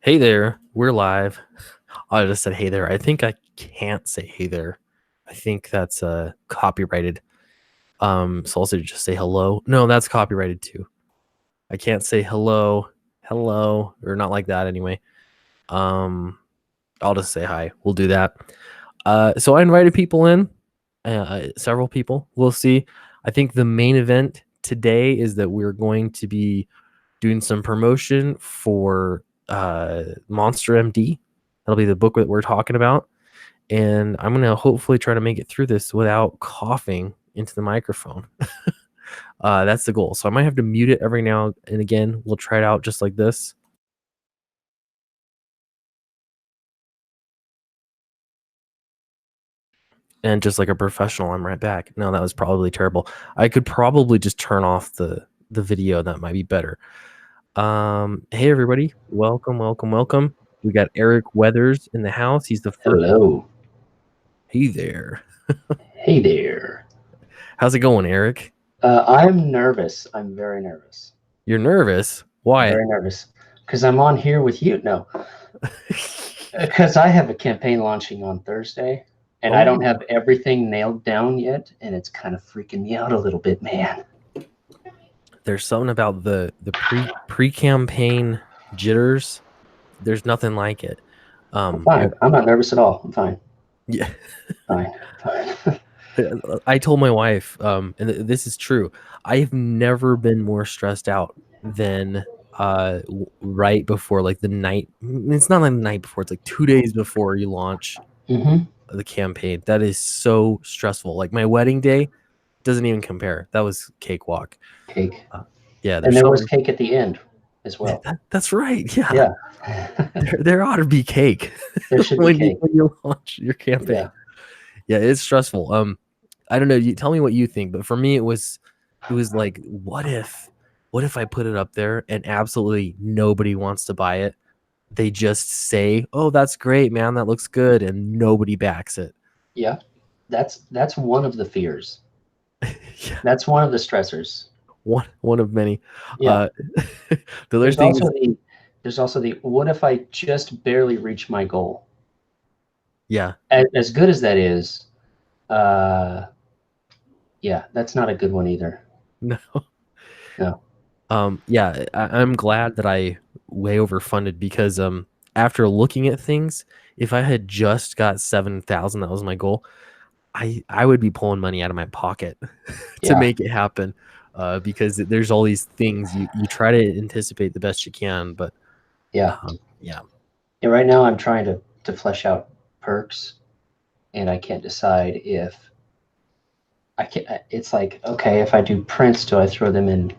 Hey there, we're live. I just said hey there. I think I can't say hey there. I think that's copyrighted. So also just say hello. No, that's copyrighted too. I can't say hello, or not like that anyway. I'll just say hi. We'll do that. So I invited people in, several people. We'll see. I think the main event today is that we're going to be doing some promotion for Monster MD. That'll be the book that we're talking about. And I'm going to hopefully try to make it through this without coughing into the microphone. That's the goal. So I might have to mute it every now and again. We'll try it out just like this. And just like a professional, I'm right back. No, that was probably terrible. I could probably just turn off the video. That might be better. Hey everybody, welcome. We got Eric Weathers in the house. He's the first. Hello. Hey there. Hey there. How's it going, Eric? I'm nervous. I'm very nervous. You're nervous? Why? Very nervous. Because I'm on here with you. No. Because I have a campaign launching on Thursday, and I don't have everything nailed down yet, and it's kind of freaking me out a little bit, man. There's something about the pre-campaign jitters. There's nothing like it. I'm fine. I'm not nervous at all. I'm fine. Yeah. Fine. I told my wife, and this is true, I've never been more stressed out than right before, like the night. It's not like the night before. It's like 2 days before you launch the campaign. That is so stressful. Like my wedding day doesn't even compare. That was cakewalk. Cake. Yeah, and there was cake at the end as well. That's right. Yeah. there ought to be cake. There should be cake when you launch your campaign. Yeah, it's stressful. I don't know. You tell me what you think, but for me, it was like, what if I put it up there and absolutely nobody wants to buy it? They just say, "Oh, that's great, man. That looks good," and nobody backs it. Yeah, that's one of the fears. Yeah. That's one of the stressors. One of many. Yeah. The other thing there's also the what if I just barely reach my goal? Yeah. As good as that is, yeah, that's not a good one either. No. No. Yeah, I'm glad that I way overfunded because after looking at things, if I had just got 7,000, that was my goal, I would be pulling money out of my pocket to make it happen. Because there's all these things you try to anticipate the best you can, but yeah. Right now I'm trying to flesh out perks, and I can't decide if I can. It's like, okay, if I do prints, do I throw them in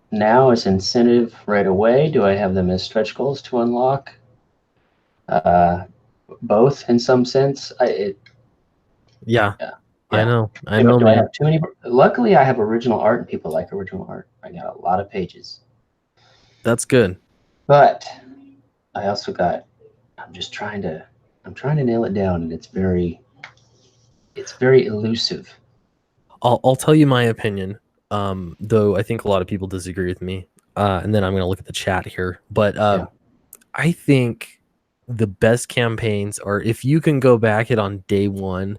now as incentive right away? Do I have them as stretch goals to unlock? Both in some sense. I know. Do I have too many? Luckily, I have original art, and people like original art. I got a lot of pages. That's good. But I also got. I'm trying to nail it down, and it's very elusive. I'll tell you my opinion. Though I think a lot of people disagree with me. And then I'm going to look at the chat here. But I think the best campaigns are if you can go back it on day one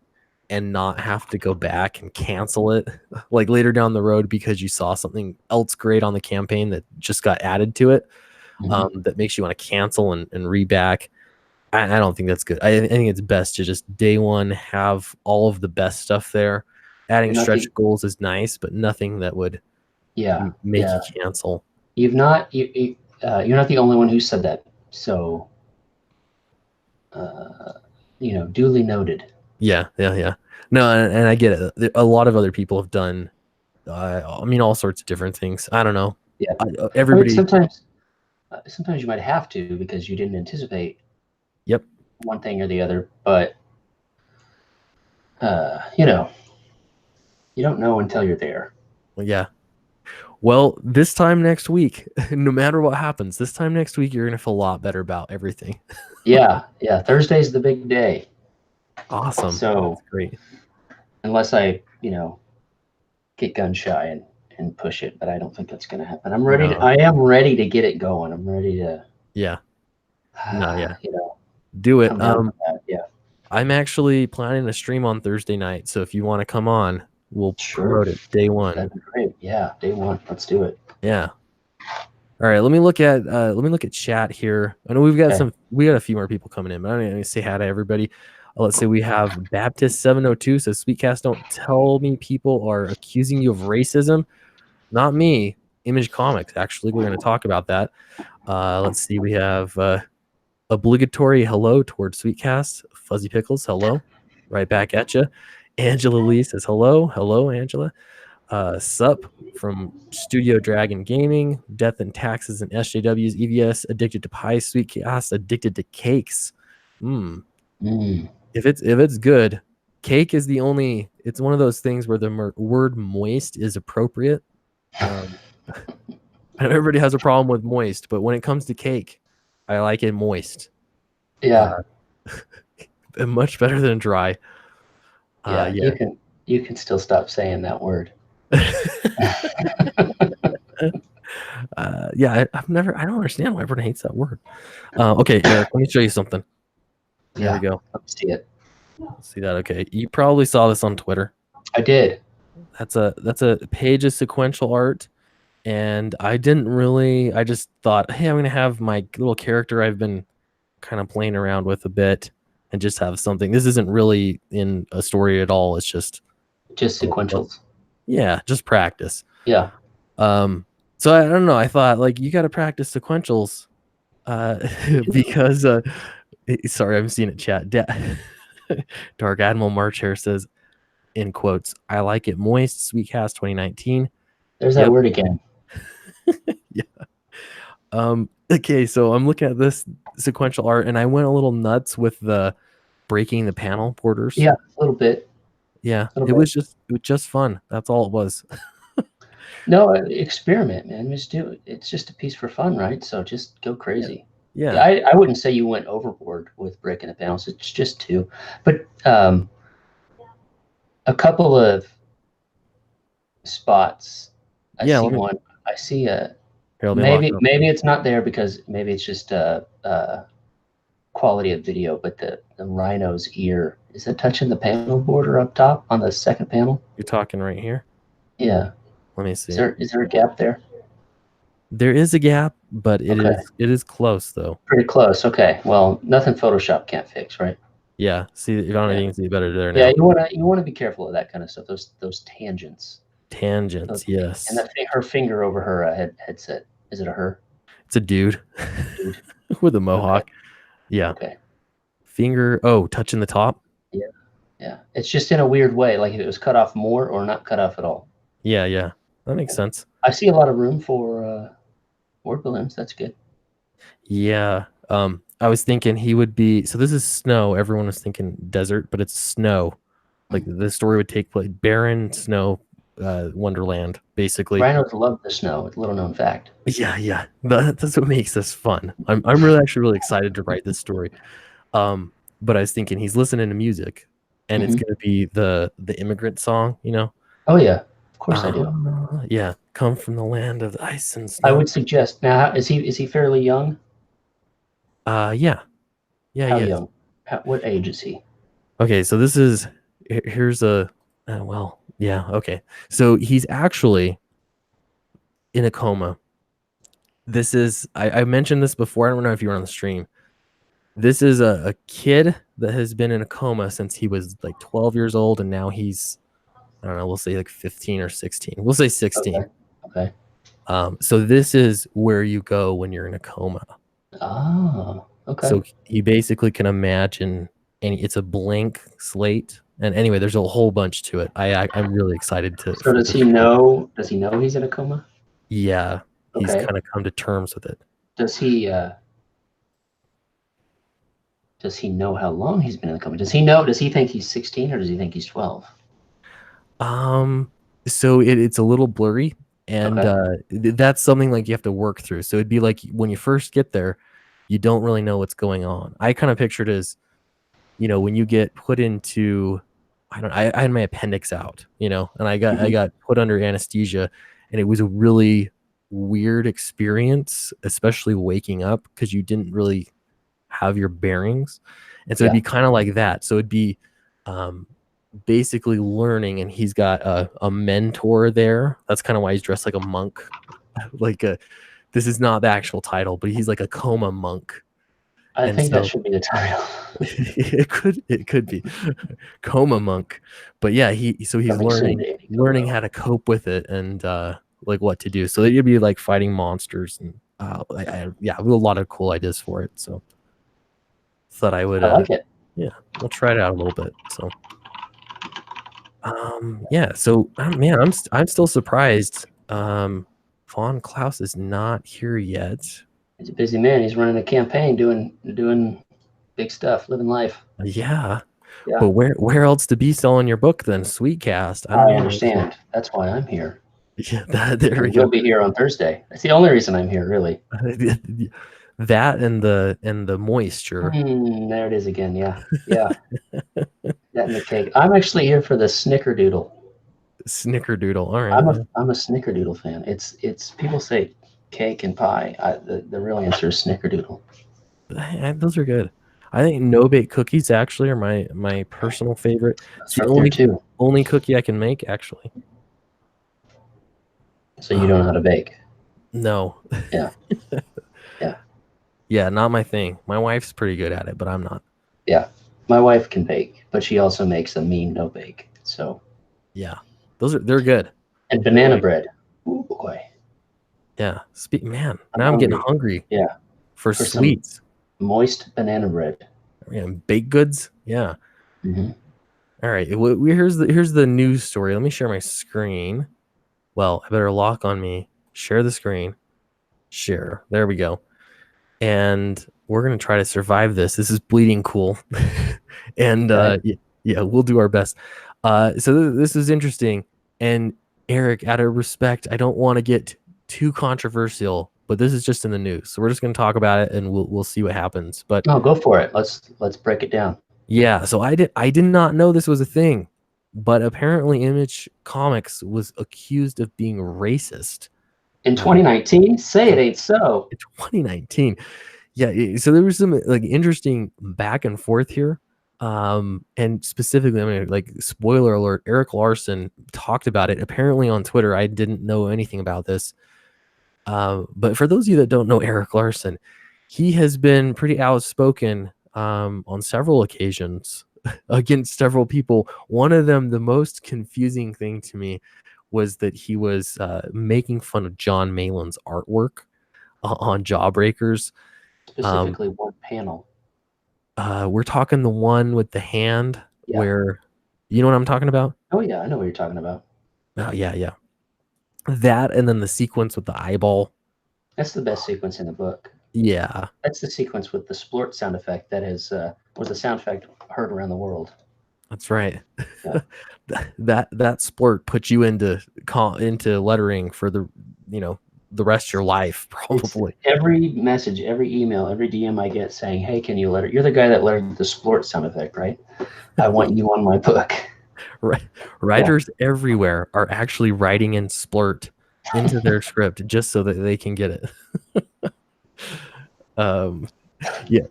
and not have to go back and cancel it like later down the road because you saw something else great on the campaign that just got added to it. That makes you want to cancel and reback. I don't think that's good. I think it's best to just day one have all of the best stuff there. Adding stretch goals is nice, but nothing that would make you cancel. You're not the only one who said that. So, duly noted. Yeah. No, and I get it. A lot of other people have done, all sorts of different things. I don't know. Yeah. Everybody. Sometimes you might have to because you didn't anticipate. Yep. One thing or the other, but you don't know until you're there. Yeah. Well, this time next week, no matter what happens, this time next week, you're going to feel a lot better about everything. Yeah. Thursday's the big day. Awesome. So that's great. Unless I, get gun shy and push it, but I don't think that's going to happen. I am ready to get it going. I'm ready to. Yeah. No, yeah. You know, Do it. I'm down for that. Yeah. I'm actually planning a stream on Thursday night, so if you want to come on, we'll Sure. promote it day one. That'd be great. Yeah, day one. Let's do it. Yeah. All right, let me look at chat here. I know we got a few more people coming in, but I'm gonna say hi to everybody. Let's say we have Baptist 702 says Sweetcast, don't tell me people are accusing you of racism. Not me. Image Comics. Actually, we're gonna talk about that. Let's see, we have obligatory hello towards Sweetcast. Fuzzy Pickles, hello. Right back at you. Angela Lee says hello. Hello, Angela. Sup from Studio Dragon Gaming, Death and Taxes and SJWs, EVS, addicted to pie, Sweetcast, addicted to cakes. If it's good, cake is the only. It's one of those things where the word moist is appropriate. Everybody has a problem with moist, but when it comes to cake, I like it moist. Yeah. Much better than dry. Yeah. You can still stop saying that word. Yeah, I don't understand why everyone hates that word. Okay, Eric, let me show you something. There we go. Let me see it. See that? Okay, you probably saw this on Twitter. I did. That's a page of sequential art, and I just thought, hey, I'm gonna have my little character I've been kind of playing around with a bit, and just have something. This isn't really in a story at all. It's just sequentials. Yeah, just practice. Yeah. So I don't know. I thought like you got to practice sequentials, because sorry, I'm seeing it chat. Dark Admiral March here says, in quotes, I like it moist. Sweetcast 2019. There's that word again. Yeah. Okay, so I'm looking at this sequential art, and I went a little nuts with the breaking the panel borders. Yeah, a little bit. Yeah, it was just fun. That's all it was. No, experiment, man. Just do it. It's just a piece for fun, right? So just go crazy. Yeah. I wouldn't say you went overboard with breaking the panels. It's just two, but a couple of spots. I see one. I see a. Maybe it's not there because maybe it's just quality of video, but the rhino's ear, is it touching the panel border up top on the second panel? You're talking right here? Yeah. Let me see. Is there a gap there? There is a gap, but it is close though. Pretty close. Okay. Well, nothing Photoshop can't fix, right? Yeah. See, you don't even see better there now. Yeah, you wanna be careful of that kind of stuff. Those tangents. Yes. And her finger over her headset. Is it a her? It's a dude. With a mohawk. Okay. Yeah. Okay. Finger. Oh, touching the top. Yeah. Yeah. It's just in a weird way, like if it was cut off more or not cut off at all. Yeah. Yeah. That makes sense. I see a lot of room for word balloons. That's good. Yeah. I was thinking he would be. So this is snow. Everyone was thinking desert, but it's snow. Like the story would take place barren snow, wonderland, basically. Rhinos love the snow. It's a little known fact. Yeah. That's what makes this fun. I'm really excited to write this story. But I was thinking he's listening to music, and it's gonna be the immigrant song, you know. Oh yeah, of course I do. Yeah, come from the land of the ice and snow. I would suggest now. Is he fairly young? Yeah. How young? What age is he? Okay, so this is here's a well, yeah, okay. So he's actually in a coma. This is I mentioned this before. I don't know if you were on the stream. This is a kid that has been in a coma since he was like 12 years old, and now he's, I don't know, we'll say like 15 or 16. We'll say 16. Okay. So this is where you go when you're in a coma. Oh, okay. So he basically can imagine, and it's a blank slate. And anyway, there's a whole bunch to it. I'm really excited to. So does he know? Does he know he's in a coma? Yeah, he's kind of come to terms with it. Does he know how long he's been in the coma? Does he know? Does he think he's 16 or does he think he's 12? So it's a little blurry, and that's something like you have to work through. So it'd be like when you first get there, you don't really know what's going on. I kind of pictured as, you know, when you get put into, I had my appendix out, you know, and I got put under anesthesia, and it was a really weird experience, especially waking up, because you didn't really have your bearings. And so it'd be kind of like that. So it'd be basically learning, and he's got a mentor there. That's kind of why he's dressed like a monk. Like this is not the actual title, but he's like a coma monk. I think that should be the title. it could be coma monk. But yeah, he's learning how to cope with it, and like what to do. So you'd be like fighting monsters, and yeah, we have a lot of cool ideas for it. So thought I would like it. Yeah, we'll try it out a little bit. So yeah, so man, I'm still surprised Von Klaus is not here yet. He's a busy man. He's running a campaign, doing big stuff, living life. Yeah. But where else to be selling your book then? Sweetcast. I understand. That's why I'm here. Yeah, there we go. You'll be here on Thursday. That's the only reason I'm here, really. That and the moisture. There it is again. Yeah. That and the cake. I'm actually here for the snickerdoodle. Snickerdoodle. All right. I'm a snickerdoodle fan. It's people say cake and pie. The real answer is snickerdoodle. Those are good. I think no-bake cookies actually are my personal favorite. It's the only cookie I can make, actually. So you don't know how to bake? No. Yeah. Yeah, not my thing. My wife's pretty good at it, but I'm not. Yeah. My wife can bake, but she also makes a mean no-bake. So yeah. They're good. And banana bread. Ooh boy. Yeah. Now I'm getting hungry. Yeah. For sweets. Moist banana bread. Yeah, baked goods. Yeah. Mm-hmm. All right. Here's the news story. Let me share my screen. Well, I better lock on me. Share the screen. Share. There we go. And we're gonna try to survive this. This is bleeding cool. And yeah, we'll do our best. So this is interesting. And Eric, out of respect, I don't want to get too controversial, but this is just in the news, so we're just going to talk about it, and we'll see what happens. But go for it. Let's break it down. Yeah, so I did not know this was a thing, but apparently Image Comics was accused of being racist in 2019. Say it ain't so. In 2019, yeah. So there was some like interesting back and forth here. And specifically, I mean, like, spoiler alert, Eric Larson talked about it apparently on Twitter. I didn't know anything about this. But for those of you that don't know Eric Larson, he has been pretty outspoken on several occasions against several people. One of them, the most confusing thing to me, was that he was making fun of John Malin's artwork on Jawbreakers. Specifically, one panel. We're talking the one with the hand where, you know what I'm talking about? Oh yeah, I know what you're talking about. Yeah. That, and then the sequence with the eyeball. That's the best sequence in the book. Yeah. That's the sequence with the splort sound effect that was the sound effect heard around the world. That's right. Yeah. that splort puts you into lettering for the rest of your life, probably. It's every message, every email, every DM I get saying, "Hey, can you letter? You're the guy that lettered the splort sound effect, right? I want you on my book." Right. Writers everywhere are actually writing in splurt into their script just so that they can get it. Yeah.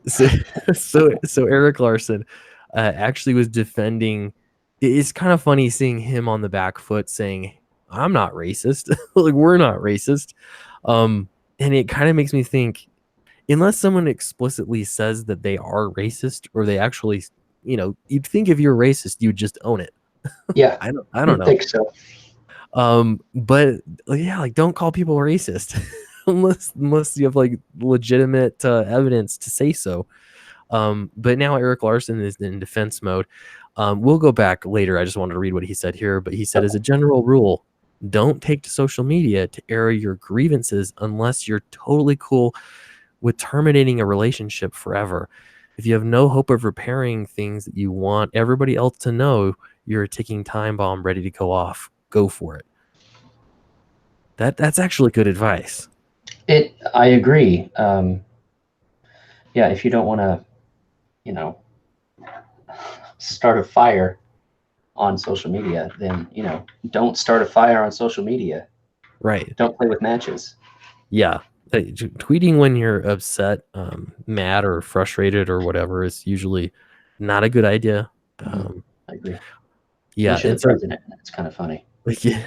So Eric Larson actually was defending. It's kind of funny seeing him on the back foot saying, "I'm not racist." Like, we're not racist. And it kind of makes me think, unless someone explicitly says that they are racist, or they actually, you'd think if you're racist, you would just own it. Yeah. I don't know. think so. But yeah, like, don't call people racist unless you have like legitimate evidence to say so. But now Eric Larson is in defense mode. We'll go back later. I just wanted to read what he said here, but he said, as a general rule, don't take to social media to air your grievances unless you're totally cool with terminating a relationship forever. If you have no hope of repairing things that you want everybody else to know you're a ticking time bomb ready to go off, go for it. That's actually good advice. I agree. Yeah, if you don't want to, start a fire on social media, then, don't start a fire on social media. Right. Don't play with matches. Yeah. Tweeting when you're upset, mad, or frustrated or whatever is usually not a good idea. I agree. Yeah, Especially and the so president. It's kind of funny. yeah,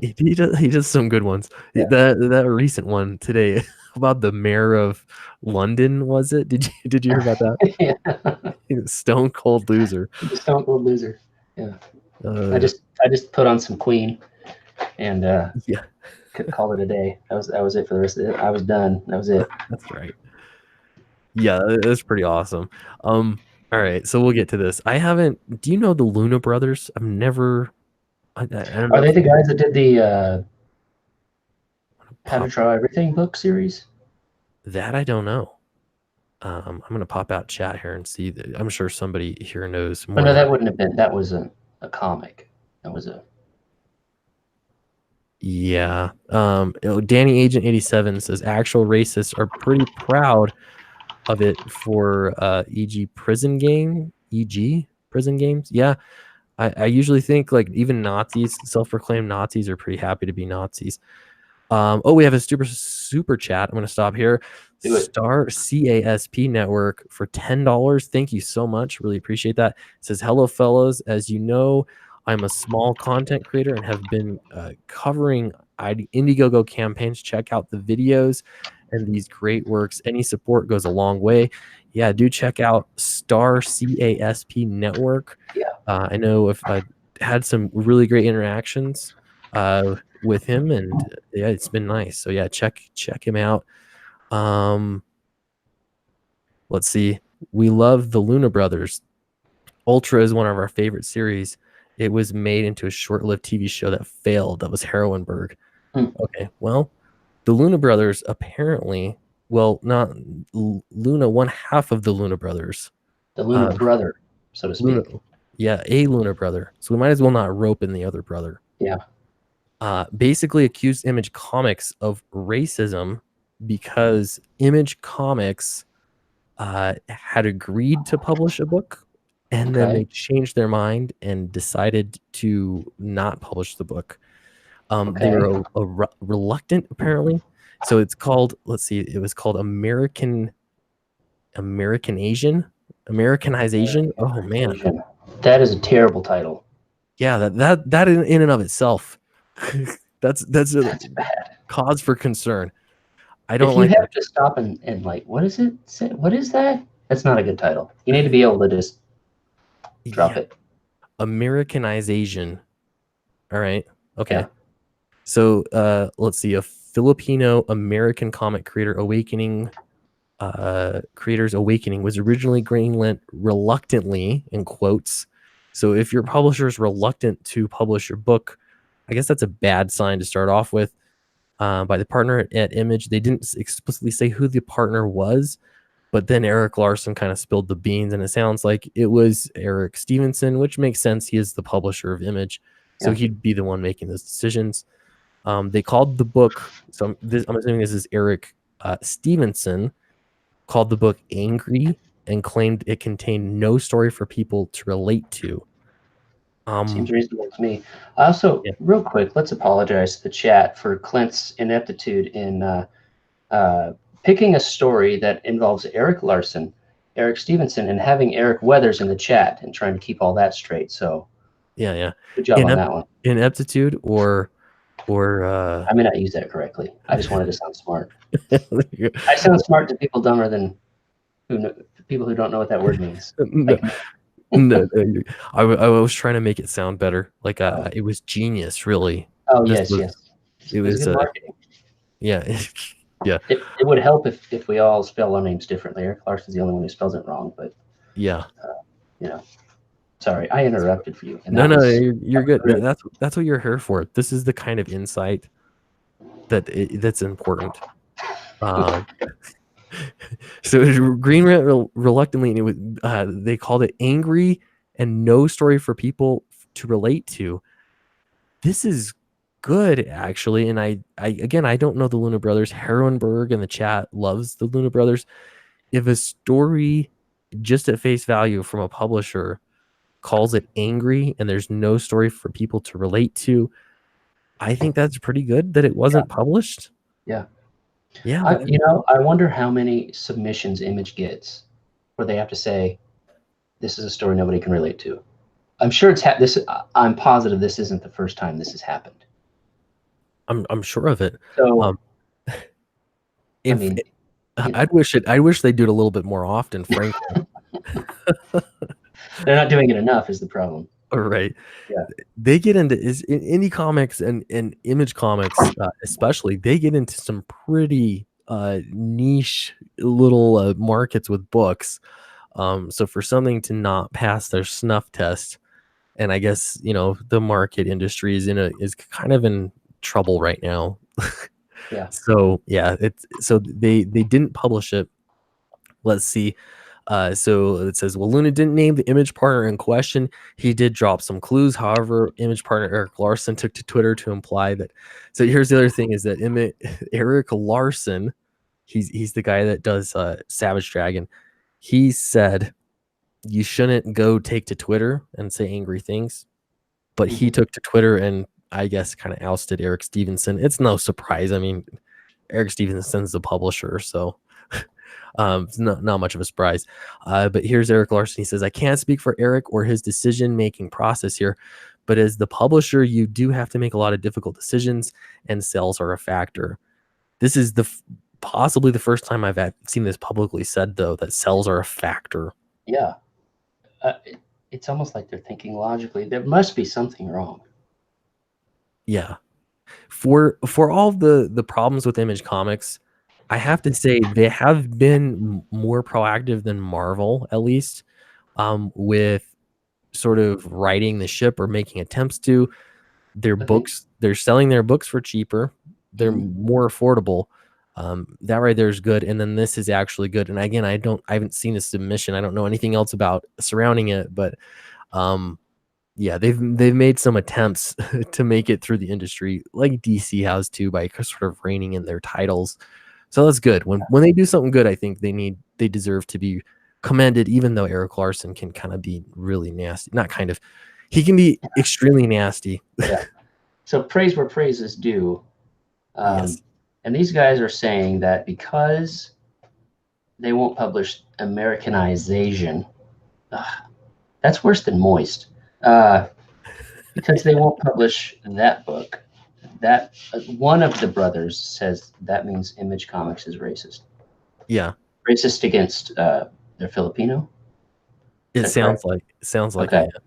he does some good ones. Yeah. That recent one today about the mayor of London, was it? Did you hear about that? Yeah. Stone cold loser. The Stone Cold Loser. Yeah. I Uh, just put on some Queen and yeah, called it a day. That was it for the rest of it. I was done. That was it. that's right. Yeah, that's pretty awesome. All right, so we'll get to this. I haven't. Do you know the Luna Brothers? I've never. I don't Are know they if the you guys that did the How to pop Draw Everything book series? that. I don't know. I'm gonna pop out chat here and see. I'm sure somebody here knows Oh more no, than that I. wouldn't have been. That was a comic. That was a Yeah. Danny Agent 87 says actual racists are pretty proud of it for e.g. prison game, e.g. prison games. Yeah. I usually think like even Nazis, self-proclaimed Nazis, are pretty happy to be Nazis. Oh, we have a super chat. I'm gonna stop here. do it. Star CASP Network for $10. Thank you so much. Really appreciate that. It says, hello, fellows. As you know, I'm a small content creator and have been covering Indiegogo campaigns. Check out the videos and these great works. Any support goes a long way. Yeah, do check out Star CASP Network. Yeah. I know if I had some really great interactions with him, and yeah, it's been nice. So yeah, check him out. Um, let's see. We love the Luna Brothers. Ultra is one of our favorite series. It was made into a short-lived TV show that failed. That was Heroinberg. Hmm. Okay, well, the Luna Brothers apparently, well, not Luna, one half of the Luna Brothers. The Luna brother, so to Luna, speak. yeah, a Luna brother. So we might as well not rope in the other brother. Yeah. Basically accused Image Comics of racism because Image Comics had agreed to publish a book, and then they Okay. changed their mind and decided to not publish the book. They Okay. were reluctant, apparently. So it's called, let's see, it was called American Asian, Americanized Asian. Oh man, Asian. That is a terrible title. yeah, that in and of itself, that's a That's bad. cause for concern. I If don't you like have that. to stop and like, what is it? What is that? That's not a good title. You need to be able to just drop Yeah, it. Americanized Asian. All right. Okay. Yeah. So let's see. A Filipino American comic creator awakening creators awakening was originally greenlit reluctantly, in quotes. So if your publisher is reluctant to publish your book, I guess that's a bad sign to start off with. By the partner at Image, they didn't explicitly say who the partner was, but then Eric Larson kind of spilled the beans, and it sounds like it was Eric Stevenson, which makes sense. He is the publisher of Image, so Yeah. he'd be the one making those decisions. They called the book, so I'm assuming this is Eric Stevenson, called the book Angry and claimed it contained no story for people to relate to. Seems reasonable to me. Also, Yeah, real quick, let's apologize to the chat for Clint's ineptitude in picking a story that involves Eric Larson, Eric Stevenson, and having Eric Weathers in the chat and trying to keep all that straight. So yeah. good job on that one. Ineptitude or I may not use that correctly. I just wanted to sound smart. I sound smart to people dumber than people who don't know what that word means. no, Like me. no, I was trying to make it sound better. Like it was genius, really. Oh This yes, was yes. it It was was good marketing. yeah. Yeah. It would help if we all spell our names differently. Eric Larson's the only one who spells it wrong, but Yeah. you know, sorry, I interrupted for you, and No, that no, was you're good. rude. That's what you're here for. This is the kind of insight that's important. Um, so Green reluctantly, and it was they called it angry and no story for people to relate to. This is good, actually, and I again, I don't know the Luna Brothers. Heroinberg in the chat loves the Luna Brothers. If a story just at face value from a publisher calls it angry and there's no story for people to relate to, I think that's pretty good that it wasn't published. Yeah. Yeah, but I wonder how many submissions Image gets where they have to say, this is a story nobody can relate to. I'm sure I'm positive this isn't the first time this has happened. I'm sure of it. So, Um, I if mean, I'd wish they'd do it a little bit more often, frankly. they're not doing it enough is the problem. Right. Yeah. They get into is in indie comics and Image Comics, especially, they get into some pretty niche little markets with books. So for something to not pass their snuff test, and I guess the market industry is kind of in trouble right now. Yeah. So yeah, they didn't publish it. Let's see. So it says, well, Luna didn't name the Image partner in question. He did drop some clues. However, Image partner Eric Larson took to Twitter to imply that. So here's the other thing: is that Eric Larson, he's the guy that does Savage Dragon. He said you shouldn't go take to Twitter and say angry things, but he took to Twitter and I guess kind of ousted Eric Stevenson. It's no surprise. I mean, Eric Stevenson's the publisher, so it's not much of a surprise. But here's Eric Larson. He says, I can't speak for Eric or his decision-making process here, but as the publisher, you do have to make a lot of difficult decisions, and sales are a factor. This is possibly the first time I've seen this publicly said, though, that sales are a factor. Yeah. It's almost like they're thinking logically. There must be something wrong. Yeah. For all the problems with Image Comics, I have to say they have been more proactive than Marvel, at least, with sort of righting the ship or making attempts to. Their books, they're selling their books for cheaper. They're more affordable. That right there is good. And then this is actually good. And again, I haven't seen a submission. I don't know anything else about surrounding it, but yeah, they've made some attempts to make it through the industry, like DC has too, by sort of reining in their titles. So that's good. When they do something good, I think they deserve to be commended, even though Eric Larson can kind of be really nasty. Not kind of. He can be extremely nasty. Yeah. So praise where praise is due. Yes. And these guys are saying that because they won't publish Americanization, that's worse than moist. Because they won't publish that book, that one of the brothers says that means Image Comics is racist. Yeah. Racist against they're Filipino. It sounds like okay. Yeah.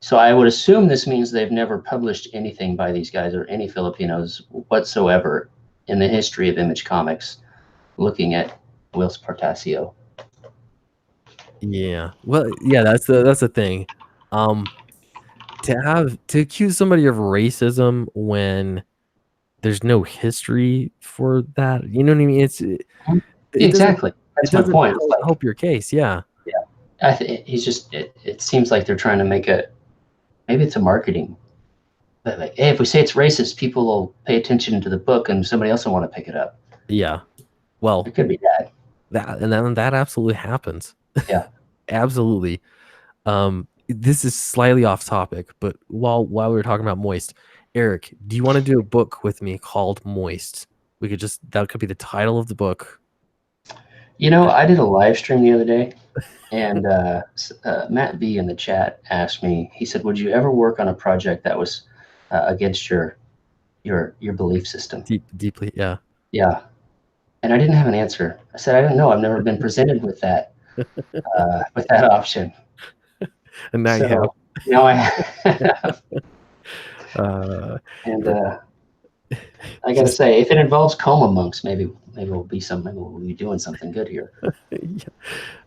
So I would assume this means they've never published anything by these guys or any Filipinos whatsoever in the history of Image Comics, looking at Whilce Portacio. Yeah. Well, yeah, that's the thing. To accuse somebody of racism when there's no history for that, you know what I mean? Exactly. That's my point. Help your case. Yeah. Yeah. He's just. It seems like they're trying to make maybe it's a marketing. But like, hey, if we say it's racist, people will pay attention to the book, and somebody else will want to pick it up. Yeah. Well, it could be that absolutely happens. Yeah. Absolutely. This is slightly off topic, but while we were talking about Moist, Eric, do you want to do a book with me called Moist? That could be the title of the book. I did a live stream the other day, and Matt B in the chat asked me. He said, "Would you ever work on a project that was against your belief system?" Deeply, yeah. Yeah, and I didn't have an answer. I said, "I don't know. I've never been presented with that option." And now you have. Now I have. And I gotta say, if it involves coma monks, maybe we'll be doing something good here. Yeah.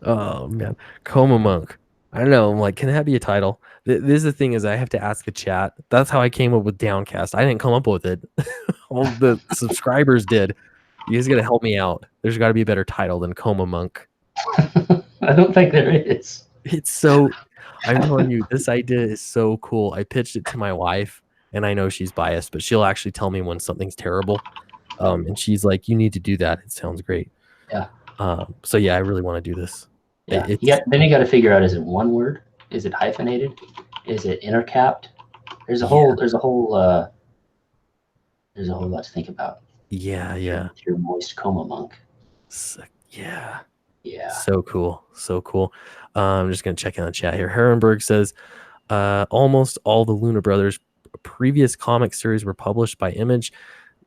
Oh man, coma monk. I don't know. I'm like, can that be a title? This is the thing is I have to ask the chat. That's how I came up with Downcast. I didn't come up with it. All the subscribers did. You guys got to help me out. There's got to be a better title than coma monk. I don't think there is. It's so. I'm telling you, this idea is so cool. I pitched it to my wife, and I know she's biased, but she'll actually tell me when something's terrible. And she's like, "You need to do that. It sounds great." Yeah. So yeah, I really want to do this. Yeah. Then you got to figure out: is it one word? Is it hyphenated? Is it intercapped? There's a whole lot to think about. Yeah, yeah. With your moist coma monk. Yeah. Yeah. So cool. So cool. I'm just gonna check in the chat here. Herrenberg says almost all the Luna Brothers previous comic series were published by Image.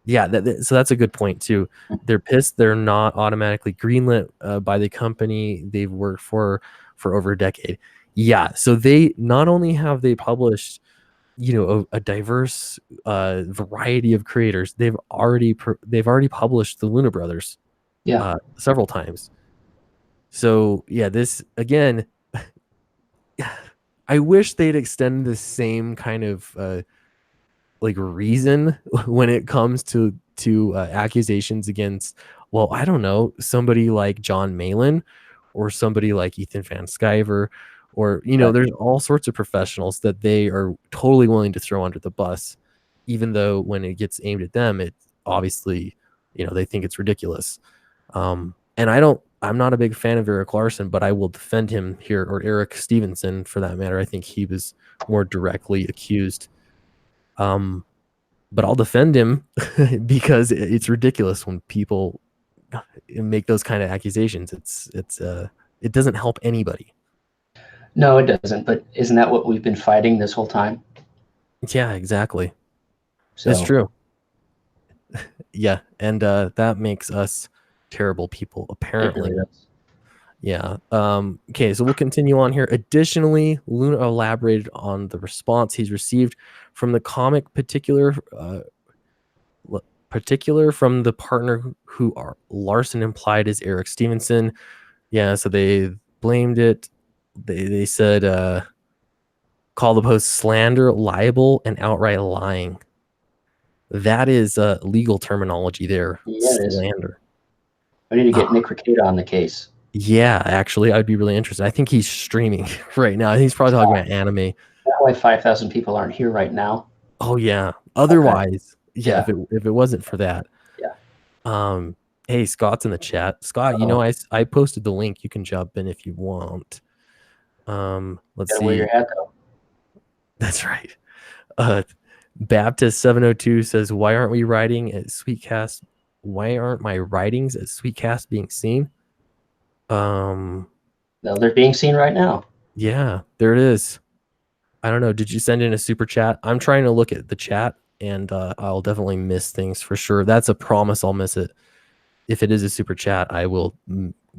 Yeah, so that's a good point too. They're pissed they're not automatically greenlit by the company they've worked for over a decade. Yeah, so they not only have they published, you know, a diverse variety of creators, they've already published the Luna Brothers Yeah. several times. So yeah, this again, I wish they'd extend the same kind of like reason when it comes to accusations against, well, I don't know, somebody like John Malin or somebody like Ethan Van Sciver, or you know, Right. there's all sorts of professionals that they are totally willing to throw under the bus, even though when it gets aimed at them, it obviously, you know, they think it's ridiculous. And I'm not a big fan of Eric Larson, but I will defend him here, or Eric Stevenson for that matter. I think he was more directly accused. Um, but I'll defend him because it's ridiculous when people make those kind of accusations. It doesn't help anybody. No, it doesn't. But isn't that what we've been fighting this whole time? Yeah, exactly. It's So true. Yeah, and that makes us terrible people, it really apparently. does. Yeah. Okay, so we'll continue on here. Additionally, Luna elaborated on the response he's received from the comic particular from the partner who are Larson implied is Eric Stevenson. Yeah, so they blamed it. They said call the post slander, libel, and outright lying. That is legal terminology there. Yeah, it is. Slander. I need to Uh, get Nick Ricada on the case. yeah, actually, I'd be really interested. I think he's streaming right now. He's probably talking about anime. That way 5,000 people aren't here right now. Oh yeah. Okay. Otherwise, yeah, Yeah. if it wasn't for that. Yeah. Um, hey, Scott's in the chat. Scott, you know, Oh, I posted the link. You can jump in if you want. Let's gotta wear see. your hat though. That's right. Baptist 702 says, "Why aren't we writing at Sweetcast? Why aren't my writings at Sweetcast being seen?" Um, No, they're being seen right now. yeah, there it is. I don't know. Did you send in a super chat? I'm trying to look at the chat, and I'll definitely miss things for sure. That's a promise. I'll miss it. If it is a super chat, I will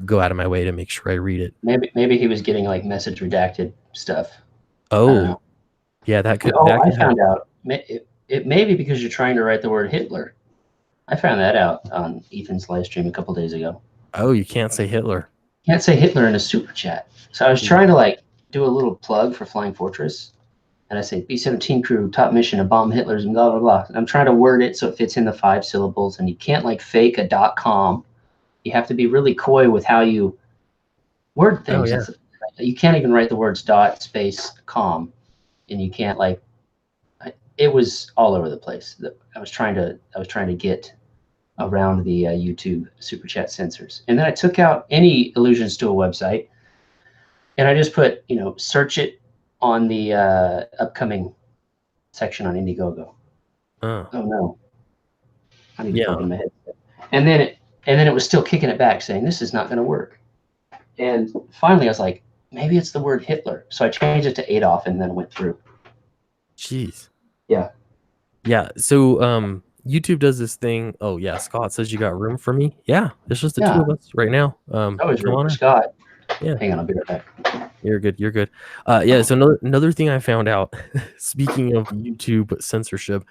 go out of my way to make sure I read it. Maybe he was getting like message redacted stuff. I don't Oh, know. yeah, that could Oh, that I could found happen. out. It may be because you're trying to write the word Hitler. I found that out on Ethan's live stream a couple days ago. Oh, you can't say Hitler. Can't say Hitler in a super chat. So I was Yeah. trying to like do a little plug for Flying Fortress, and I say B-17 crew top mission to bomb Hitler's and blah blah blah. And I'm trying to word it so it fits in the 5 syllables, and you can't like fake a .com. You have to be really coy with how you word Oh things. yeah. You can't even write the words dot space com, and you can't like. It was all over the place. I was trying to get around the YouTube super chat censors, and then I took out any allusions to a website, and I just put search it on the upcoming section on Indiegogo. Oh Oh no, I need to yeah. plug in my headset. And then it was still kicking it back, saying this is not going to work. And finally, I was like, maybe it's the word Hitler. So I changed it to Adolf, and then went through. Jeez. Yeah. Yeah. So YouTube does this thing. Oh yeah, Scott says you got room for me. Yeah, it's just the two Yeah. of us right now. Always Come room on for in. Scott. Yeah. Hang on, I'll be right back. You're good. You're good. Yeah. So another thing I found out, speaking of YouTube censorship,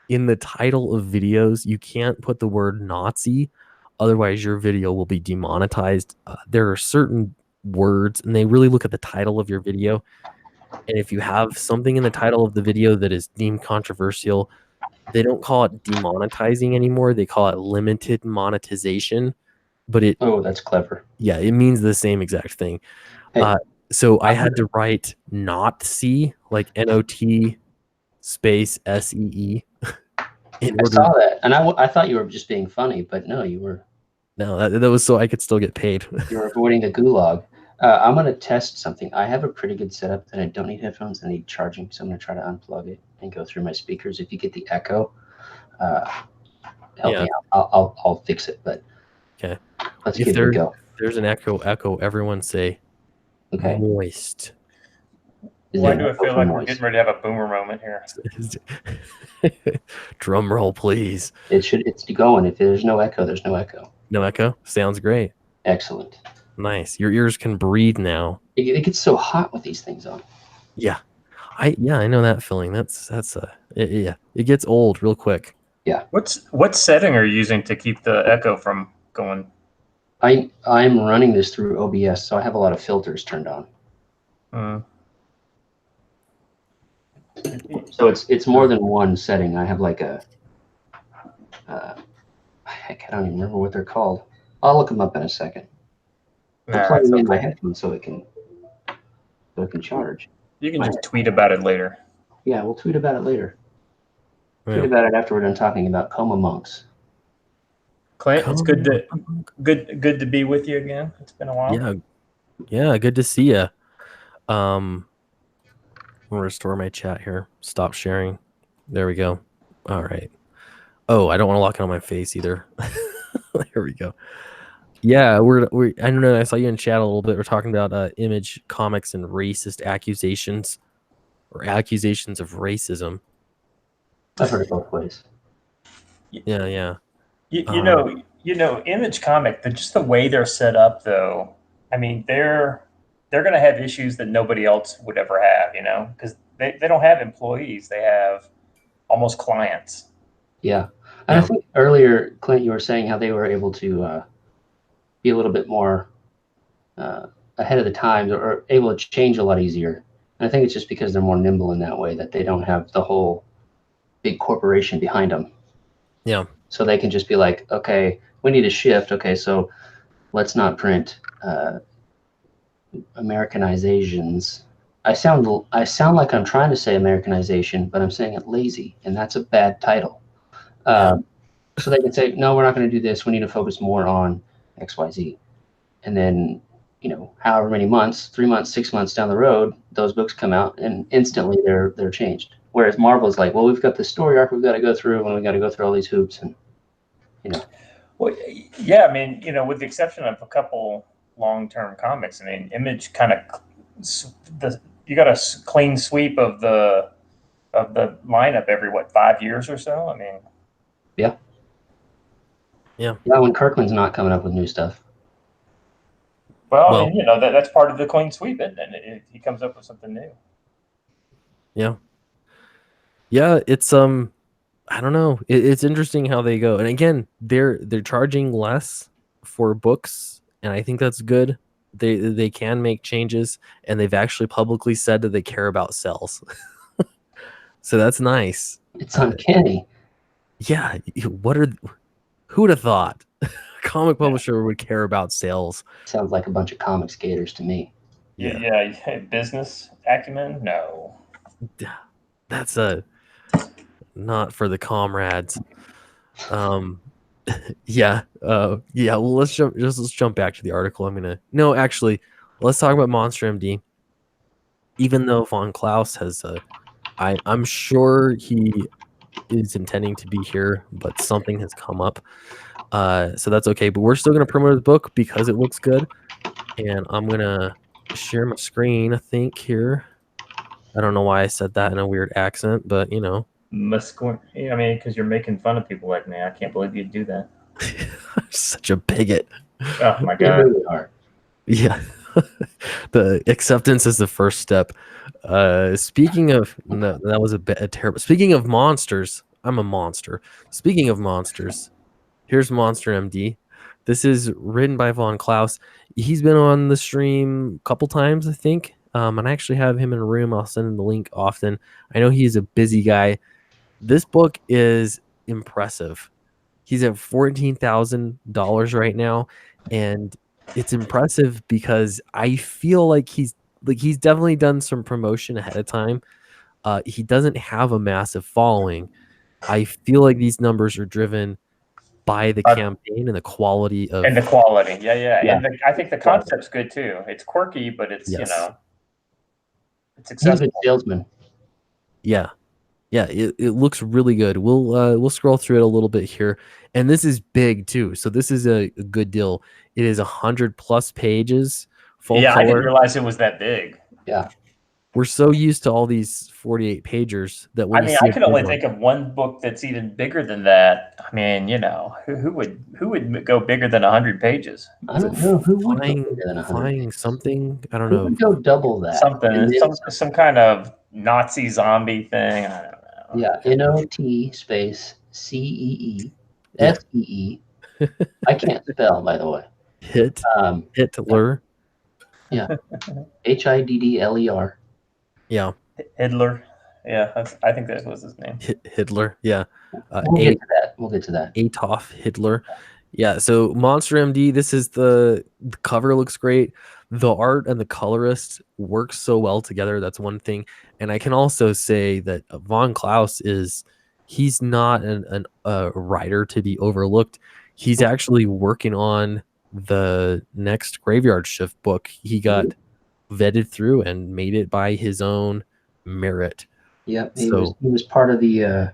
in the title of videos, you can't put the word Nazi, otherwise your video will be demonetized. There are certain words, and they really look at the title of your video. And if you have something in the title of the video that is deemed controversial, they don't call it demonetizing anymore. They call it limited monetization. But Oh, that's clever. yeah, it means the same exact thing. Hey, So I I'm had gonna, to write not see, like NOT space SEE in I order. saw that, and I thought you were just being funny, but no, No, that was so I could still get paid. you were avoiding the gulag. I'm gonna test something. I have a pretty good setup that I don't need headphones. I need charging, so I'm gonna try to unplug it and go through my speakers. If you get the echo, uh, help me out. I'll fix it. But Okay. let's If give it a go. there's an echo, everyone say Okay. moist. Why do I feel like we're getting ready to have a boomer moment here? Drum roll, please. It's going. If there's no echo, there's no echo. No echo? Sounds great. Excellent. Nice. Your ears can breathe now. It gets so hot with these things on. Yeah. I know that feeling. Yeah. It gets old real quick. Yeah. What setting are you using to keep the echo from going? I'm running this through OBS, so I have a lot of filters turned on. So it's more than one setting. I have like a heck, I don't even remember what they're called. I'll look them up in a second. I'm plugging in my headphones so it can charge. You can just tweet about it later. Yeah, we'll tweet about it later. Yeah. Tweet about it after we're done talking about coma monks. Clint, it's good to be with you again. It's been a while. Yeah, good to see you. I'm gonna restore my chat here. Stop sharing. There we go. All right. Oh, I don't want to lock it on my face either. There we go. Yeah, we're I don't know. I saw you in chat a little bit. We're talking about Image Comics and racist accusations or accusations of racism. I've heard it both ways. Yeah. You know, Image Comic, just the way they're set up, though. I mean, they're going to have issues that nobody else would ever have, you know, because they don't have employees. They have almost clients. Yeah. I think earlier, Clint, you were saying how they were able to be a little bit more ahead of the times or able to change a lot easier. And I think it's just because they're more nimble in that way, that they don't have the whole big corporation behind them. Yeah. So they can just be like, okay, we need a shift. Okay, so let's not print Americanizations. I sound like I'm trying to say Americanization, but I'm saying it lazy, and that's a bad title. So they can say, no, we're not going to do this. We need to focus more on XYZ. And then, you know, however many months, 3 months, 6 months down the road, those books come out and instantly they're changed. Whereas Marvel's like, well, we've got this story arc we've got to go through, and we've got to go through all these hoops, and you know. Well, yeah, I mean, you know, with the exception of a couple long-term comics, I mean, Image kind of you got a clean sweep of the lineup every 5 years or so. I mean, yeah, when Kirkman's not coming up with new stuff. Well, I mean, you know, that's part of the clean sweep, isn't it? He comes up with something new. Yeah, it's I don't know. It's interesting how they go. And again, they're charging less for books, and I think that's good. They can make changes, and they've actually publicly said that they care about sales. So that's nice. It's uncanny. Yeah, who would have thought a comic publisher would care about sales? Sounds like a bunch of comic skaters to me. Yeah. Business acumen? No. That's not for the comrades. Yeah. Well, let's jump back to the article. Actually, let's talk about Monster MD. Even though Von Klaus has I'm sure he is intending to be here, but something has come up. So that's okay. But we're still gonna promote the book because it looks good. And I'm gonna share my screen, I think, here. I don't know why I said that in a weird accent, but you know. I mean, because you're making fun of people like me. I can't believe you'd do that. Such a bigot. Oh my god. Really are. Yeah. The acceptance is the first step. Speaking of that was a terrible. Speaking of monsters, I'm a monster. Speaking of monsters, here's Monster MD. This is written by Von Klaus. He's been on the stream a couple times, I think. And I actually have him in a room. I'll send him the link often. I know he's a busy guy. This book is impressive. He's at $14,000 right now, and it's impressive because I feel like he's definitely done some promotion ahead of time. He doesn't have a massive following. I feel like these numbers are driven by the campaign and the quality of yeah. And I think the concept's good too. It's quirky, but it's you know, it's accessible. He's a salesman. Yeah. Yeah, it looks really good. We'll scroll through it a little bit here, and this is big too. So this is a good deal. It is 100+ pages, full Yeah, I didn't color. realize it was that big. Yeah. We're so used to all these 48 pagers that when I you mean, see I a could big only one, think of one book that's even bigger than that. I mean, you know, who would go bigger than 100 pages? I don't know who would go flying bigger than 100 flying pages. something. I don't Who know. would go double that? And Something, then some kind of Nazi zombie thing. I don't know. yeah, NOT space CEE Yeah, SEE. I can't spell, by the way. Um, Hitler. yeah, HIDDLER. Yeah, Hitler. Yeah, I think that was his name. Hitler. Yeah, We'll get to that. We'll get to that. Adolf Hitler. Yeah, so Monster MD, this is the cover looks great. The art and the colorist work so well together. That's one thing. And I can also say that Von Klaus he's not a writer to be overlooked. He's actually working on the next Graveyard Shift book. He got vetted through and made it by his own merit. Yep, So he was part of the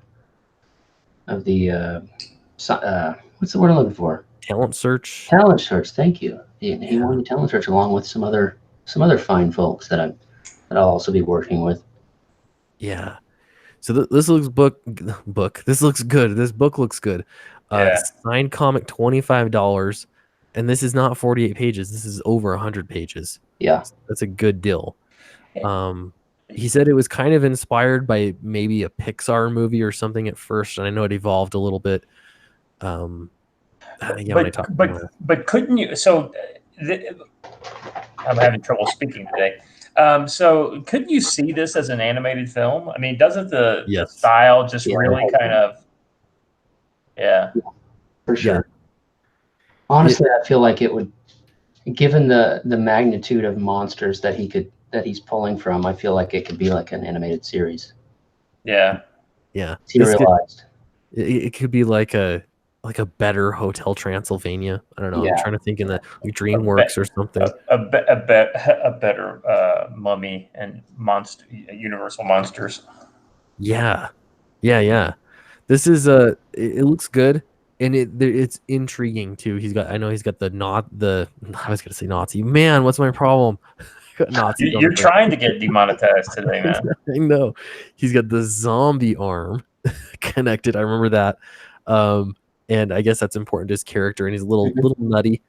what's the word I'm looking for? talent search. Talent search. Thank you. He won the talent search along with some other fine folks that I'll also be working with. Yeah. So this looks book. This looks good. This book looks good. Yeah. Signed comic $25, and this is not 48 pages. This is over 100 pages. Yeah, That's a good deal. He said it was kind of inspired by maybe a Pixar movie or something at first, and I know it evolved a little bit. Yeah, when I talk but couldn't you? So I'm having trouble speaking today. So couldn't you see this as an animated film? I mean, doesn't the Yes. style just really kind of, yeah, for sure. Honestly, I feel like it would, given the magnitude of monsters that he's pulling from, I feel like it could be like an animated series. Yeah. Serialized. It could be like a better Hotel Transylvania. I don't know. Yeah. I'm trying to think in that like DreamWorks or something. A better Mummy and monster Universal Monsters. Yeah. This is it looks good, and it's intriguing too. I know he's got the I was gonna say Nazi. Man, what's my problem? Nazi. You're trying to get demonetized today, man. I know. He's got the zombie arm connected. I remember that. And I guess that's important to his character, and he's a little nutty.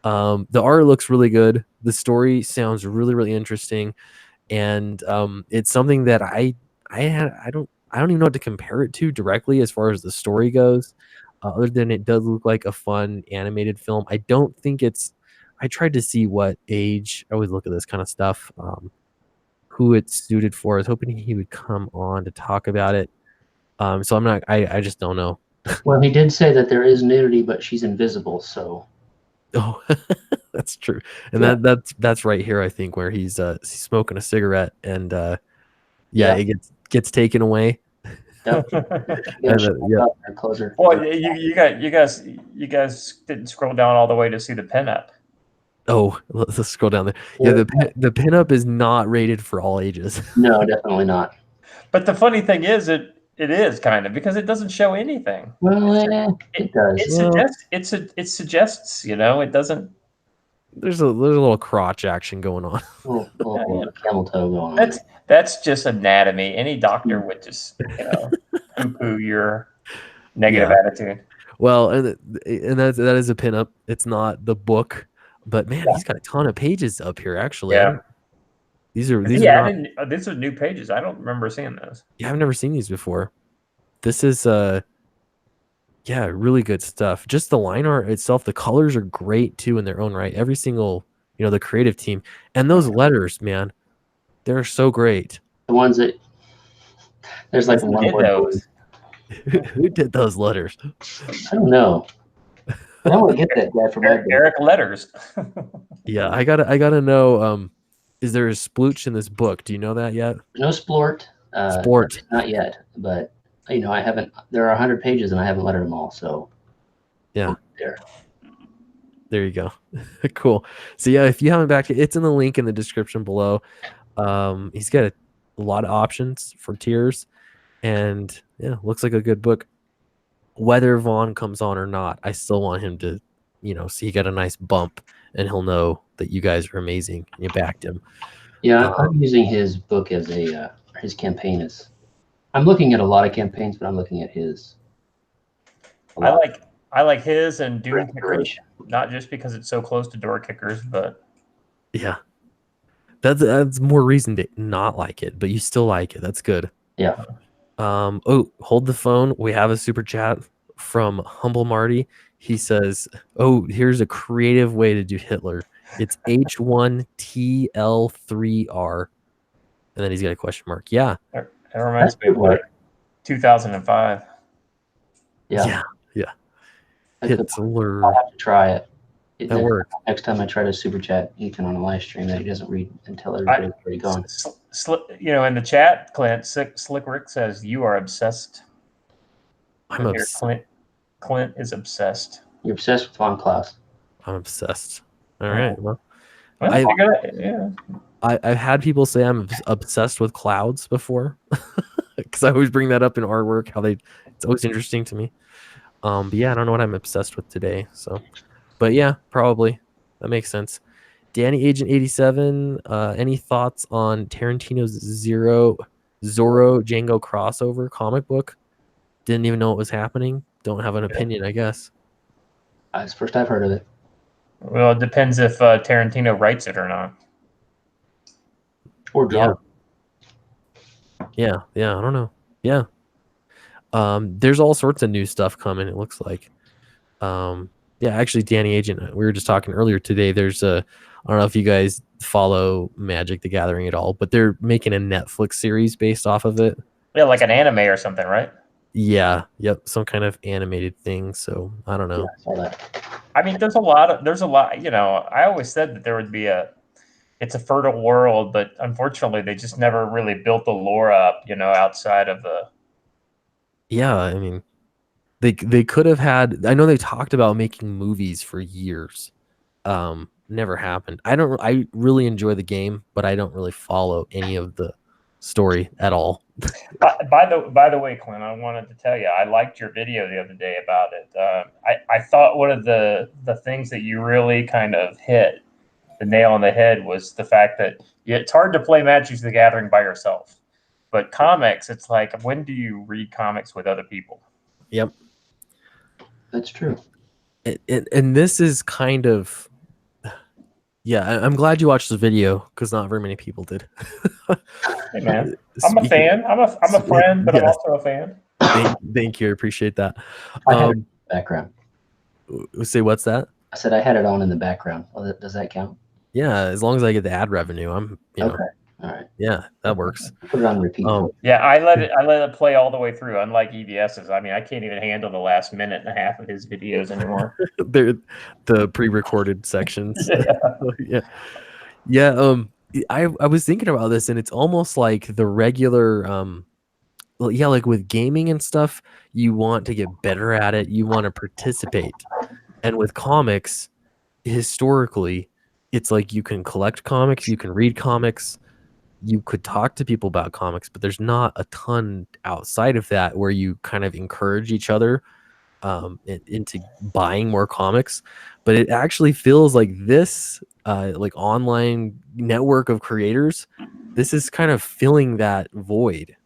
The art looks really good. The story sounds really, really interesting, and it's something that I don't even know what to compare it to directly as far as the story goes, other than it does look like a fun animated film. I don't think it's. I tried to see what age. I always look at this kind of stuff. Who it's suited for. I was hoping he would come on to talk about it. So I'm not. I just don't know. Well, he did say that there is nudity, but she's invisible. So. Oh, that's true, and that's right here. I think where he's smoking a cigarette, and it gets taken away. Closer. Boy, you guys didn't scroll down all the way to see the pinup. Oh, let's scroll down there. Yeah, the pinup is not rated for all ages. No, definitely not. But the funny thing is, it is kind of, because it doesn't show anything. Well, it does. It suggests, you know, it doesn't. There's a little crotch action going on. Little camel toe going on. That's just anatomy. Any doctor would just, you know, poo-poo your negative attitude. Well, and that is a pinup. It's not the book, but man, he's got a ton of pages up here. Actually, these are new pages. I don't remember seeing those. Yeah, I've never seen these before. This is really good stuff. Just the line art itself, the colors are great too in their own right. Every single, the creative team, and those letters, man, they're so great. The ones that there's like one word. Who did those letters? I don't know. I don't want to get that guy from Eric Letters. Yeah, I gotta know. Is there a splooch in this book? Do you know that yet? No splort. Sport. Not yet, but I haven't. There are 100 pages, and I haven't lettered them all. So yeah, there you go. Cool. So yeah, if you haven't backed it, it's in the link in the description below. He's got a lot of options for tiers, And yeah, looks like a good book. Whether Vaughn comes on or not, I still want him to, see he got a nice bump, and he'll know that you guys are amazing and you backed him. Yeah, I'm using his book as his campaign as. I'm looking at a lot of campaigns, but I'm looking at his. I like his and Doom Kickers, Inspiration. not just because it's so close to Door Kickers, but Yeah, that's more reason to not like it, but you still like it. That's good. Yeah. Oh, hold the phone. We have a super chat from Humble Marty. He says, "Oh, here's a creative way to do Hitler. It's H1TL3R." And then he's got a question mark. Yeah. it reminds me of like 2005. Yeah. Hitler. I'll have to try it. That works. Next time I try to super chat Ethan on a live stream that he doesn't read until everybody's already gone. In the chat, Clint Slick Rick says you are obsessed. I'm obsessed. Clint is obsessed. You're obsessed with Von Klaus. I'm obsessed. All right. Well, I've had people say I'm obsessed with clouds before, because I always bring that up in artwork. It's always interesting to me. But yeah, I don't know what I'm obsessed with today. So, but yeah, probably that makes sense. Danny Agent 87. Any thoughts on Tarantino's Zorro Django crossover comic book? Didn't even know it was happening. Don't have an opinion, I guess. It's the first I've heard of it. Well, it depends if Tarantino writes it or not. Or draw. Yeah, I don't know. Yeah. There's all sorts of new stuff coming, it looks like. Yeah, actually, Danny Agent, we were just talking earlier today. There's I don't know if you guys follow Magic the Gathering at all, but they're making a Netflix series based off of it. Yeah, like an anime or something, right? Yeah, yep, some kind of animated thing. So I don't know. Yeah, I saw that. I mean, there's a lot. I always said that there would be it's a fertile world, but unfortunately, they just never really built the lore up, outside of the. Yeah, I mean, they could have had. I know they talked about making movies for years. Never happened. I really enjoy the game, but I don't really follow any of the story at all. By the way, Clint, I wanted to tell you, I liked your video the other day about it. I thought one of the things that you really kind of hit the nail on the head was the fact that it's hard to play Magic the Gathering by yourself, but comics, it's like, when do you read comics with other people? Yep, that's true. And this is kind of. Yeah, I'm glad you watched the video, because not very many people did. Hey man, I'm a fan. I'm a friend, but I'm also a fan. Thank you. I appreciate that. I had it in the background. Say what's that? I said I had it on in the background. Well, does that count? Yeah, as long as I get the ad revenue, I'm. Okay. All right. Yeah, that works. Put it on repeat. Yeah, I let it play all the way through. Unlike EVS's, I mean, I can't even handle the last minute and a half of his videos anymore. They're the pre-recorded sections. Yeah. I was thinking about this, and it's almost like the regular. Like with gaming and stuff, you want to get better at it. You want to participate, and with comics, historically, it's like you can collect comics, you can read comics. You could talk to people about comics, but there's not a ton outside of that where you kind of encourage each other into buying more comics. But it actually feels like this like online network of creators, this is kind of filling that void.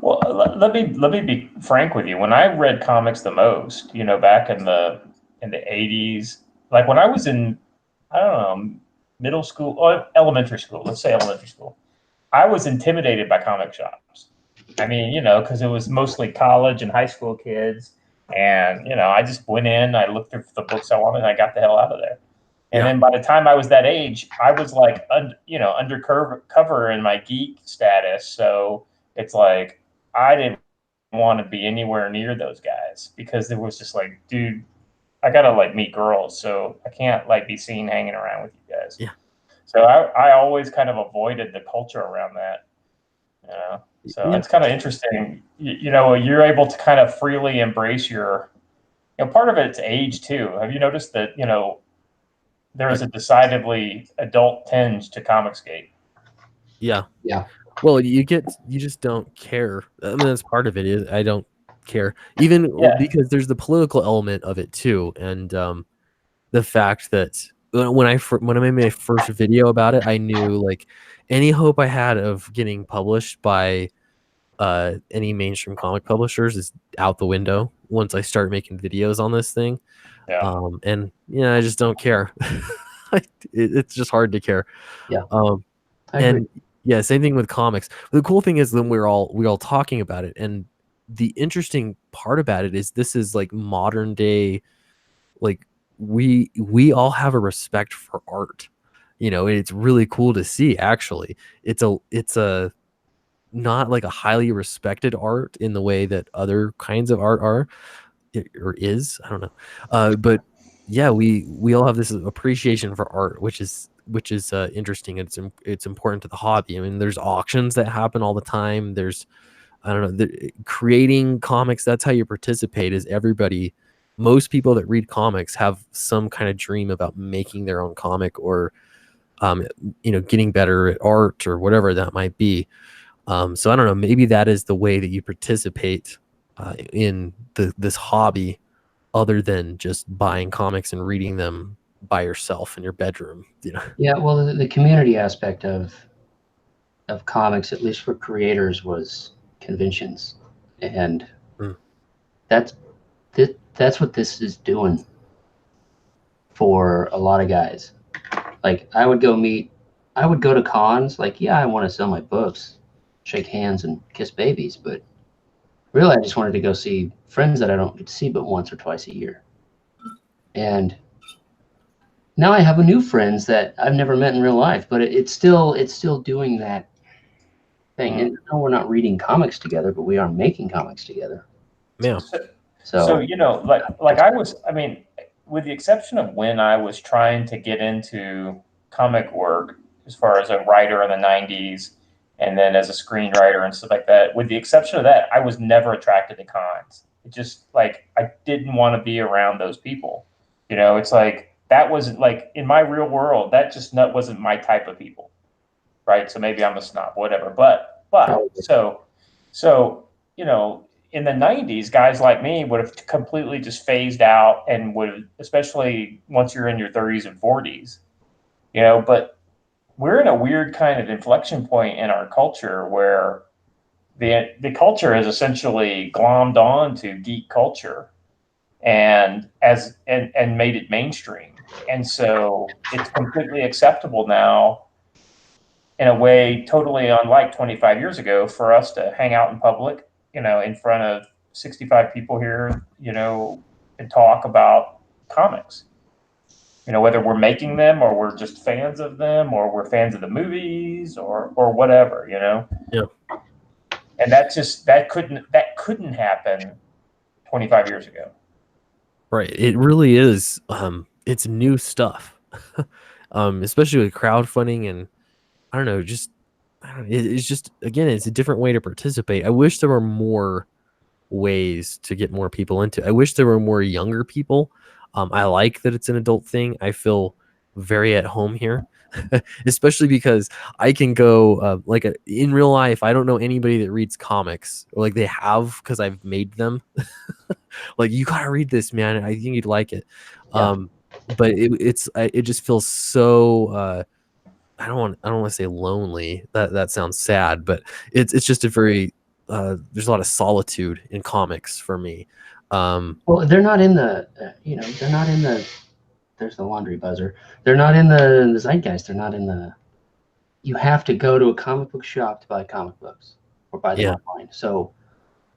Well, let me be frank with you. When I read comics the most, back in the 80s, like when I was in, I don't know, middle school or elementary school, let's say elementary school, I was intimidated by comic shops. I mean, because it was mostly college and high school kids. And, I just went in, I looked through the books I wanted, and I got the hell out of there. And then by the time I was that age, I was like, undercover in my geek status. So it's like, I didn't want to be anywhere near those guys, because it was just like, dude, I got to like meet girls. So I can't like be seen hanging around with you guys. Yeah. So I always kind of avoided the culture around that. So it's kind of interesting. You're able to kind of freely embrace your, part of it's age too. Have you noticed that, there is a decidedly adult tinge to Comicsgate? Yeah. Well, you just don't care. I mean, that's part of it. Is I don't care, even Yeah. because there's the political element of it too, and the fact that when I made my first video about it, I knew like any hope I had of getting published by any mainstream comic publishers is out the window once I start making videos on this thing. Yeah. And I just don't care. It's just hard to care. Yeah, Um, I agree. and yeah, same thing with comics. The cool thing is then we're all talking about it, and the interesting part about it is this is like modern day, like we all have a respect for art. It's really cool to see. Actually, it's a not like a highly respected art in the way that other kinds of art are, or is, I don't know, but yeah, we all have this appreciation for art, which is interesting. It's important to the hobby. I mean, there's auctions that happen all the time. There's, I don't know, creating comics, that's how you participate. Is everybody, most people that read comics have some kind of dream about making their own comic, or getting better at art or whatever that might be. So I don't know, maybe that is the way that you participate in this hobby, other than just buying comics and reading them by yourself in your bedroom. Yeah, well, the community aspect of comics, at least for creators, was conventions, and Mm. that's that's what this is doing for a lot of guys. Like I would go to cons. Like, yeah, I want to sell my books, shake hands, and kiss babies, but really, I just wanted to go see friends that I don't get to see but once or twice a year. And now I have a new friends that I've never met in real life, but it's still doing that thing. And no, we're not reading comics together, but we are making comics together. Yeah. So like I mean, with the exception of when I was trying to get into comic work as far as a writer in the 90s and then as a screenwriter and stuff like that, with the exception of that, I was never attracted to cons. It just like I didn't want to be around those people. It's like that wasn't like in my real world, that just wasn't my type of people. Right. So maybe I'm a snob, whatever. But so in the 90s, guys like me would have completely just phased out and would, especially once you're in your 30s and 40s, but we're in a weird kind of inflection point in our culture where the culture has essentially glommed on to geek culture and made it mainstream. And so it's completely acceptable now, in a way totally unlike 25 years ago, for us to hang out in public, in front of 65 people here, and talk about comics. Whether we're making them or we're just fans of them or we're fans of the movies or whatever. Yeah. And that couldn't happen 25 years ago. Right. It really is. It's new stuff. Especially with crowdfunding, and I don't know, it's just, again, it's a different way to participate. I wish there were more ways to get more people into it. I wish there were more younger people. I like that it's an adult thing. I feel very at home here, especially because I can go in real life. I don't know anybody that reads comics, or like they have, because I've made them. Like, you gotta read this, man. I think you'd like it. Yeah. But it just feels so. I don't want to say lonely. That sounds sad, but it's just a very there's a lot of solitude in comics for me. Well, they're not in the they're not in the. There's the laundry buzzer. They're not in the zeitgeist. They're not in the. You have to go to a comic book shop to buy comic books or buy them online. So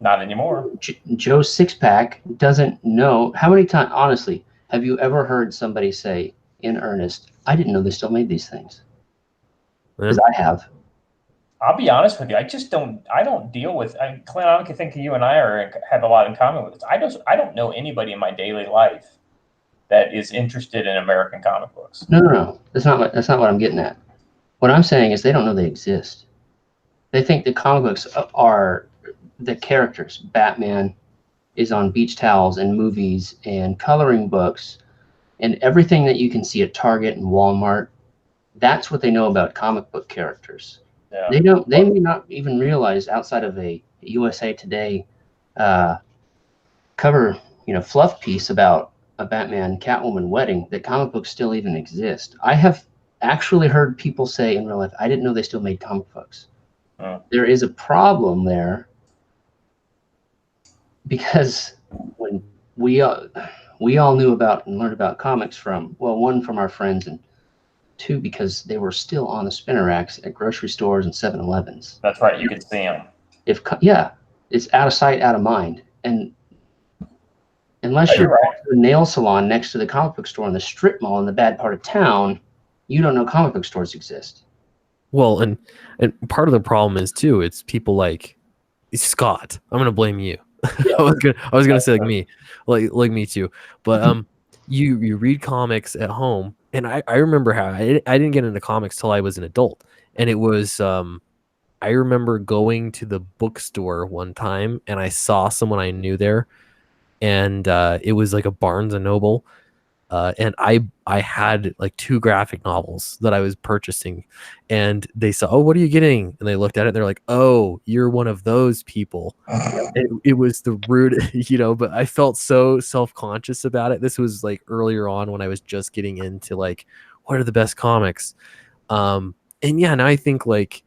not anymore. Joe Sixpack doesn't know how many times. Honestly, have you ever heard somebody say in earnest, "I didn't know they still made these things"? Because I have. I'll be honest with you. I don't deal with. Clint, I can think you and I have a lot in common with this. I don't know anybody in my daily life that is interested in American comic books. No. That's not what I'm getting at. What I'm saying is they don't know they exist. They think the comic books are the characters. Batman is on beach towels and movies and coloring books and everything that you can see at Target and Walmart. That's what they know about comic book characters. Yeah. They may not even realize outside of a USA Today cover, fluff piece about a Batman Catwoman wedding that comic books still even exist. I have actually heard people say in real life, I didn't know they still made comic books. There is a problem there because when we all knew about and learned about comics from, well, one, from our friends, and two, because they were still on the spinner racks at grocery stores and 7-Elevens. That's right. You could see them. It's out of sight, out of mind. And unless you're right. at a nail salon next to the comic book store in the strip mall in the bad part of town, you don't know comic book stores exist. Well, and part of the problem is too, it's people like Scott. I'm gonna blame you. Yeah. I was gonna say me, like me too. But you read comics at home, and I remember how I didn't get into comics till I was an adult, and it was I remember going to the bookstore one time, and I saw someone I knew there, and it was like a Barnes and Noble. And I had like 2 graphic novels that I was purchasing, and they saw, oh, what are you getting? And they looked at it and they're like, oh, you're one of those people. It was the rude, but I felt so self-conscious about it. This was like earlier on when I was just getting into like, what are the best comics? And yeah, now I think like,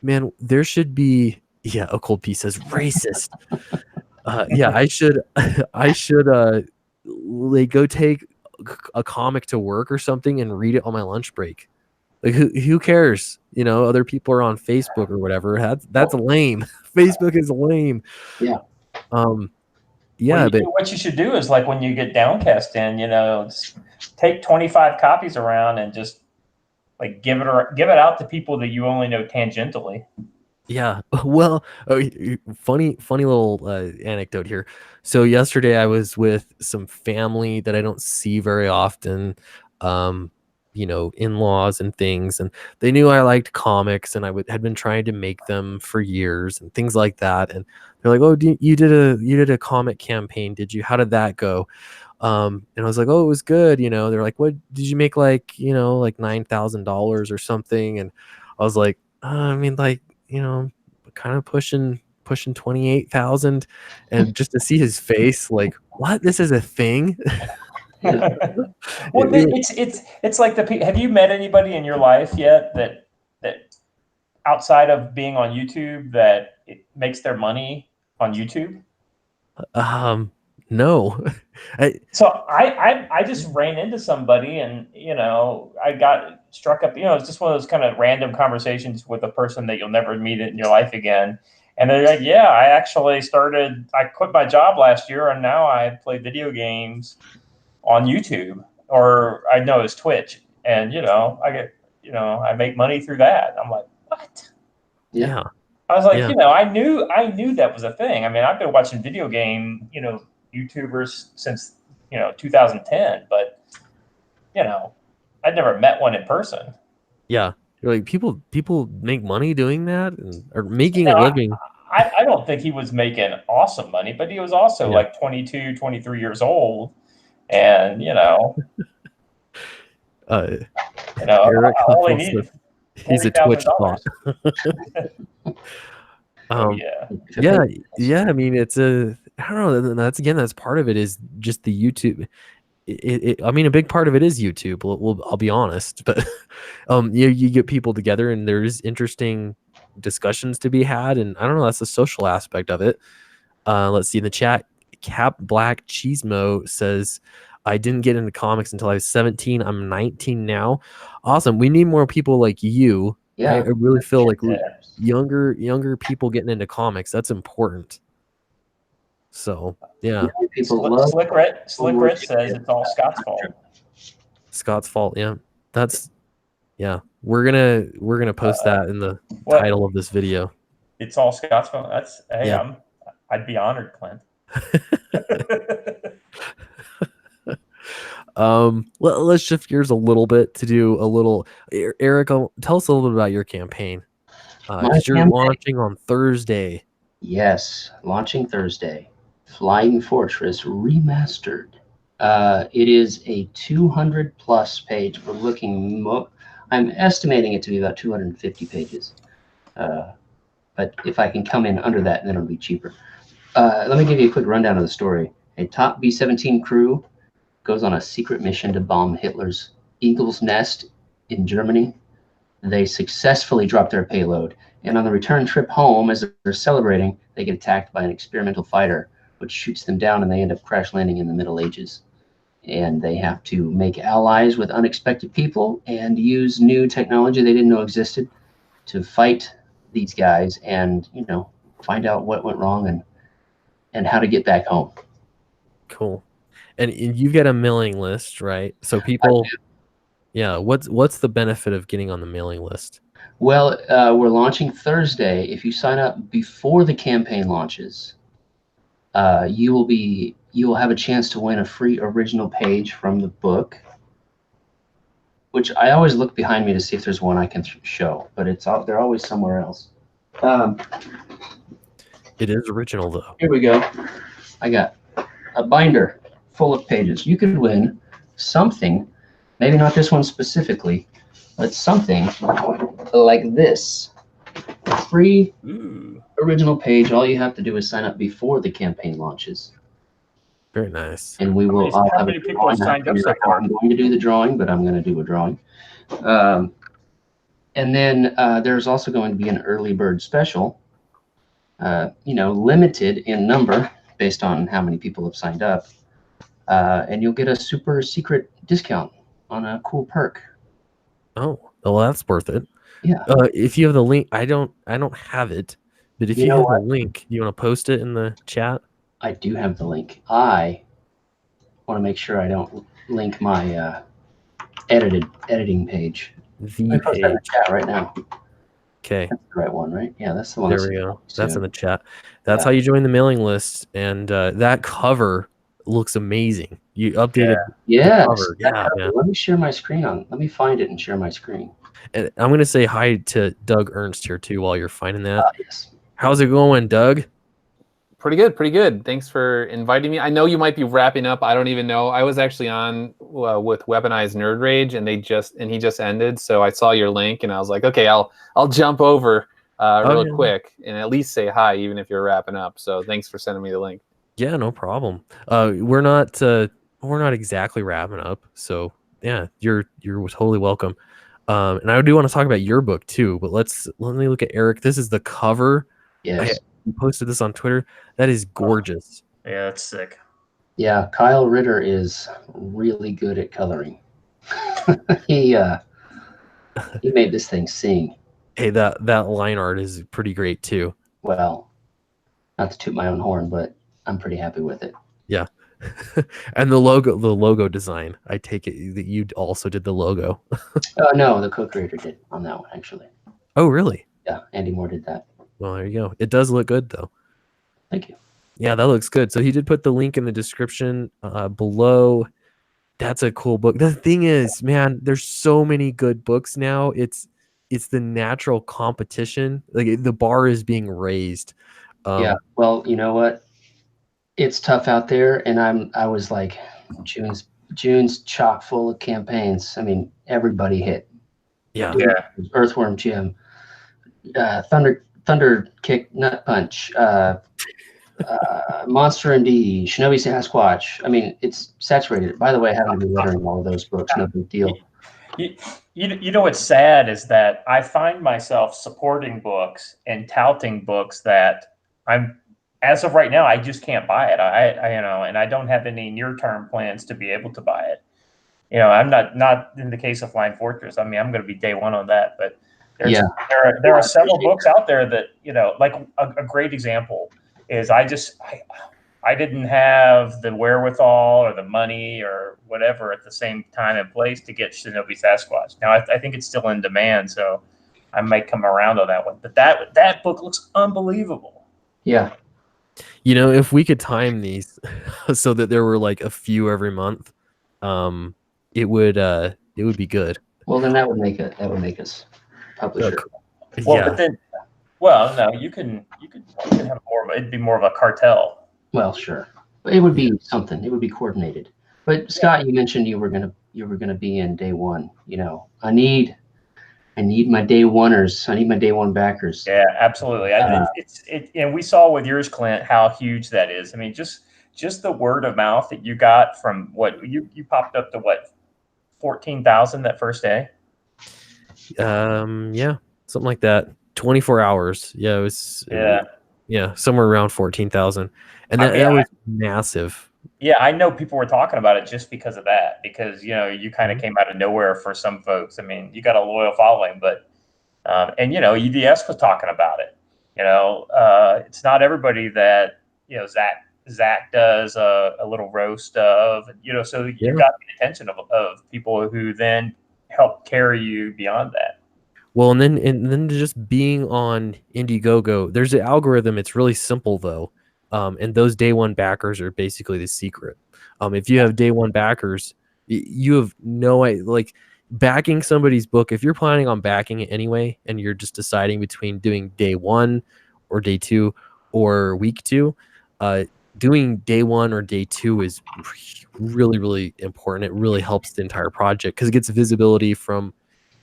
man, there should be, a cold piece says racist. Yeah, I should like go take a comic to work or something and read it on my lunch break. Like who cares? Other people are on Facebook or whatever. That's lame. Facebook is lame. Yeah. Yeah, but what you should do is like when you get Downcast in, take 25 copies around and just like give it out to people that you only know tangentially. Yeah. Well, funny little anecdote here. So yesterday I was with some family that I don't see very often, in-laws and things, and they knew I liked comics, and I had been trying to make them for years and things like that. And they're like, "Oh, you did a comic campaign, did you? How did that go?" And I was like, "Oh, it was good." They're like, "What did you make? Like, like $9,000 or something?" And I was like, I mean, like, kind of pushing 28,000, and just to see his face, like, what? This is a thing? Well, it's like have you met anybody in your life yet that outside of being on YouTube that it makes their money on YouTube? No. So I just ran into somebody, and I got struck up. It's just one of those kind of random conversations with a person that you'll never meet in your life again. And they're like, "Yeah, I quit my job last year, and now I play video games on YouTube, or I know it's Twitch, and I get, I make money through that." I'm like, "What?" Yeah. I was like, I knew that was a thing. I mean, I've been watching video game, YouTubers since 2010, but I'd never met one in person. Yeah, you're like, people make money doing that or making a living. I don't think he was making awesome money, but he was also like 22, 23 years old, and Eric all he needed. He's a Twitch bot. Yeah. I mean, I don't know. That's part of it is just the YouTube. I mean, a big part of it is YouTube. I'll be honest, but you get people together and there's interesting discussions to be had, and I don't know. That's the social aspect of it. Let's see in the chat. Cap Black Cheesemo says, "I didn't get into comics until I was 17. I'm 19 now." Awesome. We need more people like you. Yeah, I really feel like younger people getting into comics. That's important. So yeah. Slick Rich says it's all Scott's fault. Scott's fault. Yeah, We're gonna post that in the title of this video. It's all Scott's fault. I'd be honored, Clint. Let's shift gears a little bit to do a little. Eric, tell us a little bit about your campaign. Because you're launching on Thursday. Yes, launching Thursday. Flying Fortress Remastered. It is a 200+ page. I'm estimating it to be about 250 pages. But if I can come in under that, then it'll be cheaper. Let me give you a quick rundown of the story. A top B-17 crew goes on a secret mission to bomb Hitler's Eagle's Nest in Germany. They successfully drop their payload, and on the return trip home, as they're celebrating, they get attacked by an experimental fighter, which shoots them down, and they end up crash landing in the Middle Ages. And they have to make allies with unexpected people and use new technology they didn't know existed to fight these guys and, you know, find out what went wrong and how to get back home. Cool. And you've got a mailing list, right? So people, yeah. What's the benefit of getting on the mailing list? Well, we're launching Thursday. If you sign up before the campaign launches, you will have a chance to win a free original page from the book. Which I always look behind me to see if there's one I can show, but they're always somewhere else. It is original though. Here we go. I got a binder full of pages. You could win something, maybe not this one specifically, but something like this. A free original page. All you have to do is sign up before the campaign launches. Very nice. And we will. How many people have signed up so far? I'm going to do the drawing, but I'm going to do a drawing. And then there's also going to be an early bird special. Limited in number based on how many people have signed up, and you'll get a super secret discount on a cool perk. Oh, well, that's worth it. Yeah. If you have the link, I don't have it, but if you have the link, you want to post it in the chat? I do have the link. I want to make sure I don't link my editing page. The post that in the chat right now. Okay. That's the right one, right? Yeah, that's the one. There we go. That's in the chat. That's how you join the mailing list, and that cover looks amazing. You updated the cover. Yeah, man. Let me share my screen Let me find it and share my screen. And I'm going to say hi to Doug Ernst here too while you're finding that. Yes. How's it going, Doug? Pretty good, pretty good. Thanks for inviting me. I know you might be wrapping up. I don't even know. I was actually on with Weaponized Nerd Rage, and he just ended. So I saw your link, and I was like, okay, I'll jump over real quick and at least say hi, even if you're wrapping up. So thanks for sending me the link. Yeah, no problem. We're not exactly wrapping up, so yeah, you're totally welcome. And I do want to talk about your book too, but let me look at Eric. This is the cover. Yes. I posted this on Twitter. That is gorgeous. Yeah, that's sick. Yeah, Kyle Ritter is really good at coloring. He made this thing sing. Hey, that line art is pretty great too. Well, not to toot my own horn, but I'm pretty happy with it. Yeah. And the logo design, I take it that you also did the logo. No, the co-creator did on that one, actually. Oh, really? Yeah, Andy Moore did that. Well, there you go. It does look good, though. Thank you. Yeah, that looks good. So he did put the link in the description below. That's a cool book. The thing is, man, there's so many good books now. It's the natural competition. Like the bar is being raised. Yeah. Well, you know what? It's tough out there, and I was like, June's chock full of campaigns. I mean, everybody hit. Yeah. Earthworm Jim, Thunder Kick, Nut Punch, Monster and-D, Shinobi Sasquatch. I mean, it's saturated. By the way, I happen to be lettering all of those books. No big deal. You know what's sad is that I find myself supporting books and touting books that as of right now, I just can't buy it. And I don't have any near-term plans to be able to buy it. I'm not in the case of Flying Fortress. I mean, I'm going to be day one on that, but there are several books out there that, like a great example is I didn't have the wherewithal or the money or whatever at the same time and place to get Shinobi Sasquatch. Now I think it's still in demand, so I might come around on that one. But that book looks unbelievable. Yeah. If we could time these so that there were like a few every month, it would be good. Well, then that would make us publisher. No, you can have it'd be more of a cartel. Well, sure. But it would be something. It would be coordinated. But Scott, you mentioned you were gonna be in day one. I need I need my day oneers. I need my day one backers. Yeah, absolutely. And we saw with yours, Clint, how huge that is. I mean, just the word of mouth that you got from what you popped up to, what, 14,000 that first day. Yeah, something like that. 24 hours. Yeah, it was. Yeah, somewhere around 14,000, and that was massive. Yeah, I know people were talking about it just because of that, because you kind of came out of nowhere for some folks. I mean, you got a loyal following, but and EDS was talking about it. It's not everybody that Zach does a little roast of. So you got the attention of people who then help carry you beyond that. Well, and then just being on Indiegogo, there's an algorithm. It's really simple though, and those day one backers are basically the secret. If you have day one backers, you have like backing somebody's book. If you're planning on backing it anyway, and you're just deciding between doing day one or day two or week two, doing day one or day two is really, really important. It really helps the entire project because it gets visibility from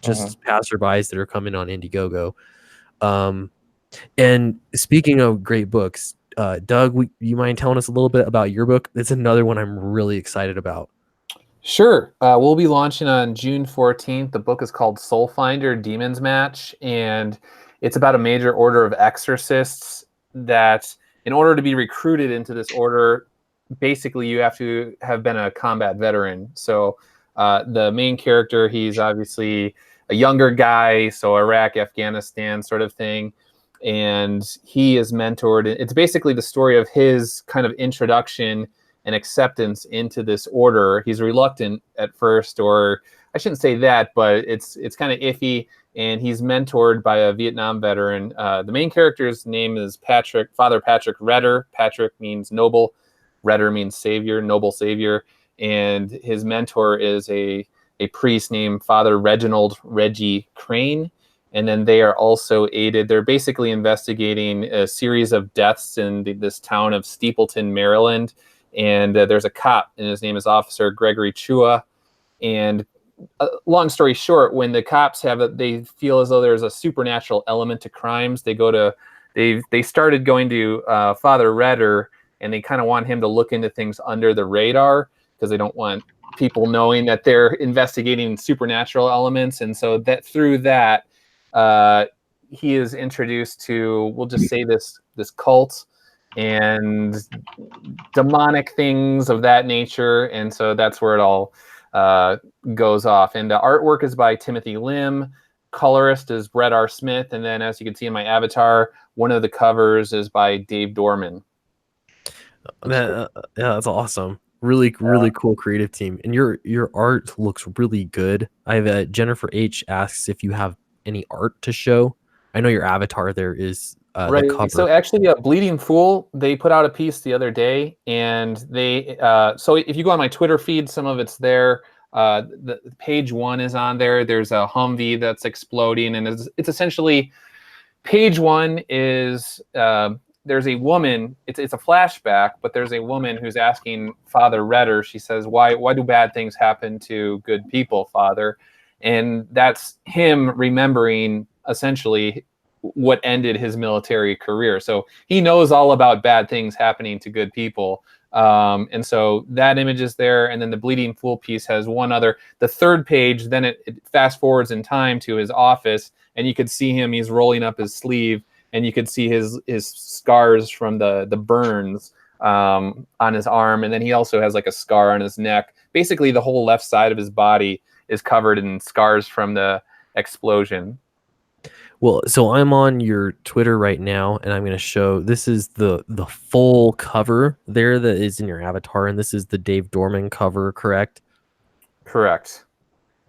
just passerbys that are coming on Indiegogo. And speaking of great books, Doug, you mind telling us a little bit about your book? It's another one I'm really excited about. Sure. We'll be launching on June 14th. The book is called Soul Finder Demons Match, and it's about a major order of exorcists that, in order to be recruited into this order, basically you have to have been a combat veteran. So the main character, he's obviously a younger guy, so Iraq, Afghanistan sort of thing. And he is mentored. It's basically the story of his kind of introduction and acceptance into this order. He's reluctant at first, or I shouldn't say that, but it's kind of iffy. And he's mentored by a Vietnam veteran. The main character's name is Father Patrick Redder. Patrick means noble. Redder means savior, noble savior. And his mentor is a priest named Father Reginald Reggie Crane. And then they are also aided. They're basically investigating a series of deaths in this town of Steepleton, Maryland. And there's a cop, and his name is Officer Gregory Chua. And long story short, when the cops they feel as though there's a supernatural element to crimes, they started going to Father Redder, and they kind of want him to look into things under the radar because they don't want people knowing that they're investigating supernatural elements. And so that through that, he is introduced to, we'll just say, this cult and demonic things of that nature. And so that's where it all goes off. And the artwork is by Timothy Lim. Colorist is Brett R. Smith. And then, as you can see in my avatar, one of the covers is by Dave Dorman. Yeah, that's awesome. Really cool creative team. And your art looks really good. I have Jennifer H asks if you have any art to show. I know your avatar there is right. The cover. So actually, Bleeding Fool, they put out a piece the other day, and they so if you go on my Twitter feed, some of it's there. The page 1 is on there. There's a Humvee that's exploding, and it's essentially page 1 is there's a woman. It's a flashback, but there's a woman who's asking Father Redder. She says, "Why do bad things happen to good people, Father?" And that's him remembering essentially what ended his military career. So he knows all about bad things happening to good people. And so that image is there. And then the Bleeding Fool piece has one other. The third page, then it fast forwards in time to his office, and you could see him, he's rolling up his sleeve, and you could see his scars from the burns on his arm. And then he also has like a scar on his neck. Basically, the whole left side of his body is covered in scars from the explosion. Well, so I'm on your Twitter right now, and I'm going to show, this is the full cover there that is in your avatar, and this is the Dave Dorman cover, correct? Correct.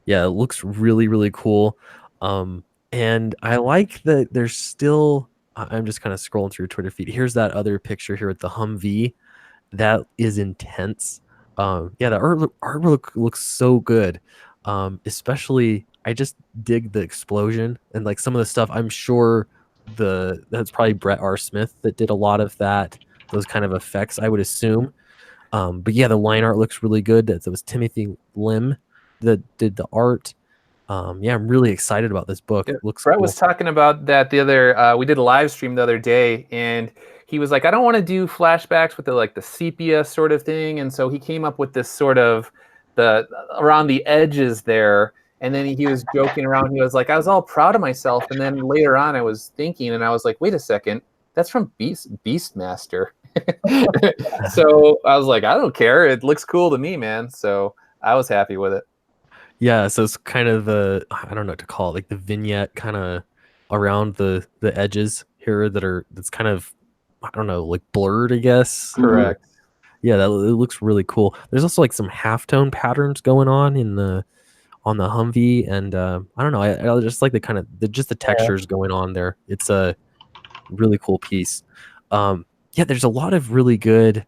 Yeah, it looks really, really cool. And I like that there's still, I'm just kind of scrolling through your Twitter feed. Here's that other picture here with the Humvee. That is intense. Yeah, the artwork looks so good. Especially, I just dig the explosion and like some of the stuff. I'm sure that's probably Brett R. Smith that did a lot of those kind of effects, I would assume. But yeah, the line art looks really good. That was Timothy Lim that did the art. Yeah, I'm really excited about this book. Yeah. It looks Brett cool. was talking about that the other. We did a live stream the other day, and he was like, "I don't want to do flashbacks with the sepia sort of thing," and so he came up with this sort of the around the edges there. And then he was joking around. He was like, "I was all proud of myself," and then later on, I was thinking, and I was like, "Wait a second, that's from Beastmaster." So I was like, "I don't care. It looks cool to me, man." So I was happy with it. Yeah, so it's kind of the, I don't know what to call it, like the vignette kind of around the edges here that's kind of, I don't know, like blurred, I guess. Correct. Yeah, it looks really cool. There's also like some halftone patterns going on on the Humvee, and I don't know, I just like the kind of the textures going on there. It's a really cool piece. Yeah, there's a lot of really good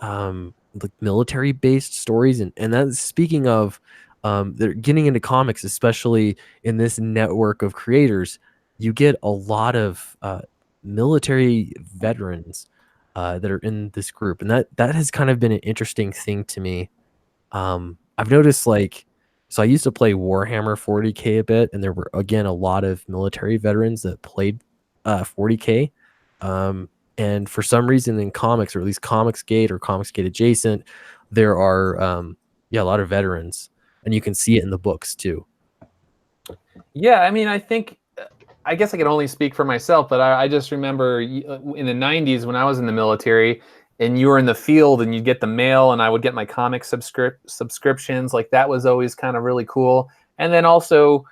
like military based stories, and that's speaking of they're getting into comics, especially in this network of creators. You get a lot of military veterans that are in this group, and that has kind of been an interesting thing to me. I've noticed, like, so I used to play Warhammer 40K a bit, and there were again a lot of military veterans that played 40K. And for some reason in comics, or at least Comicsgate or Comicsgate adjacent, there are yeah, a lot of veterans, and you can see it in the books too. Yeah, I mean, I guess I can only speak for myself, but I just remember in the 90s when I was in the military and you were in the field and you'd get the mail and I would get my comic subscriptions. Like that was always kind of really cool. And then also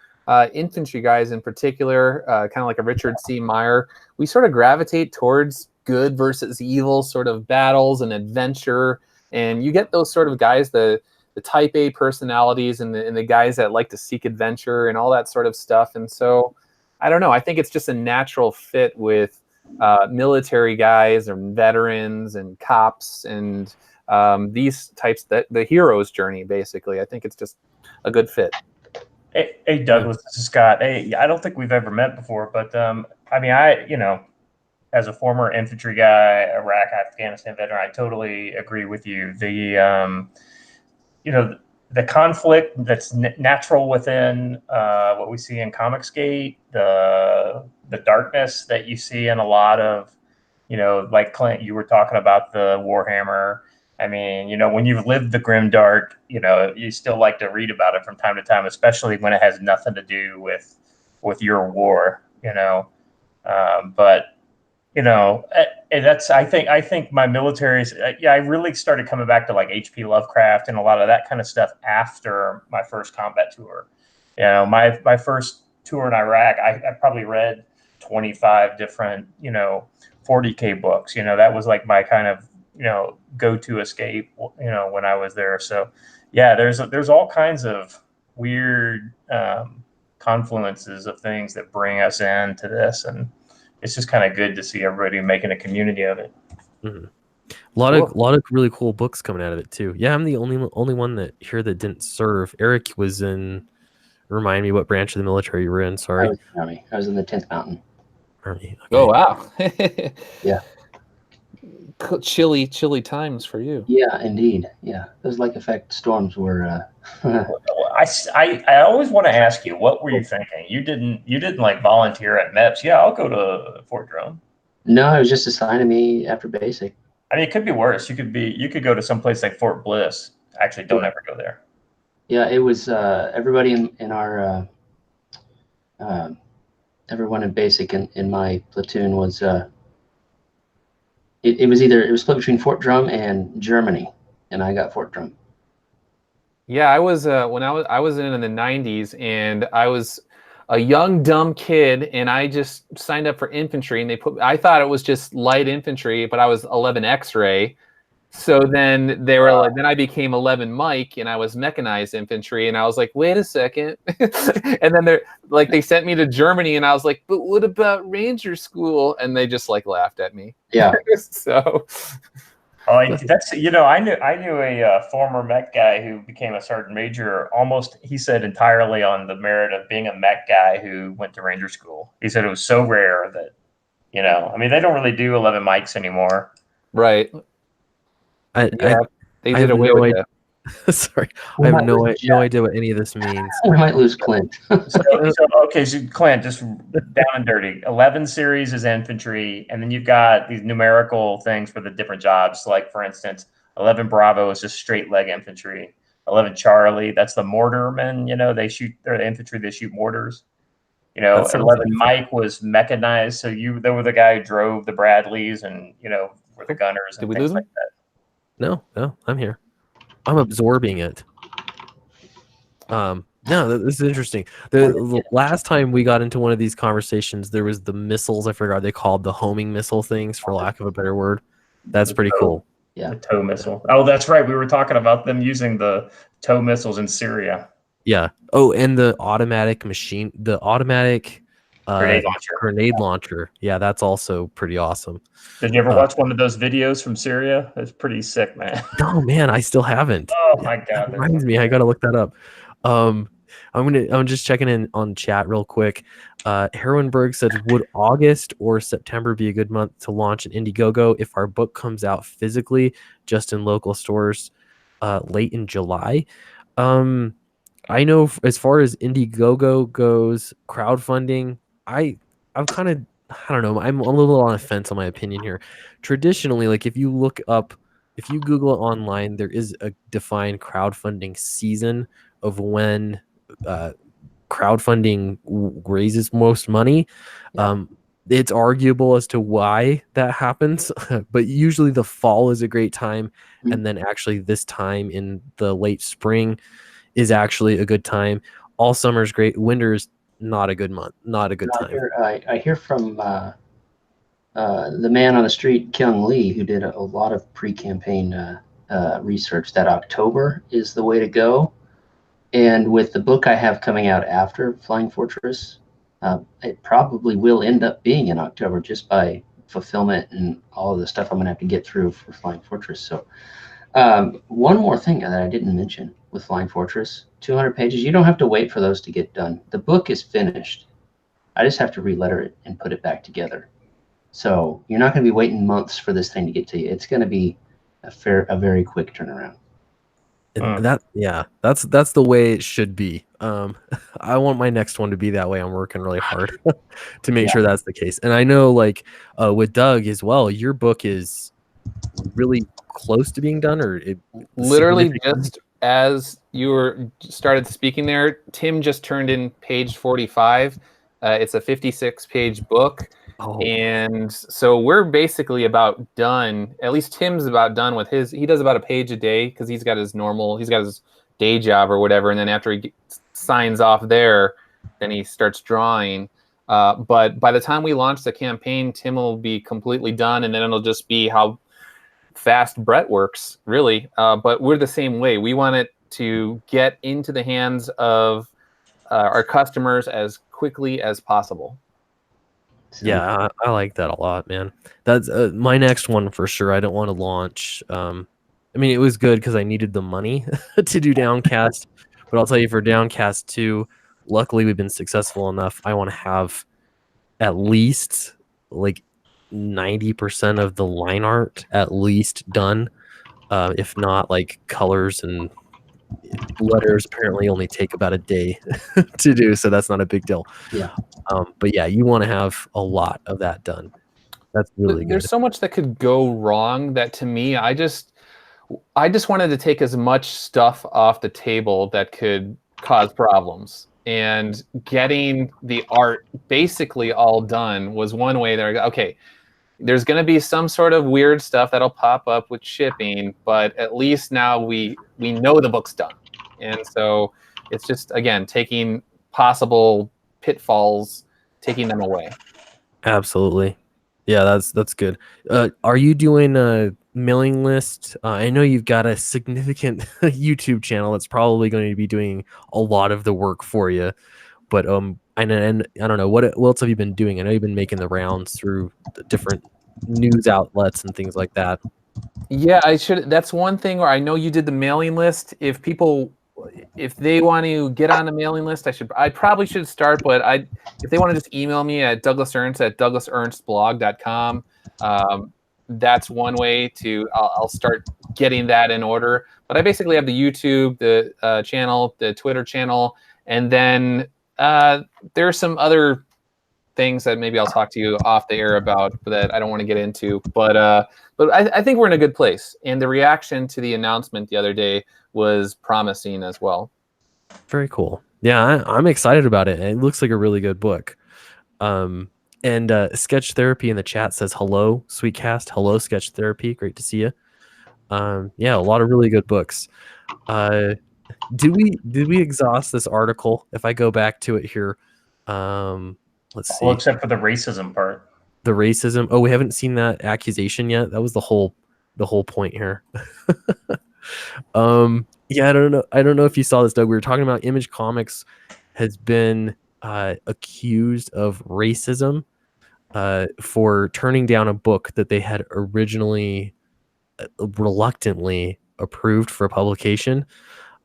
infantry guys in particular, kind of like a Richard C. Meyer, we sort of gravitate towards good versus evil sort of battles and adventure. And you get those sort of guys, the type A personalities and the guys that like to seek adventure and all that sort of stuff. And so I don't know. I think it's just a natural fit with military guys and veterans and cops and these types, that the hero's journey, basically. I think it's just a good fit. Hey Douglas, this is Scott. Hey, I don't think we've ever met before, but I mean, you know, as a former infantry guy, Iraq, Afghanistan veteran, I totally agree with you. You know, the conflict that's natural within what we see in Comicsgate, the darkness that you see in a lot of, you know, like Clint, you were talking about the Warhammer. I mean, you know, when you've lived the grim dark, you know, you still like to read about it from time to time, especially when it has nothing to do with your war, you know. But you know, and that's I think my military's yeah, I really started coming back to like H.P. Lovecraft and a lot of that kind of stuff after my first combat tour. You know, my first tour in Iraq, I probably read 25 different, you know, 40K books. You know, that was like my kind of, you know, go-to escape, you know, when I was there. So yeah, there's all kinds of weird confluences of things that bring us into this, and it's just kind of good to see everybody making a community of it. Mm-hmm. A lot of really cool books coming out of it too. Yeah, I'm the only one that here that didn't serve. Eric was in. Remind me what branch of the military you were in. Sorry, I was in the Army. I was in the 10th Mountain. Army. Okay. Oh wow. Yeah. Chilly times for you. Yeah, indeed. Yeah, those like effect storms were. I always want to ask you, what were you thinking? You didn't like volunteer at MEPS. Yeah, I'll go to Fort Drum. No, it was just assigned to me after basic. I mean, it could be worse. You could go to some place like Fort Bliss. Actually, don't ever go there. Yeah, it was everybody in our everyone in basic in my platoon was it was split between Fort Drum and Germany, and I got Fort Drum. Yeah, I was when I was in the 90s, and I was a young dumb kid, and I just signed up for infantry, and I thought it was just light infantry, but I was 11 X-ray. So then they were like, then I became 11 Mike, and I was mechanized infantry, and I was like, wait a second. And then they sent me to Germany, and I was like, but what about Ranger School? And they just like laughed at me. Yeah. So. Oh, that's, you know, I knew a former Met guy who became a sergeant major almost, he said, entirely on the merit of being a Met guy who went to Ranger School. He said it was so rare that, you know, I mean, they don't really do 11 mics anymore. Right. They did away with that. Sorry, I have no idea what any of this means. We might lose Clint. Okay, so Clint, just down and dirty. 11 series is infantry, and then you've got these numerical things for the different jobs. Like, for instance, 11 Bravo is just straight leg infantry. 11 Charlie, that's the mortarmen. They're the infantry. They shoot mortars. 11 Mike was mechanized, so they were the guy who drove the Bradleys, and were the gunners. Did we lose him? Like that. No, I'm here. I'm absorbing it. No, this is interesting. The last time we got into one of these conversations, there was the missiles. I forgot they called the homing missile things, for lack of a better word. That's pretty cool. Yeah, the TOW missile. Oh, that's right. We were talking about them using the TOW missiles in Syria. Yeah. Oh, and the automatic grenade launcher. Yeah, that's also pretty awesome. Did you ever watch one of those videos from Syria? It's pretty sick, man. No, man, I still haven't. Oh my God. That reminds me, I gotta look that up. I'm just checking in on chat real quick. Heroinberg said, would August or September be a good month to launch an Indiegogo if our book comes out physically, just in local stores late in July? I know as far as Indiegogo goes, crowdfunding, I'm kind of, I don't know, I'm a little on a fence on my opinion here. Traditionally, like if you Google it online, there is a defined crowdfunding season of when crowdfunding raises most money. It's arguable as to why that happens, but usually the fall is a great time. And then actually this time in the late spring is actually a good time. All summer is great. Winter is not a good month, not a good time. I hear from the man on the street, Kyung Lee, who did a lot of pre-campaign research, that October is the way to go. And with the book I have coming out after Flying Fortress, it probably will end up being in October just by fulfillment and all of the stuff I'm going to have to get through for Flying Fortress. So one more thing that I didn't mention with Flying Fortress, 200 pages. You don't have to wait for those to get done. The book is finished. I just have to re-letter it and put it back together. So you're not going to be waiting months for this thing to get to you. It's going to be a very quick turnaround. And that's the way it should be. I want my next one to be that way. I'm working really hard to make sure that's the case. And I know, like with Doug as well, your book is really close to being done, or literally just as you started speaking there, Tim just turned in page 45. It's a 56-page book. And so we're basically about done. At least Tim's about done with his. He does about a page a day because he's got his day job or whatever. And then after he signs off there, then he starts drawing. But by the time we launch the campaign, Tim will be completely done. And then it'll just be how fast Brett works, really. But we're the same way. We want it to get into the hands of our customers as quickly as possible. Yeah, I like that a lot, man. That's my next one for sure. I don't want to launch. I mean, it was good because I needed the money to do Downcast, but I'll tell you, for Downcast 2, luckily we've been successful enough. I want to have at least like 90% of the line art at least done, if not like colors and letters apparently only take about a day to do, so that's not a big deal. But yeah, you want to have a lot of that done. That's really good. There's so much that could go wrong that, to me, I just wanted to take as much stuff off the table that could cause problems, and getting the art basically all done was one way that okay, there's going to be some sort of weird stuff that'll pop up with shipping, but at least now we know the book's done. And so it's just, again, taking possible pitfalls, taking them away. Absolutely. Yeah, that's good. Are you doing a mailing list? I know you've got a significant YouTube channel that's probably going to be doing a lot of the work for you, but and I don't know, what else have you been doing? I know you've been making the rounds through the different news outlets and things like that. Yeah, that's one thing where I know you did the mailing list. If they want to get on the mailing list, I probably should start, but if they want to just email me at douglasernst@douglasernstblog.com, that's one way to. I'll start getting that in order. But I basically have the YouTube, the channel, the Twitter channel, and then there are some other things that maybe I'll talk to you off the air about that I don't want to get into. But I think we're in a good place. And the reaction to the announcement the other day was promising as well. Very cool. Yeah, I'm excited about it. It looks like a really good book. And Sketch Therapy in the chat says, hello, Sweetcast. Hello, Sketch Therapy. Great to see you. Yeah, a lot of really good books. Did we exhaust this article? If I go back to it here, let's see. Well, except for the racism part. The racism. Oh, we haven't seen that accusation yet. That was the whole point here. Yeah, I don't know if you saw this, Doug. We were talking about Image Comics has been accused of racism for turning down a book that they had originally reluctantly approved for publication.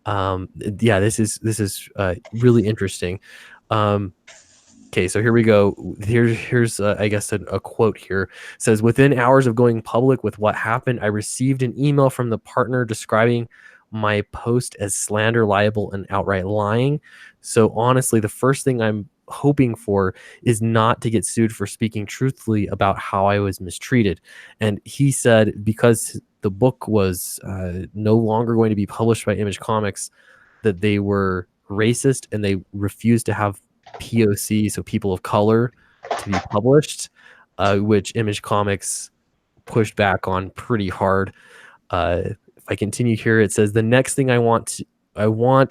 Yeah, this is really interesting. Okay, so here we go. Here's I guess a quote here. It says, within hours of going public with what happened, I received an email from the partner describing my post as slander, libel, and outright lying. So honestly, the first thing I'm hoping for is not to get sued for speaking truthfully about how I was mistreated. And he said because the book was no longer going to be published by Image Comics, that they were racist and they refused to have POC, so people of color, to be published, which Image Comics pushed back on pretty hard. If I continue here, it says the next thing I want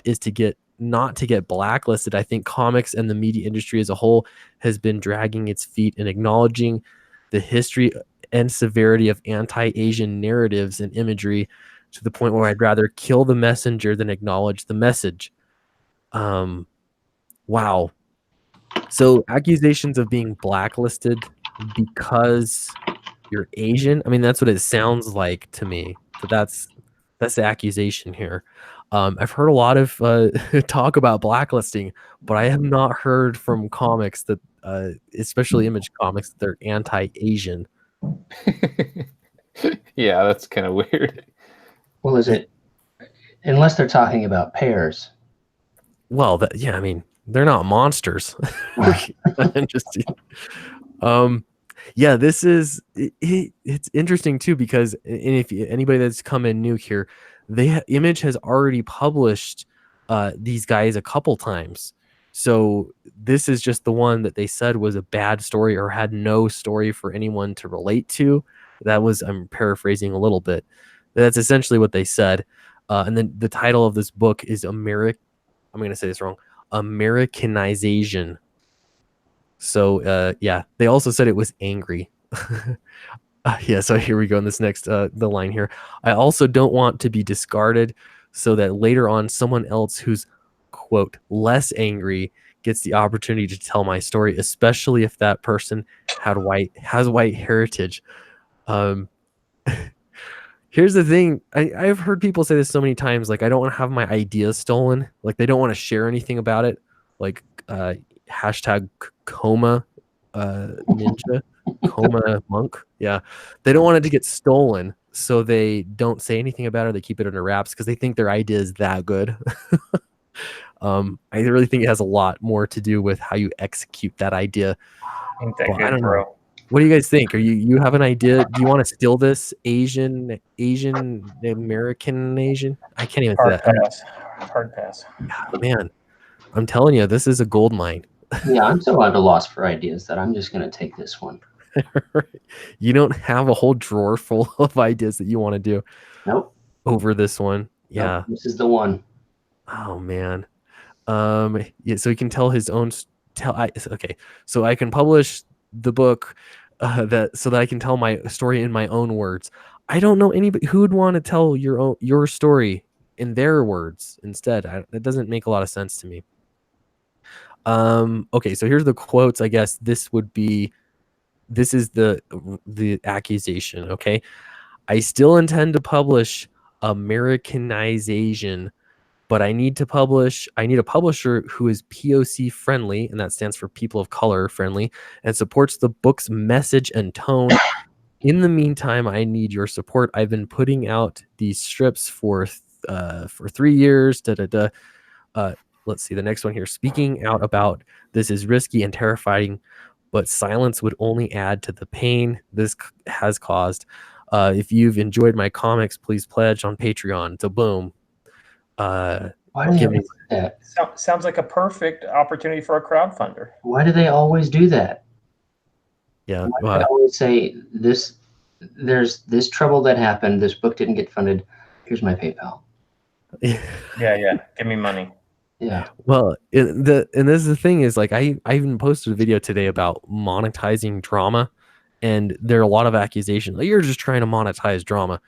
is to not to get blacklisted. I think comics and the media industry as a whole has been dragging its feet in acknowledging the history and severity of anti-Asian narratives and imagery to the point where I'd rather kill the messenger than acknowledge the message. Wow. So accusations of being blacklisted because you're Asian. I mean, that's what it sounds like to me. But that's the accusation here. I've heard a lot of talk about blacklisting, but I have not heard from comics that, especially Image Comics, that they're anti-Asian. Yeah, that's kind of weird. Well, is it? Unless they're talking about pears. Well, yeah, I mean, they're not monsters. Interesting. Yeah, this is it's interesting too, because if anybody that's come in new here, Image has already published these guys a couple times. So this is just the one that they said was a bad story or had no story for anyone to relate to. That was, I'm paraphrasing a little bit. That's essentially what they said. And then the title of this book is I'm going to say this wrong. Americanization. So yeah, they also said it was angry. Yeah, so here we go in this next the line here. I also don't want to be discarded so that later on someone else who's, quote, less angry gets the opportunity to tell my story, especially if that person has white heritage. Here's the thing. I've heard people say this so many times, like, I don't want to have my ideas stolen. Like, they don't want to share anything about it. Like, hashtag coma ninja, coma monk. Yeah. They don't want it to get stolen, so they don't say anything about it. They keep it under wraps because they think their idea is that good. I really think it has a lot more to do with how you execute that idea. Ain't that good, bro? What do you guys think? You have an idea? Do you want to steal this Asian American Asian? I can't even say that. Hard pass. Man, I'm telling you, this is a gold mine. Yeah, I'm so at a loss for ideas that I'm just going to take this one. You don't have a whole drawer full of ideas that you want to do. Nope. Over this one. Yeah. Nope, this is the one. Oh man. Yeah, so he can tell his own okay. So I can publish the book so that I can tell my story in my own words. I don't know anybody who would want to tell your story in their words instead. That doesn't make a lot of sense to me. Okay, so here's the quotes. I guess this is the accusation. Okay, I still intend to publish Americanization, but I need a publisher who is POC friendly, and that stands for people of color friendly, and supports the book's message and tone, In the meantime, I need your support. I've been putting out these strips for 3 years. Let's see the next one here. Speaking out about this is risky and terrifying, but silence would only add to the pain this has caused. If you've enjoyed my comics, please pledge on Patreon. So boom. Why do they always do that? Sounds like a perfect opportunity for a crowdfunder. Why do they always do that? Yeah. Why do they always say this? There's this trouble that happened. This book didn't get funded. Here's my PayPal. Yeah. Give me money. Yeah. Well, and this is the thing is like I even posted a video today about monetizing drama, and there are a lot of accusations like you're just trying to monetize drama.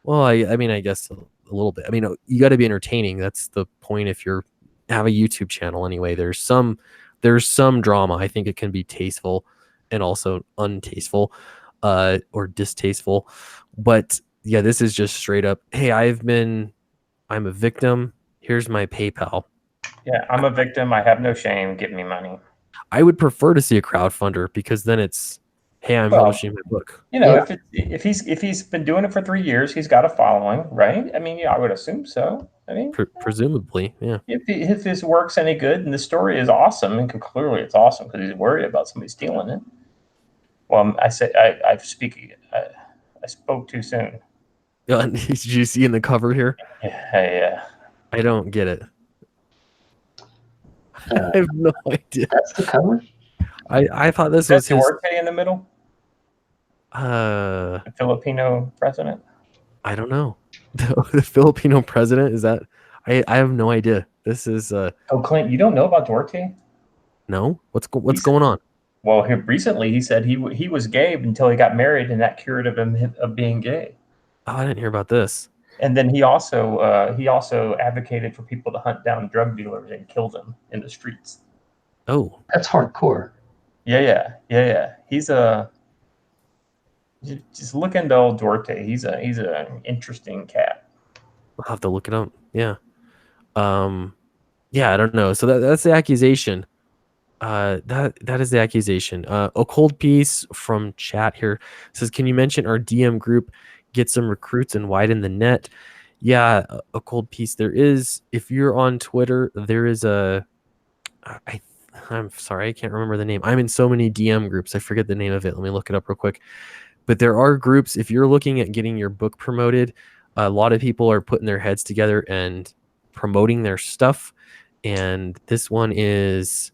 Well, I mean, I guess a little bit. I mean, you got to be entertaining. That's the point. If you have a YouTube channel anyway, there's some drama. I think it can be tasteful and also untasteful, or distasteful. But yeah, this is just straight up. Hey, I'm a victim. Here's my PayPal. Yeah, I'm a victim. I have no shame. Give me money. I would prefer to see a crowdfunder because then it's, hey, I'm publishing my book. You know, if he's been doing it for 3 years, he's got a following, right? I mean, yeah, I would assume so. I mean, presumably, yeah. If his work's any good and the story is awesome, and clearly it's awesome because he's worried about somebody stealing it. Well, I spoke too soon. Did you see in the cover here? Yeah. I don't get it. I have no idea. That's the cover? I thought this was his... Duarte in the middle? The Filipino president? I don't know. The Filipino president, is that... I have no idea. This is... Oh, Clint, you don't know about Duarte? No? What's going on? Well, recently he said he was gay until he got married, and that cured him of being gay. Oh, I didn't hear about this. And then he also advocated for people to hunt down drug dealers and kill them in the streets. Oh, that's hardcore. Yeah. He's just look into old Duarte. He's an interesting cat. I'll have to look it up. Yeah. Yeah, I don't know. So that's the accusation. That is the accusation. A cold piece from chat here says, can you mention our DM group, get some recruits and widen the net? Yeah, a cold piece. There is, if you're on Twitter, there is I'm sorry, I can't remember the name. I'm in so many DM groups, I forget the name of it. Let me look it up real quick. But there are groups, if you're looking at getting your book promoted, a lot of people are putting their heads together and promoting their stuff. And this one is,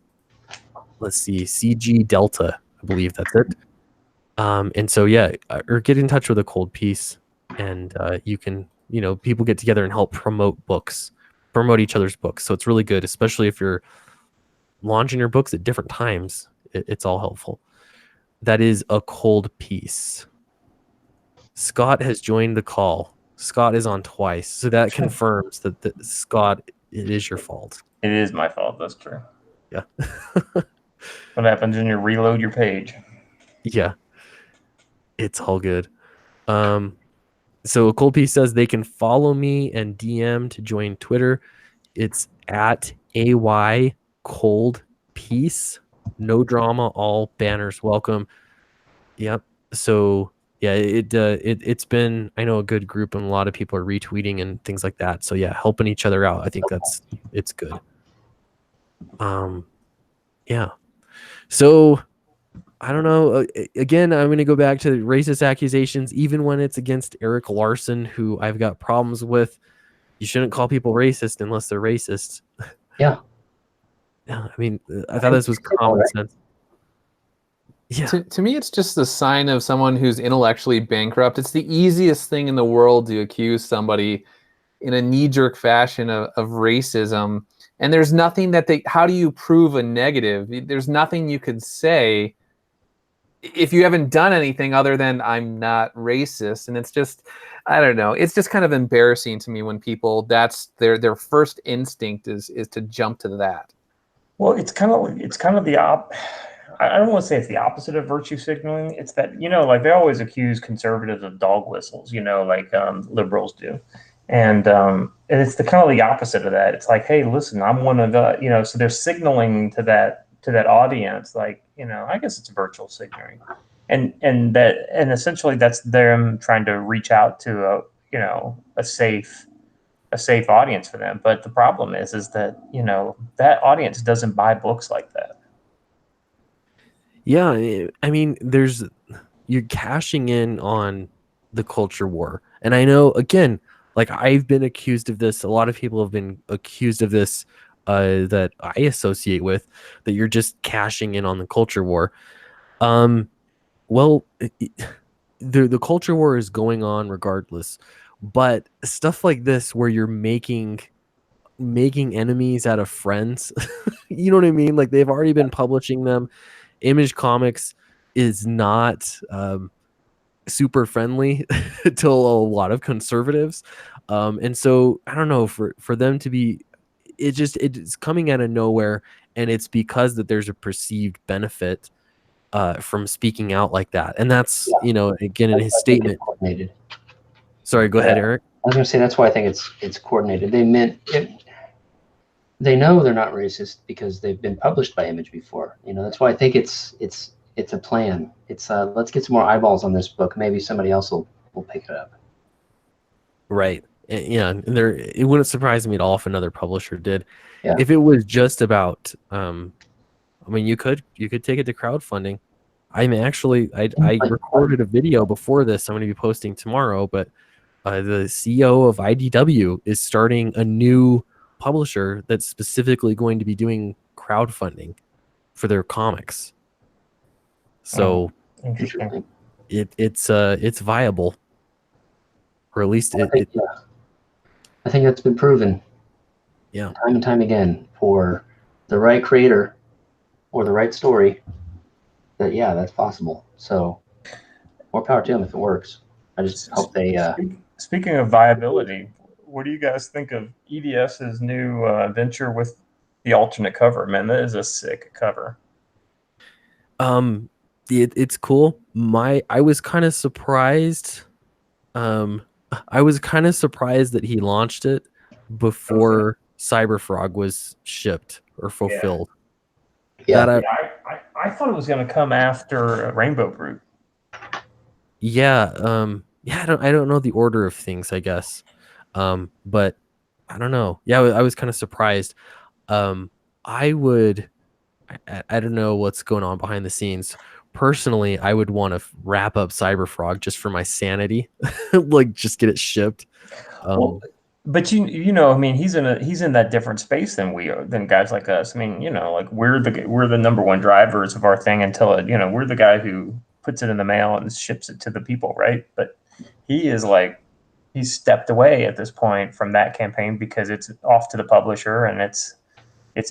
let's see, CG Delta, I believe that's it. And so, yeah, or get in touch with a cold piece, and you can, people get together and help promote each other's books. So it's really good, especially if you're launching your books at different times. It's all helpful. That is a cold piece. Scott has joined the call. Scott is on twice. So that confirms that Scott, it is your fault. It is my fault. That's true. Yeah. What happens when you reload your page? Yeah. It's all good. So a cold piece says they can follow me and DM to join Twitter. It's at AY cold piece. No drama, all banners welcome. Yep. So yeah, it's been, I know, a good group, and a lot of people are retweeting and things like that. So yeah, helping each other out. I think it's good. Yeah. So I don't know. Again, I'm going to go back to the racist accusations, even when it's against Eric Larson, who I've got problems with. You shouldn't call people racist unless they're racist. Yeah. Yeah. I mean, I thought this was common sense. Yeah. To me, it's just the sign of someone who's intellectually bankrupt. It's the easiest thing in the world to accuse somebody in a knee-jerk fashion of racism. And there's nothing that how do you prove a negative? There's nothing you could say if you haven't done anything other than I'm not racist. And it's just, I don't know. It's just kind of embarrassing to me when people, that's their first instinct is to jump to that. Well, it's kind of the I don't want to say it's the opposite of virtue signaling. It's that, like they always accuse conservatives of dog whistles, like liberals do. And it's the kind of the opposite of that. It's like, hey, listen, I'm one of the, so they're signaling to that audience, like, I guess it's virtual signaling. and essentially that's them trying to reach out to a safe audience for them. But the problem is that that audience doesn't buy books like that. Yeah, I mean, you're cashing in on the culture war. And I know, again, like I've been accused of this. A lot of people have been accused of this that I associate with, that you're just cashing in on the culture war. Well, the culture war is going on regardless. But stuff like this where you're making enemies out of friends, you know what I mean? Like they've already been publishing them. Image Comics is not super friendly to a lot of conservatives, and so I don't know, for them to be, it's coming out of nowhere, and it's because that there's a perceived benefit from speaking out like that, and that's again in his statement. Coordinated. Sorry, go ahead, Eric. I was going to say that's why I think it's coordinated. They meant it. They know they're not racist because they've been published by Image before. That's why I think it's a plan. It's let's get some more eyeballs on this book. Maybe somebody else will pick it up. Right. Yeah, and it wouldn't surprise me at all if another publisher did. Yeah. If it was just about, I mean, you could take it to crowdfunding. I recorded a video before this. I'm going to be posting tomorrow, but the CEO of IDW is starting a new publisher that's specifically going to be doing crowdfunding for their comics. So it's viable, or at least I think that's been proven. Yeah, time and time again, for the right creator or the right story, that's possible. So more power to them if it works. I just hope they. Speaking of viability, what do you guys think of EDS's new venture with the alternate cover? Man, that is a sick cover. It's cool. I was kind of surprised. I was kind of surprised that he launched it before Cyberfrog was shipped or fulfilled. Yeah, I thought it was going to come after Rainbow Brute. Yeah, I don't know the order of things, I guess. But I don't know. Yeah, I was kind of surprised. I don't know what's going on behind the scenes. Personally, I would want to wrap up Cyberfrog just for my sanity, like just get it shipped. But I mean, he's in that different space than we are, than guys like us. I mean, like we're the number one drivers of our thing until it, we're the guy who puts it in the mail and ships it to the people, right? But he is like, he's stepped away at this point from that campaign because it's off to the publisher and it's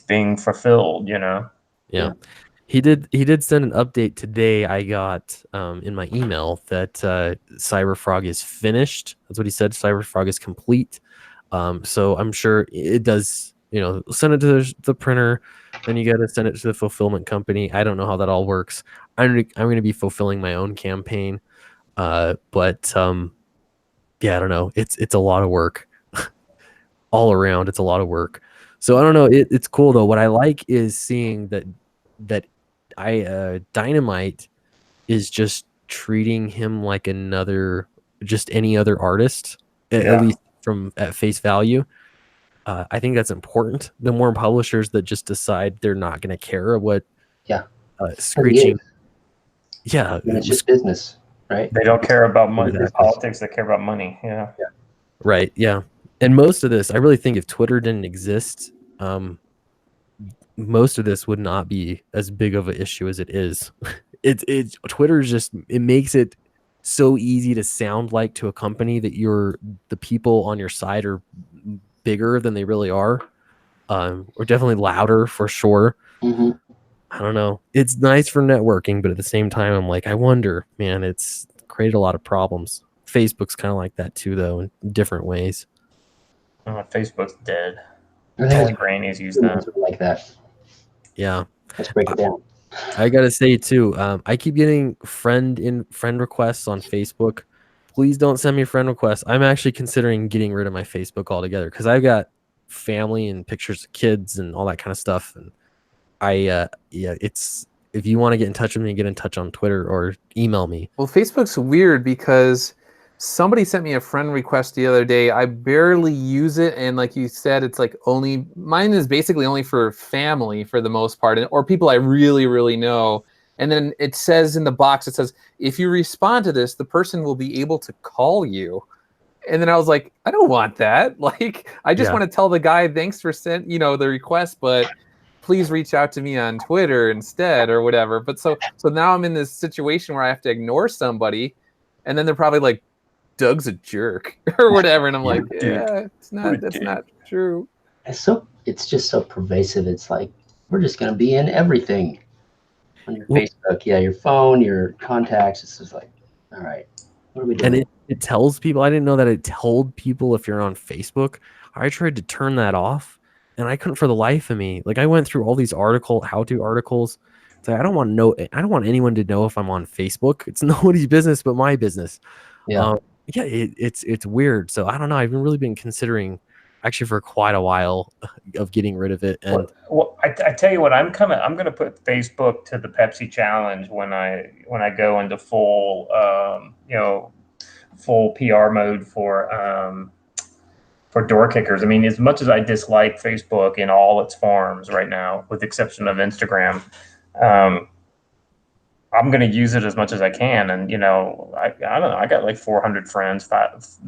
being fulfilled, Yeah. He did send an update today. I got in my email that Cyberfrog is finished. That's what he said. Cyberfrog is complete. So I'm sure it does, send it to the printer, then you got to send it to the fulfillment company. I don't know how that all works. I'm going to be fulfilling my own campaign. But yeah, I don't know. It's a lot of work all around. It's a lot of work. So I don't know. It's cool though. What I like is seeing that Dynamite is just treating him like just any other artist, at least at face value. I think that's important. The more publishers that just decide they're not going to care what, screeching. Yeah, it's just business, right? They don't care about money. There's politics. They care about money. Yeah. Right. Yeah. And most of this, I really think if Twitter didn't exist, most of this would not be as big of an issue as it is. Twitter it makes it so easy to sound like to a company that the people on your side are bigger than they really are, or definitely louder for sure. Mm-hmm. I don't know. It's nice for networking, but at the same time, I'm like, I wonder, man, it's created a lot of problems. Facebook's kind of like that too, though, in different ways. Facebook's dead. Only grannies use that. Like that. Yeah. Let's break it down. I gotta say too, I keep getting friend requests on Facebook. Please don't send me friend requests. I'm actually considering getting rid of my Facebook altogether because I've got family and pictures of kids and all that kind of stuff, and it's if you want to get in touch with me, get in touch on Twitter or email me. Well, Facebook's weird because somebody sent me a friend request the other day. I barely use it, and like you said, it's like only mine is basically only for family for the most part, or people I really, really know. And then it says in the box, it says, if you respond to this, the person will be able to call you. And then I was like, I don't want that. Like, I just want to tell the guy, thanks for the request, but please reach out to me on Twitter instead or whatever. But so now I'm in this situation where I have to ignore somebody, and then they're probably like, Doug's a jerk or whatever. And I'm like, yeah, that's not true. It's just so pervasive. It's like, we're just going to be in everything on your Facebook. Yeah, your phone, your contacts. It's just like, all right, what are we doing? And it tells people, I didn't know that it told people if you're on Facebook. I tried to turn that off and I couldn't for the life of me. Like I went through all these how-to articles. It's like, I don't want anyone to know if I'm on Facebook. It's nobody's business but my business. Yeah. It's weird. So I don't know. I've really been considering actually for quite a while of getting rid of it. And I tell you what, I'm going to put Facebook to the Pepsi challenge when I go into full PR mode for door kickers. I mean, as much as I dislike Facebook in all its forms right now, with the exception of Instagram, I'm going to use it as much as I can. And, I don't know, I got like 400 friends,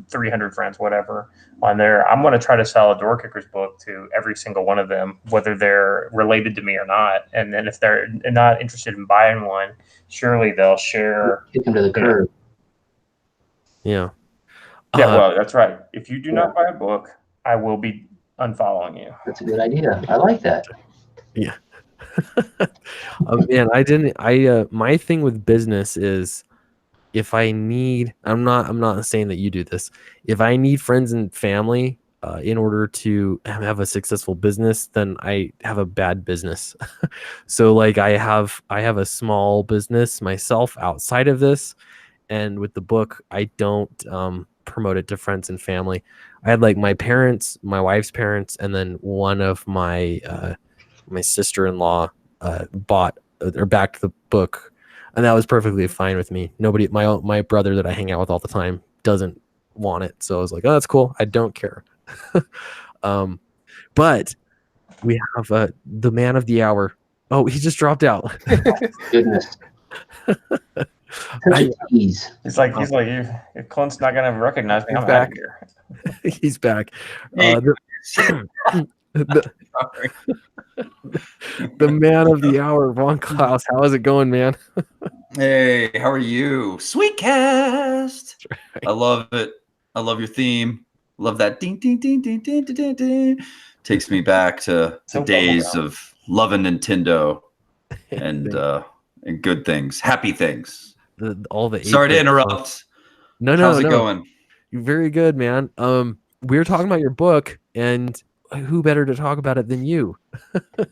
300 friends, whatever on there. I'm going to try to sell a door kickers book to every single one of them, whether they're related to me or not. And then if they're not interested in buying one, surely they'll share. Kick them to the curb. Yeah. Yeah, well, that's right. If you do not buy a book, I will be unfollowing you. That's a good idea. I like that. Yeah. Man, my thing with business is if I need, I'm not saying that you do this. If I need friends and family in order to have a successful business, then I have a bad business. So like I have a small business myself outside of this, and with the book, I don't promote it to friends and family. I had like my parents, my wife's parents, and then one of my sister-in-law bought or backed the book, and that was perfectly fine with me. Nobody, my brother that I hang out with all the time doesn't want it, so I was like, oh, that's cool. I don't care. But we have the man of the hour. Oh, he just dropped out. Goodness. He's like, if Clint's not gonna recognize me, I'm back here. He's back. The man of the hour, Ron Klaus. How is it going, man? Hey, how are you? Sweet cast. Right. I love it. I love your theme. Love that ding ding ding ding ding ding ding ding. Takes me back to the days of loving Nintendo and good things, happy things. Sorry to interrupt. No. How's it going? You're very good, man. We were talking about your book, and who better to talk about it than you?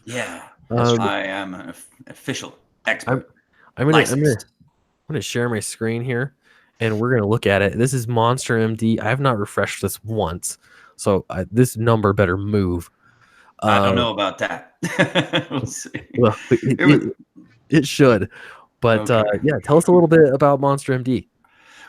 Yeah, I am an official expert. I'm gonna share my screen here, and we're gonna look at it. This is Monster MD. I have not refreshed this once, so this number better move. I don't know about that. We'll see. Well, it should. But okay. Yeah, tell us a little bit about Monster MD.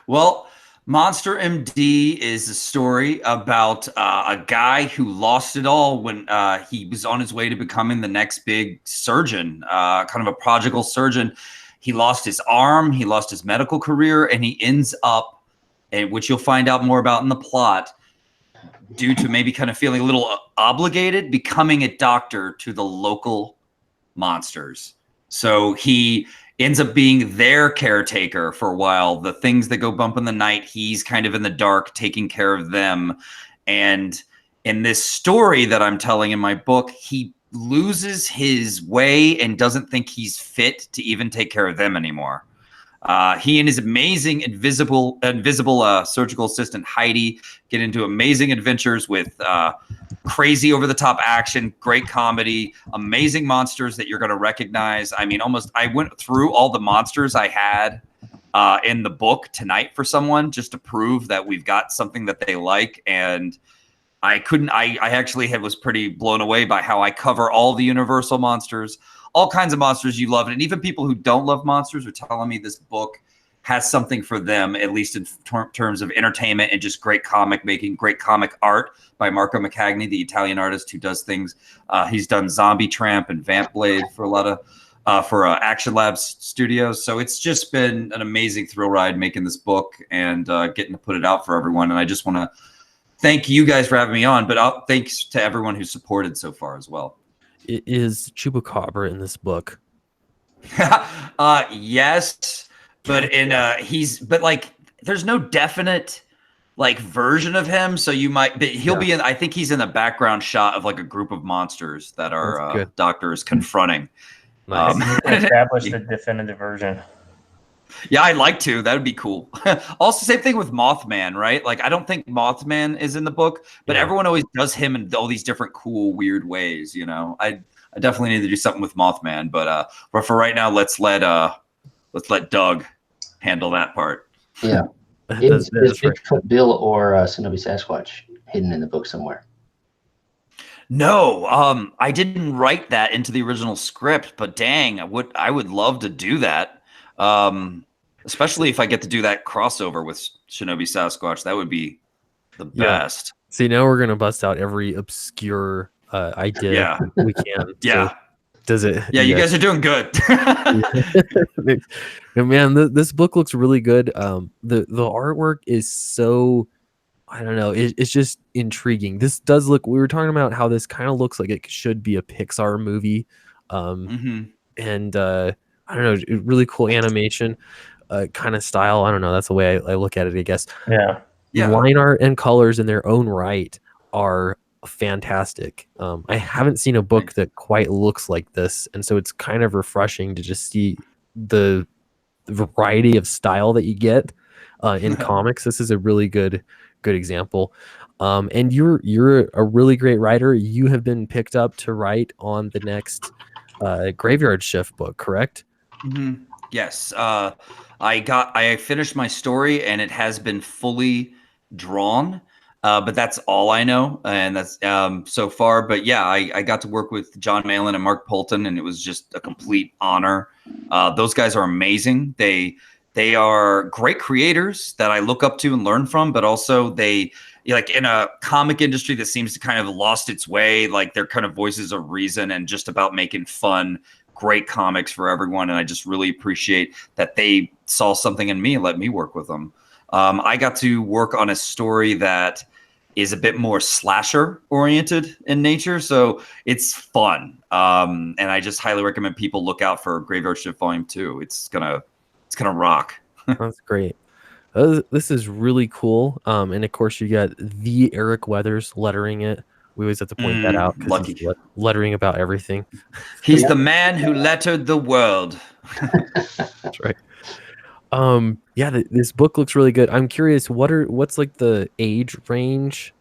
Well, Monster MD is a story about a guy who lost it all when he was on his way to becoming the next big surgeon, kind of a prodigal surgeon. He lost his arm, he lost his medical career, and he ends up, which you'll find out more about in the plot, due to maybe kind of feeling a little obligated, becoming a doctor to the local monsters. So he ends up being their caretaker for a while. The things that go bump in the night, he's kind of in the dark taking care of them. And in this story that I'm telling in my book, he loses his way and doesn't think he's fit to even take care of them anymore. He and his amazing invisible surgical assistant Heidi get into amazing adventures with crazy over-the-top action, great comedy, amazing monsters that you're going to recognize. I mean, I went through all the monsters I had in the book tonight for someone just to prove that we've got something that they like. And I couldn't. I actually was pretty blown away by how I cover all the Universal monsters, all kinds of monsters you love, and even people who don't love monsters are telling me this book has something for them, at least in terms of entertainment and just great comic making, great comic art by Marco Maccagni, the Italian artist who does things. He's done Zombie Tramp and Vamp Blade for a lot of for Action Labs Studios. So it's just been an amazing thrill ride making this book and getting to put it out for everyone. And I just want to thank you guys for having me on, but thanks to everyone who supported so far as well. Is Chupacabra in this book? Yes, but but like there's no definite like version of him, so you might, but he'll be in. I think he's in the background shot of like a group of monsters that our doctor is confronting. Nice. Establish the definitive version. Yeah, I'd like to. That would be cool. Also, same thing with Mothman, right? Like, I don't think Mothman is in the book, but everyone always does him in all these different cool, weird ways. You know, I definitely need to do something with Mothman, but for right now, let's let Doug handle that part. Yeah, is Bigfoot Bill or Shinobi Sasquatch hidden in the book somewhere? No, I didn't write that into the original script, but dang, I would love to do that. Especially if I get to do that crossover with Shinobi Sasquatch, that would be the best. See, now we're gonna bust out every obscure idea we can. Yeah. So does it? Yeah, you guys are doing good. Man, this book looks really good. The artwork is so, I don't know, it's just intriguing. This does look. We were talking about how this kind of looks like it should be a Pixar movie, and I don't know, really cool animation, kind of style. I don't know. That's the way I look at it, I guess. Yeah. Line art and colors in their own right are fantastic. I haven't seen a book that quite looks like this, and so it's kind of refreshing to just see the variety of style that you get in comics. This is a really good example. And you're a really great writer. You have been picked up to write on the next Graveyard Shift book, correct? Yes. I finished my story and it has been fully drawn, but that's all I know, and that's so far. But yeah, I got to work with John Malin and Mark Polton, and it was just a complete honor. Those guys are amazing. They are great creators that I look up to and learn from, but also they, like, in a comic industry that seems to kind of lost its way, like they're kind of voices of reason and just about making fun, great comics for everyone. And I just really appreciate that they saw something in me and let me work with them. I got to work on a story that is a bit more slasher oriented in nature, so it's fun. And I just highly recommend people look out for Graveyard Shift Volume 2. It's gonna rock. That's great. This is really cool. And of course, you got the Eric Weathers lettering it. We always have to point that out because he's lettering about everything. He's the man who lettered the world. That's right. This book looks really good. I'm curious, what's like the age range?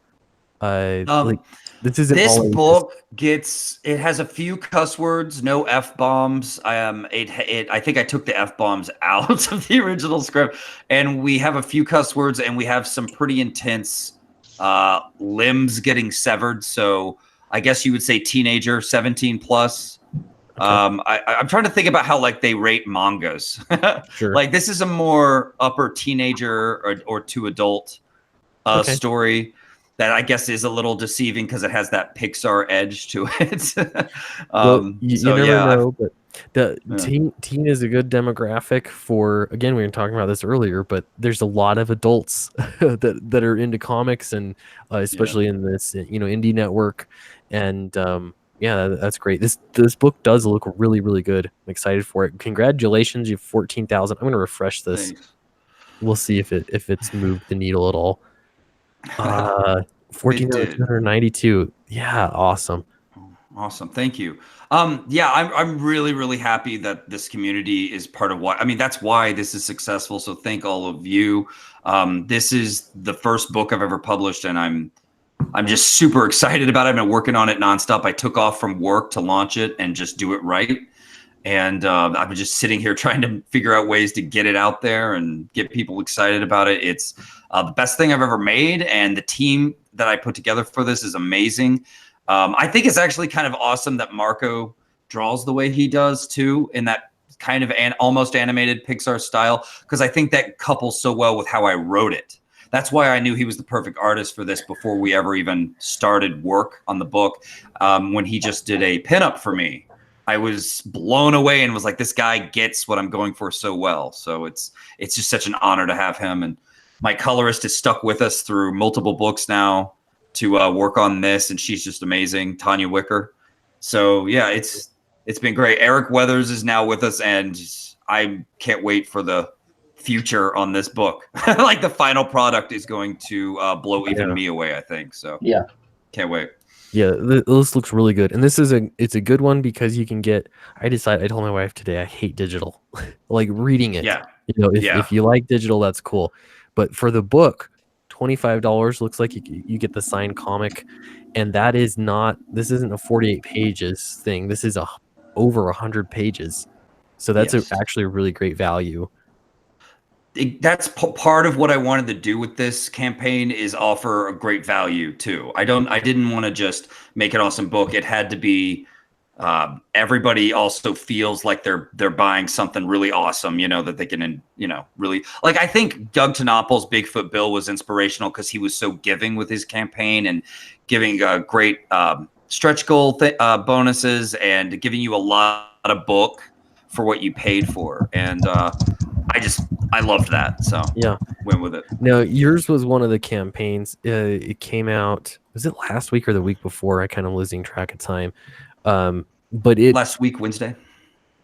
Like this book it has a few cuss words, no F-bombs. I think I took the F-bombs out of the original script, and we have a few cuss words, and we have some pretty intense limbs getting severed. So I guess you would say teenager, 17 plus. Okay. I'm trying to think about how like they rate mangas. Sure. Like this is a more upper teenager or to adult story that I guess is a little deceiving because it has that Pixar edge to it. You never know, but the teen is a good demographic for, again, we were talking about this earlier, but there's a lot of adults that are into comics, and especially in this, indie network. And that's great. This book does look really, really good. I'm excited for it. Congratulations, you have 14,000. I'm going to refresh this. Thanks. We'll see if it's moved the needle at all. 14,292. Yeah, awesome. Thank you. I'm really, really happy that this community is part of that's why this is successful. So thank all of you. This is the first book I've ever published, and I'm just super excited about it. I've been working on it nonstop. I took off from work to launch it and just do it right. And I've been just sitting here trying to figure out ways to get it out there and get people excited about it. It's the best thing I've ever made, and the team that I put together for this is amazing. I think it's actually kind of awesome that Marco draws the way he does too, in that kind of almost animated Pixar style, because I think that couples so well with how I wrote it. That's why I knew he was the perfect artist for this before we ever even started work on the book. When he just did a pinup for me, I was blown away and was like, this guy gets what I'm going for so well. So it's just such an honor to have him. And my colorist is stuck with us through multiple books now to work on this, and she's just amazing, Tanya Wicker. So yeah, it's been great. Eric Weathers is now with us, and I can't wait for the future on this book. Like the final product is going to blow even me away, I think. So yeah, can't wait. Yeah, this looks really good, and this is it's a good one because you can get. I told my wife today I hate digital, like reading it. Yeah, if you like digital, that's cool, but for the book, $25 looks like you get the signed comic, and that is not. This isn't a 48 pages thing. This is over 100 pages, so that's actually a really great value. That's part of what I wanted to do with this campaign, is offer a great value too. I didn't want to just make an awesome book. It had to be everybody also feels like they're buying something really awesome, that they can, really like. I think Doug Tenople's Bigfoot Bill was inspirational because he was so giving with his campaign and giving great stretch goal bonuses and giving you a lot of book for what you paid for. And I loved that. So yeah, went with it. Now, yours was one of the campaigns. It came out, was it last week or the week before? I kind of losing track of time. But last week, Wednesday.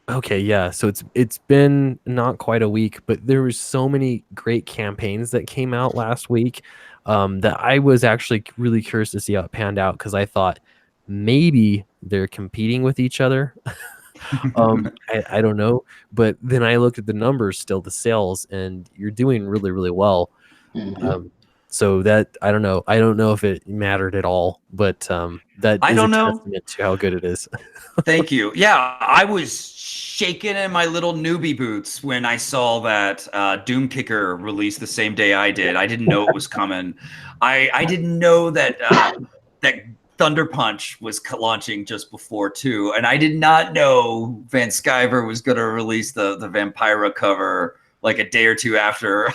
Okay, yeah. So it's been not quite a week, but there was so many great campaigns that came out last week that I was actually really curious to see how it panned out, because I thought maybe they're competing with each other. I don't know, but then I looked at the numbers, still the sales, and you're doing really, really well. Mm-hmm. So that I don't know if it mattered at all, but that is a testament to how good it is. Thank you. Yeah, I was shaking in my little newbie boots when I saw that Doom Kicker released the same day I did. I didn't know it was coming. I didn't know that that Thunder Punch was launching just before too, and I did not know Van Sciver was going to release the Vampira cover like a day or two after.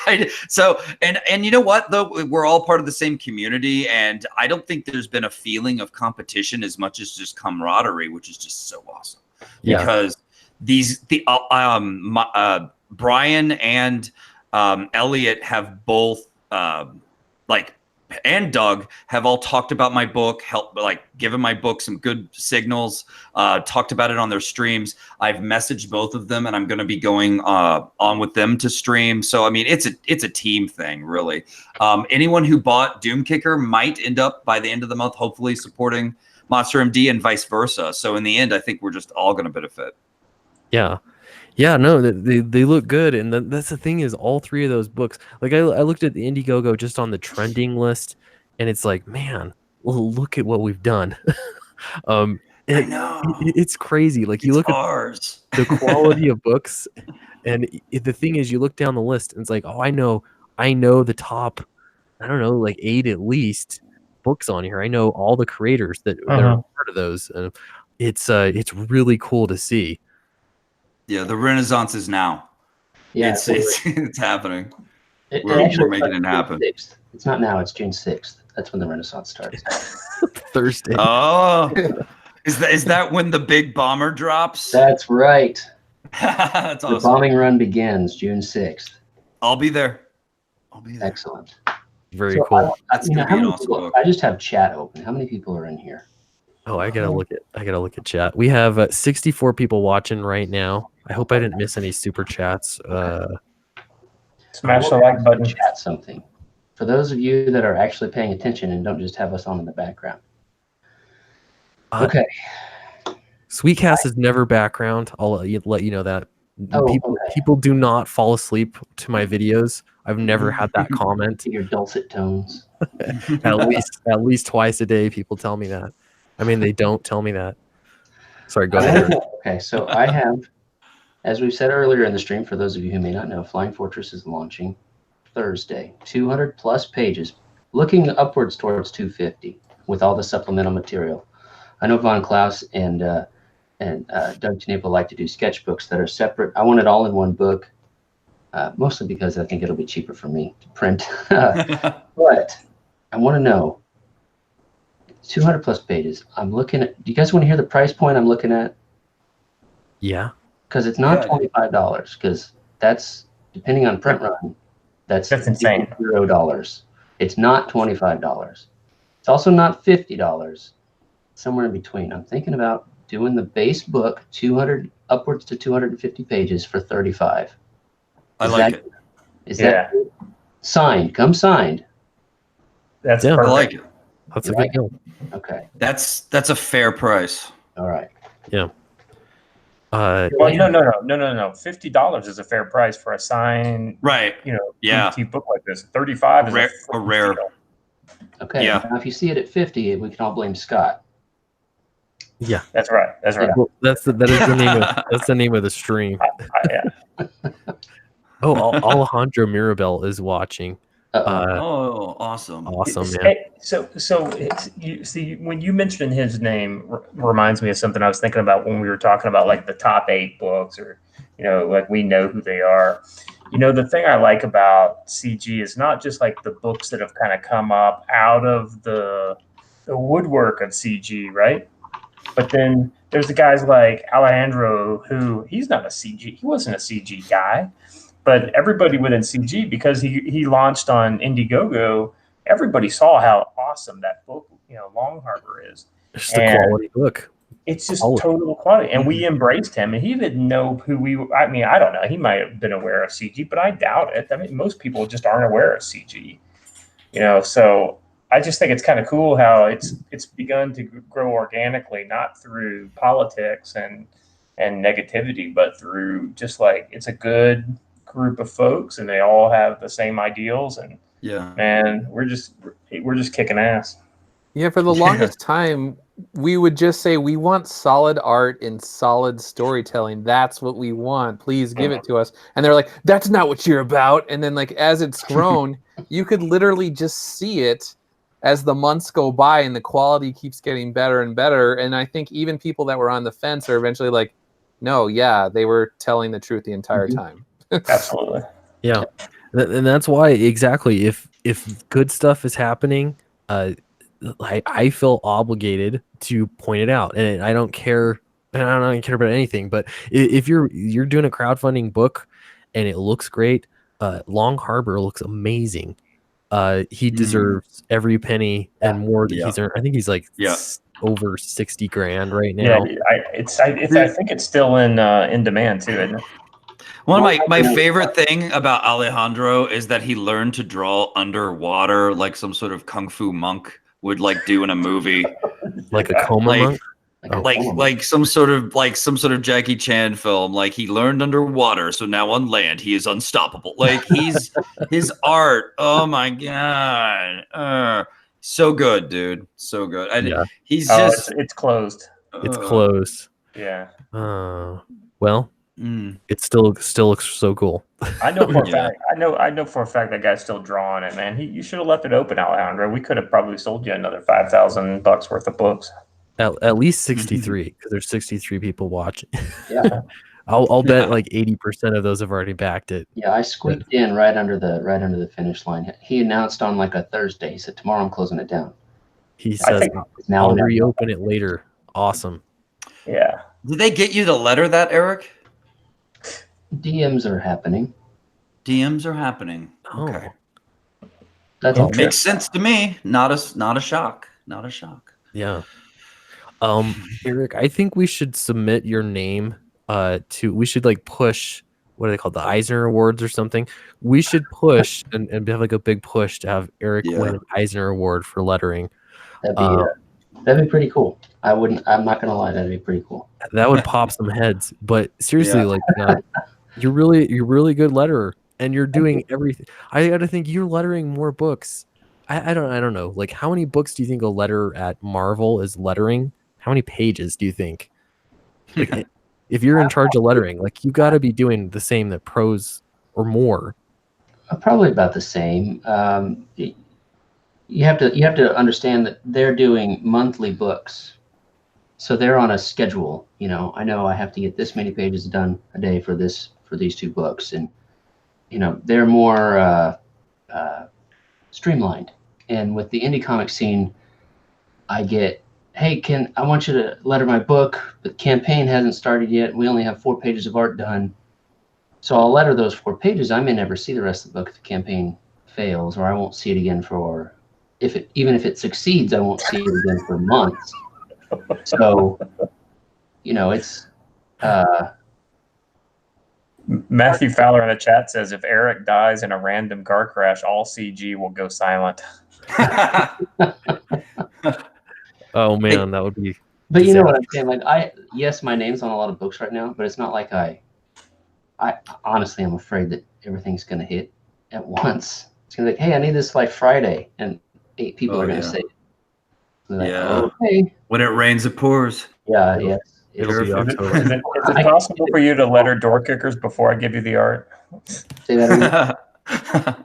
So you know what though, we're all part of the same community, and I don't think there's been a feeling of competition as much as just camaraderie, which is just so awesome. Yeah. Because Brian and Elliot have both and Doug have all talked about my book, given my book some good signals, talked about it on their streams. I've messaged both of them, and I'm going to be going on with them to stream. So, I mean, it's a team thing, really. Anyone who bought Doom Kicker might end up, by the end of the month, hopefully supporting Monster MD and vice versa. So in the end, I think we're just all going to benefit. Yeah. Yeah, no, they look good, and that's the thing is all three of those books. Like I looked at the Indiegogo just on the trending list, and it's like, man, well, look at what we've done. I know it's crazy. Like you look at the quality of books, and the thing is, you look down the list, and it's like, oh, I know the top, I don't know, like 8 at least books on here. I know all the creators that are part of those, and it's really cool to see. Yeah, the Renaissance is now. Yeah, it's happening. We're making it happen. 6th. It's not now. It's June 6th. That's when the Renaissance starts. Thursday. Oh, is that when the big bomber drops? That's right. That's awesome. The bombing run begins June 6th. I'll be there. Excellent. Very cool. That's gonna be an awesome book. I just have chat open. How many people are in here? Oh, I gotta look at chat. We have 64 people watching right now. I hope I didn't miss any super chats. Smash the like button. Chat something. For those of you that are actually paying attention and don't just have us on in the background. Okay. Sweetcast is never background. I'll let you know that. People do not fall asleep to my videos. I've never had that comment. Your dulcet tones. at least twice a day, people tell me that. I mean, they don't tell me that. Sorry, go ahead. Okay, so I have As we've said earlier in the stream, for those of you who may not know, Flying Fortress is launching Thursday. 200 plus pages, looking upwards towards 250 with all the supplemental material. I know Von Klaus and Doug Tenepa like to do sketchbooks that are separate. I want it all in one book, mostly because I think it'll be cheaper for me to print. But I want to know, 200 plus pages. I'm looking at, do you guys want to hear the price point I'm looking at? Yeah. Because it's not $25, because that's, depending on print run, that's insane. $0. It's not $25. It's also not $50. Somewhere in between. I'm thinking about doing the base book, 200 upwards to 250 pages for $35. I like it. Is that signed? Come signed. That's I perfect. like it. That's a good deal. Okay. That's a fair price. All right. Yeah. Well, no. $50 is a fair price for a signed, Right. boutique book like this. 35 is a rare. deal. Okay. Yeah. Now, if you see it at 50, we can all blame Scott. Yeah. That's right. That's right. Well, that's the name of the stream. Yeah. Oh, Alejandro Mirabel is watching. Awesome. Awesome, man. So you see, when you mentioned his name, reminds me of something I was thinking about when we were talking about like the top 8 books, or like we know who they are. The thing I like about CG is not just like the books that have kind of come up out of the woodwork of CG, right? But then there's the guys like Alejandro, who he wasn't a CG guy. But everybody within CG, because he launched on Indiegogo, everybody saw how awesome that book, Long Harbor is. It's just a quality book. It's just total quality. And we embraced him, and he didn't know who we were. I mean, I don't know. He might have been aware of CG, but I doubt it. I mean, most people just aren't aware of CG. So I just think it's kind of cool how it's begun to grow organically, not through politics and negativity, but through just like it's a good group of folks, and they all have the same ideals, and man, we're just kicking ass. Yeah, for the longest time, we would just say we want solid art and solid storytelling. That's what we want. Please give it to us. And they're like, that's not what you're about. And then like as it's grown, you could literally just see it as the months go by, and the quality keeps getting better and better. And I think even people that were on the fence are eventually like, no, yeah, they were telling the truth the entire time. Absolutely. Yeah. And that's why exactly if good stuff is happening, I feel obligated to point it out, and I don't care. I don't care about anything. But if you're doing a crowdfunding book and it looks great, Long Harbor looks amazing. He deserves every penny and more that he's earned. I think he's like over $60,000 right now. Yeah, I think it's still in demand too, isn't it? One of my favorite thing about Alejandro is that he learned to draw underwater, like some sort of kung fu monk would like do in a movie, like a coma monk, like some sort of Jackie Chan film. Like he learned underwater, so now on land he is unstoppable. Like his art. Oh my god, so good, dude, so good. He's just it's closed. It's closed. Yeah. Well. It still looks so cool. I know for a fact. I know for a fact that guy's still drawing it, man. You should have left it open, Alejandro. We could have probably sold you another $5,000 worth of books. At least 63, because there's 63 people watching. Yeah. I'll bet like 80% of those have already backed it. Yeah, I squeaked in right under the finish line. He announced on like a Thursday. He said, "Tomorrow I'm closing it down." He says, "I'll reopen it later." Awesome. Yeah. Did they get you the letter that, Eric? DMs are happening. Okay. That's all. Makes sense to me. Not a shock. Yeah. Eric, I think we should submit your name we should like push, what are they called, the Eisner Awards or something. We should push and have like a big push to have Eric win an Eisner Award for lettering. That'd be pretty cool. I'm not gonna lie, that'd be pretty cool. That would pop some heads. But seriously, like you're really good letterer, and you're doing everything. I gotta think you're lettering more books. I don't know. Like, how many books do you think a letter at Marvel is lettering? How many pages do you think? Like, If you're in charge of lettering, like you got to be doing the same that pros or more. Probably about the same. You have to understand that they're doing monthly books, so they're on a schedule. You know I have to get this many pages done a day for these 2 books, and they're more streamlined. And with the indie comic scene, I get, hey, I want you to letter my book, but the campaign hasn't started yet. We only have 4 pages of art done. So I'll letter those 4 pages. I may never see the rest of the book if the campaign fails, or I won't see it again for, even if it succeeds, I won't see it again for months. So, it's, Matthew Fowler in the chat says, if Eric dies in a random car crash, all CG will go silent. Oh man, that would be. But you know what I'm saying? Like yes, my name's on a lot of books right now, but it's not like I honestly am afraid that everything's going to hit at once. It's going to be like, hey, I need this like Friday, and 8 people are going to say it. Like, okay. When it rains, it pours. Yeah, yes. It'll be October. Is it possible for you to letter door kickers before I give you the art? Say that again.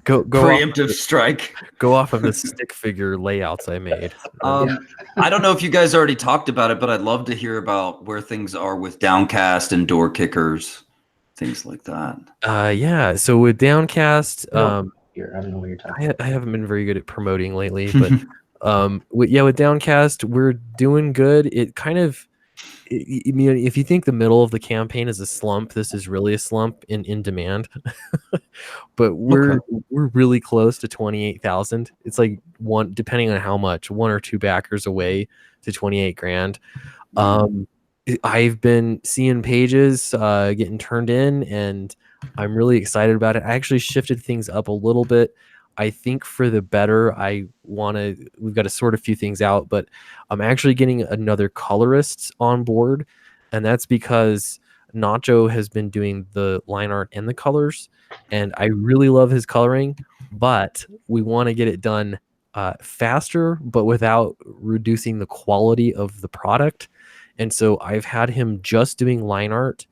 Go Preemptive strike. Go off of the stick figure layouts I made. I don't know if you guys already talked about it, but I'd love to hear about where things are with Downcast and door kickers, things like that. Yeah. So with Downcast, Here, I don't know what you're talking about. I haven't been very good at promoting lately, but with Downcast, we're doing good. It kind of, if you think the middle of the campaign is a slump, this is really a slump in demand. But we're really close to 28,000. It's like one, depending on how much, 1 or 2 backers away to 28 grand. I've been seeing pages getting turned in, and I'm really excited about it. I actually shifted things up a little bit. I think for the better. We've got to sort a few things out, but I'm actually getting another colorist on board, and that's because Nacho has been doing the line art and the colors, and I really love his coloring, but we want to get it done faster, but without reducing the quality of the product. And so I've had him just doing line art,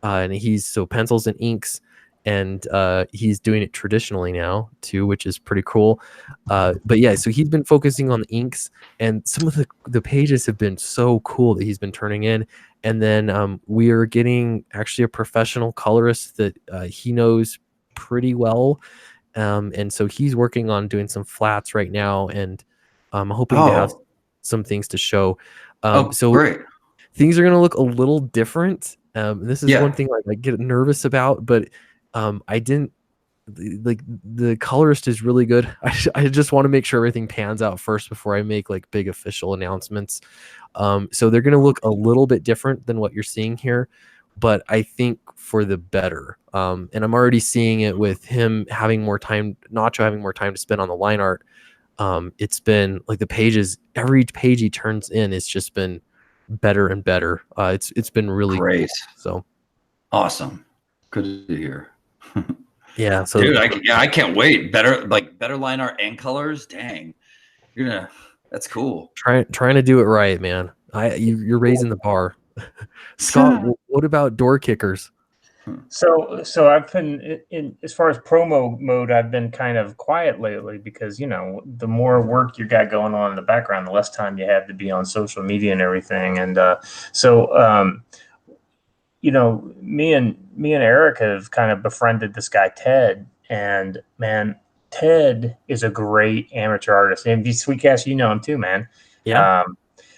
and he's pencils and inks, and he's doing it traditionally now too, which is pretty cool. But yeah, so he's been focusing on the inks, and some of the pages have been so cool that he's been turning in. And then we are getting actually a professional colorist that he knows pretty well, and so he's working on doing some flats right now, and I'm hoping to have some things to show. So great. Things are going to look a little different. This is one thing I get nervous about, but I didn't like the colorist is really good. I just want to make sure everything pans out first before I make like big official announcements. So they're going to look a little bit different than what you're seeing here, but I think for the better. And I'm already seeing it with him having more time, Nacho having more time to spend on the line art. It's been like the pages, every page he turns in, it's just been better and better. It's been really great. Cool. So awesome. Good to hear. Yeah, so dude, I can't wait. Better line art and colors. Dang, that's cool. Trying to do it right, man. You're raising the bar. Scott, what about door kickers? So I've been in as far as promo mode, I've been kind of quiet lately because the more work you got going on in the background, the less time you have to be on social media and everything. And me and Eric have kind of befriended this guy Ted, and man, Ted is a great amateur artist. And Sweetcast, you know him too, man. Yeah.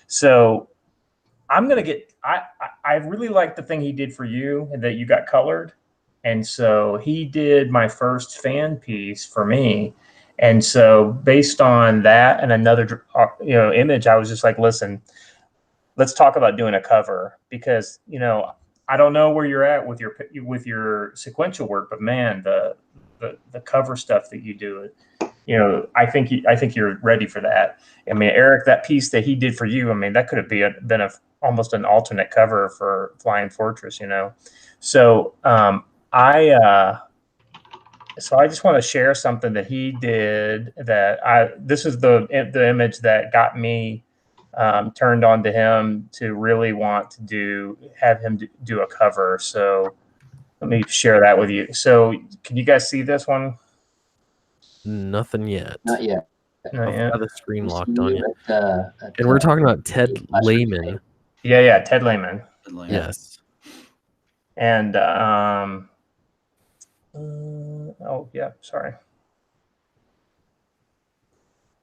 So I'm gonna get. I really like the thing he did for you that you got colored, and so he did my first fan piece for me. And so based on that and another image, I was just like, listen, let's talk about doing a cover, because I don't know where you're at with your sequential work, but man, the cover stuff that you do, I think you're ready for that. I mean, Eric, that piece that he did for you, I mean, that could have been almost an alternate cover for Flying Fortress, So I just want to share something that he did this is the image that got me turned on to him to really want to have him do a cover. So let me share that with you. So can you guys see this one? Nothing yet. Not yet. Not I've yet. got the screen We locked see on you it. at, And we're talking about Ted last Lehman. Yeah, Ted Lehman. Yes. And oh yeah, sorry.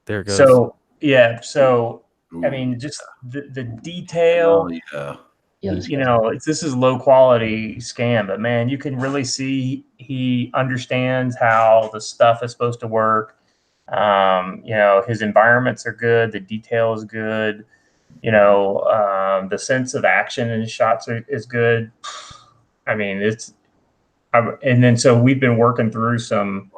There it goes. So yeah, so I mean, just the detail. Oh, yeah, You know, this is low quality scam, but man, you can really see he understands how the stuff is supposed to work. You know, his environments are good, the detail is good. You know, the sense of action in his shots is good. I mean, and then so we've been working through some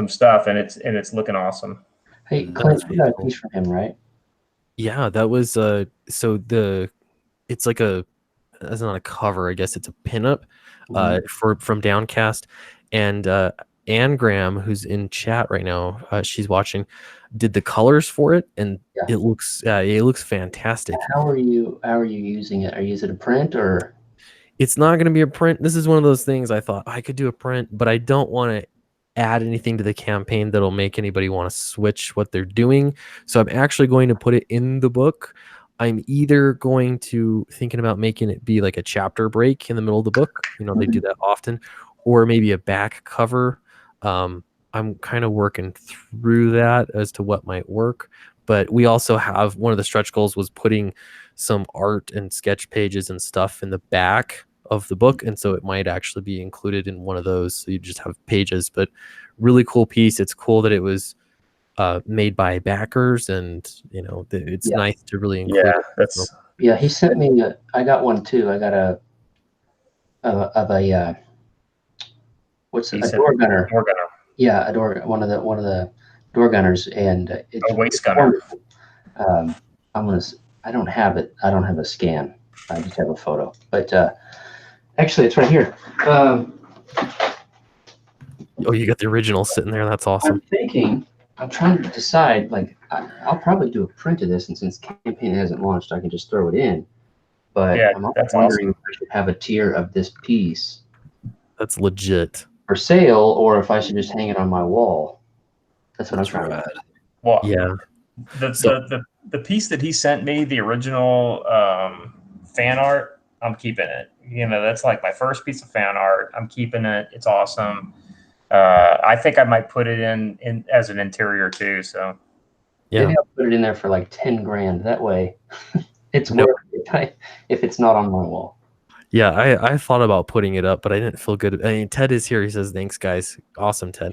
stuff, and it's looking awesome. Hey, Clint, you got a piece from him, right? Yeah, that was so it's like that's not a cover, I guess it's a pinup from Downcast, and Anne Graham, who's in chat right now, she's watching, did the colors for it, and it looks fantastic. How are you using it? Are you using a print or? It's not going to be a print. This is one of those things I thought I could do a print, but I don't want to add anything to the campaign that'll make anybody want to switch what they're doing. So I'm actually going to put it in the book. I'm either going to thinking about making it be like a chapter break in the middle of the book. You know, they do that often, or maybe a back cover. I'm kind of working through that as to what might work. But we also have one of the stretch goals was putting some art and sketch pages and stuff in the back of the book, and so it might actually be included in one of those, so you just have pages. But really cool piece. It's cool that it was made by backers, and you know, it's nice to really include yeah, he sent me I got one too. I got a what's it, a door gunner. Yeah, one of the door gunners, and it's a waist gunner. I don't have it. I don't have a scan. I just have a photo. But actually, it's right here. Oh, you got the original sitting there. That's awesome. I'm trying to decide. Like, I'll probably do a print of this, and since campaign hasn't launched, I can just throw it in. But yeah, I'm also wondering if I should have a tier of this piece. That's legit. For sale, or if I should just hang it on my wall. That's what I'm trying to. Well, yeah. The piece that he sent me, the original fan art, I'm keeping it. You know, that's like my first piece of fan art. I'm keeping it. It's awesome. I think I might put it in as an interior too. So yeah, maybe I'll put it in there for like 10 grand. That way, it's worth it if it's not on my wall. Yeah, I thought about putting it up, but I didn't feel good. I mean, Ted is here. He says, "Thanks, guys. Awesome, Ted."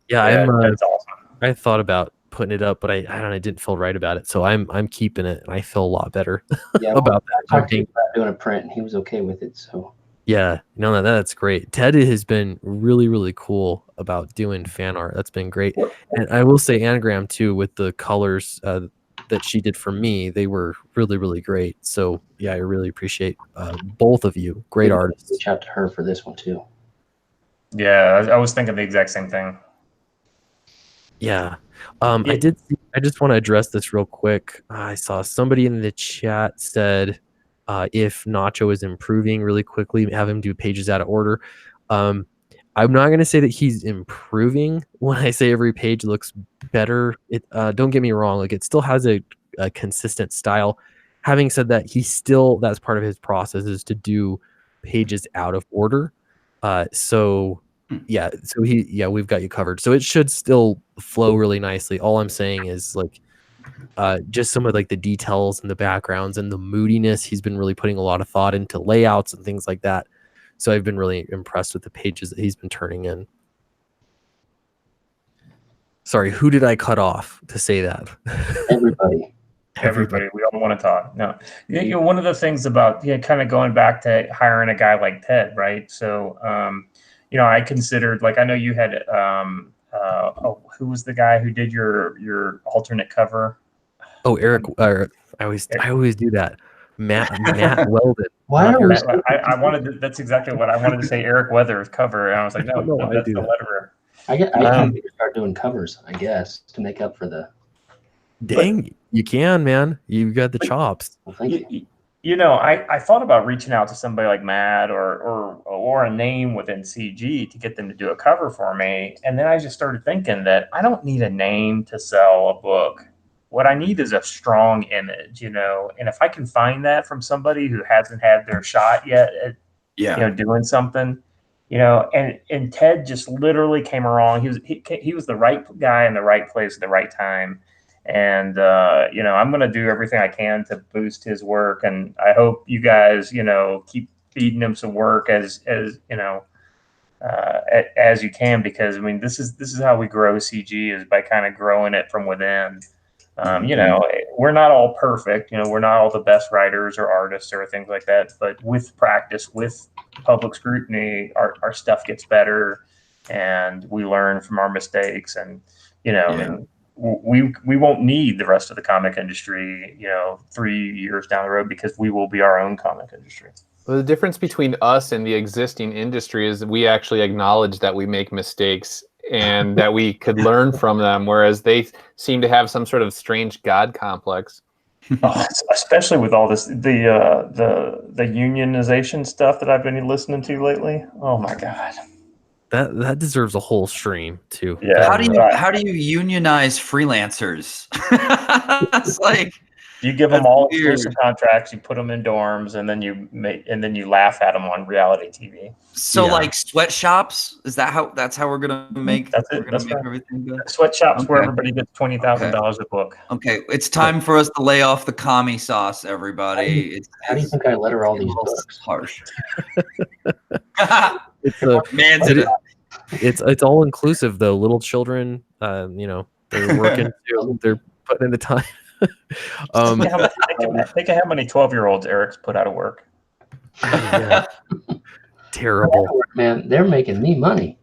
Yeah, that's awesome. I thought about putting it up, but I don't know. I didn't feel right about it, so I'm keeping it, and I feel a lot better about that. I talked to him about doing a print, and he was okay with it. So yeah, no, that's great. Ted has been really, really cool about doing fan art. That's been great, and I will say Anagram too with the colors that she did for me. They were really, really great. So yeah, I really appreciate both of you. Great artists. Reach out to her for this one too. Yeah, I was thinking the exact same thing. Yeah. I just want to address this real quick. I saw somebody in the chat said if Nacho is improving really quickly, have him do pages out of order. I'm not going to say that he's improving when I say every page looks better. Don't get me wrong. Like, it still has a consistent style. Having said that, that's part of his process is to do pages out of order. So we've got you covered. So it should still flow really nicely. All I'm saying is like just some of like the details and the backgrounds and the moodiness. He's been really putting a lot of thought into layouts and things like that. So I've been really impressed with the pages that he's been turning in. Sorry, who did I cut off to say that? Everybody. We all want to talk. No, you know, one of the things about kind of going back to hiring a guy like Ted, right? So, you know, I considered, like, I know you had who was the guy who did your alternate cover? Oh, Eric. I always do that. Matt Weldon. Why are we? I wanted to, that's exactly what I wanted to say. Eric Weathers cover, and I was like, no, that's the letterer. I can start doing covers, I guess, to make up for the. Dang, you can, man. You got the chops. Well, thank you. You know, I thought about reaching out to somebody like Matt or a name within CG to get them to do a cover for me. And then I just started thinking that I don't need a name to sell a book. What I need is a strong image, you know. And if I can find that from somebody who hasn't had their shot yet at, Yeah. you know, doing something, you know, and Ted just literally came along. He was the right guy in the right place at the right time. And you know, I'm going to do everything I can to boost his work, and I hope you guys, you know, keep feeding him some work as you know, as you can, because I mean, this is how we grow CG, is by kind of growing it from within. You know, we're not all perfect. You know, we're not all the best writers or artists or things like that. But with practice, with public scrutiny, our stuff gets better, and we learn from our mistakes. And you know, I mean, we won't need the rest of the comic industry, you know, 3 years down the road, because we will be our own comic industry. Well, the difference between us and the existing industry is we actually acknowledge that we make mistakes and that we could learn from them, whereas they seem to have some sort of strange God complex. Especially with all this, the unionization stuff that I've been listening to lately. Oh my God. That deserves a whole stream too. Yeah. How do you unionize freelancers? It's like, you give them all exclusive contracts, you put them in dorms, and then you laugh at them on reality TV. So like sweatshops, that's how we're gonna make everything good? Sweatshops where everybody gets $20,000 a book. Okay, it's time for us to lay off the commie sauce, everybody. How do you think I let her all these books? Harsh. It's all inclusive though. Little children, you know, they're working too. They're putting in the time. Think of how many 12-year-olds Eric's put out of work. Yeah. Terrible. Man, they're making me money.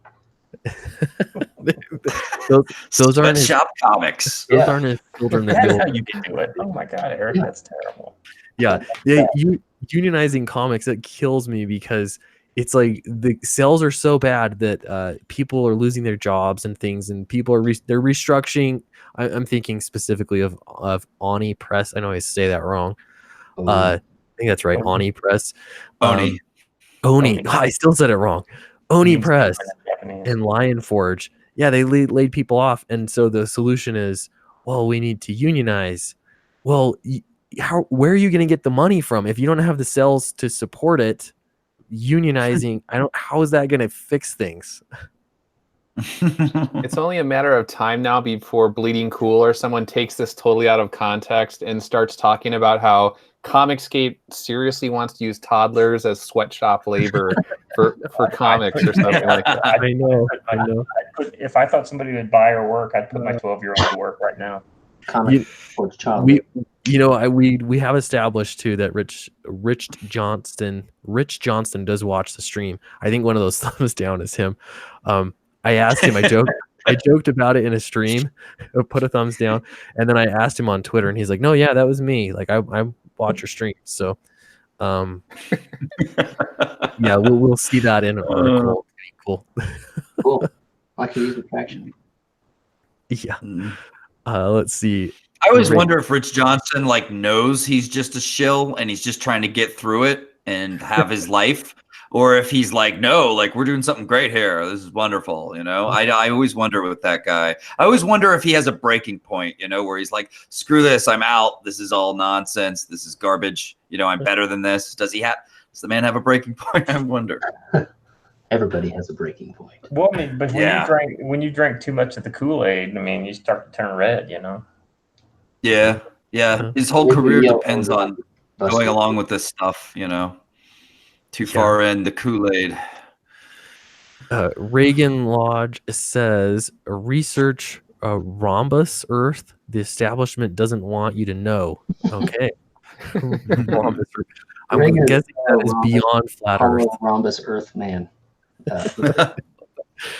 those aren't his shop comics. Those aren't his children. That's how you can do it. Oh my God, Eric, that's terrible. Yeah, unionizing comics, it kills me, because it's like the sales are so bad that people are losing their jobs and things, and people are they're restructuring. I'm thinking specifically of Oni Press. I know I say that wrong. I think that's right. Oni Press. Oni. I still said it wrong. Oni Press and Lion Forge. Yeah, they laid people off, and so the solution is, well, we need to unionize. Well, where are you going to get the money from if you don't have the sales to support it? Unionizing, how is that going to fix things? It's only a matter of time now before Bleeding Cool or someone takes this totally out of context and starts talking about how Comicsgate seriously wants to use toddlers as sweatshop labor for comics or something like that. I know. If I thought somebody would buy our work, I'd put my 12-year-old to work right now. We have established too that Rich Johnston does watch the stream. I think one of those thumbs down is him. I asked him, I joked about it in a stream, put a thumbs down, and then I asked him on Twitter, and he's like, "No, yeah, that was me. Like I watch your stream." So, yeah, we'll see that in an article. Cool. Cool. I can use the traction. Yeah. Let's see. I always wonder if Rich Johnson knows he's just a shill and he's just trying to get through it and have his life, or if he's like, no, we're doing something great here. This is wonderful. You know, I always wonder with that guy. I always wonder if he has a breaking point, you know, where he's like, screw this, I'm out. This is all nonsense. This is garbage. You know, I'm better than this. Does the man have a breaking point? I wonder. Everybody has a breaking point. Well, I mean, but when you drink too much of the Kool-Aid, I mean, you start to turn red, you know? Yeah. His whole career depends on going along with this stuff, you know. Too far in the Kool-Aid. Reagan Lodge says, research rhombus Earth. The establishment doesn't want you to know. Okay. Rhombus Earth. I'm guessing that is beyond flat Earth. Rhombus Earth man.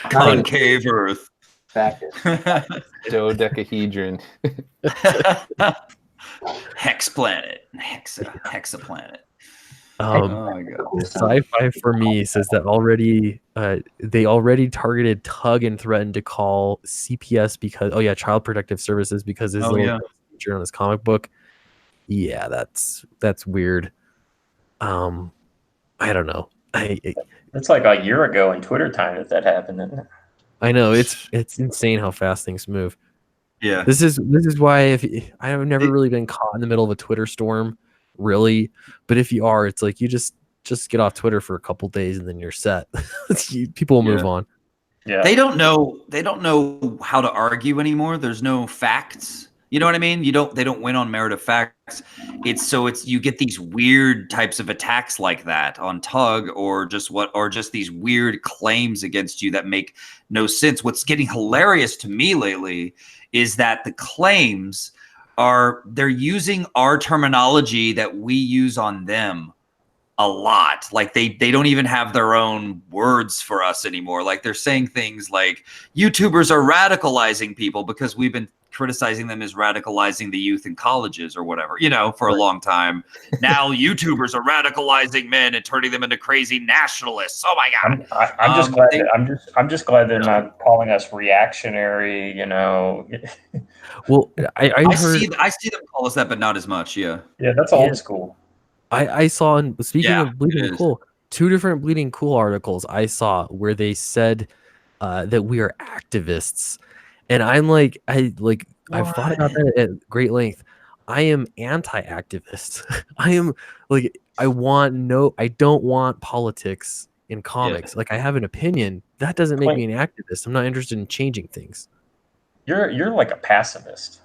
Concave Earth. Dodecahedron. Hex planet. Hexaplanet. Oh my God. Sci-fi for me says that they already targeted Tug and threatened to call CPS because Child Protective Services, because his featured on his comic book. Yeah, that's weird. I don't know. It's like a year ago in Twitter time that happened, isn't it? I know it's insane how fast things move. Yeah. This is why I've never really been caught in the middle of a Twitter storm, really. But if you are, it's like you just get off Twitter for a couple days and then you're set. People will move on. Yeah. They don't know how to argue anymore. There's no facts. You know what I mean? They don't win on merit of facts. You get these weird types of attacks like that on Tug or just these weird claims against you that make no sense. What's getting hilarious to me lately is that the claims they're using our terminology that we use on them a lot. Like they don't even have their own words for us anymore. Like they're saying things like YouTubers are radicalizing people because we've been criticizing them as radicalizing the youth in colleges or whatever, for a long time. Now YouTubers are radicalizing men and turning them into crazy nationalists. Oh my God. I'm just glad I'm just glad they're not calling us reactionary, Well, I see them call us that, but not as much. Yeah. Yeah, that's old school. I saw, speaking of Bleeding it Cool, 2 different Bleeding Cool articles I saw where they said that we are activists. And I'm like, I've thought about that at great length. I am anti-activist. I am like, I don't want politics in comics. Yeah. Like I have an opinion. That doesn't make me an activist. I'm not interested in changing things. You're like a pacifist.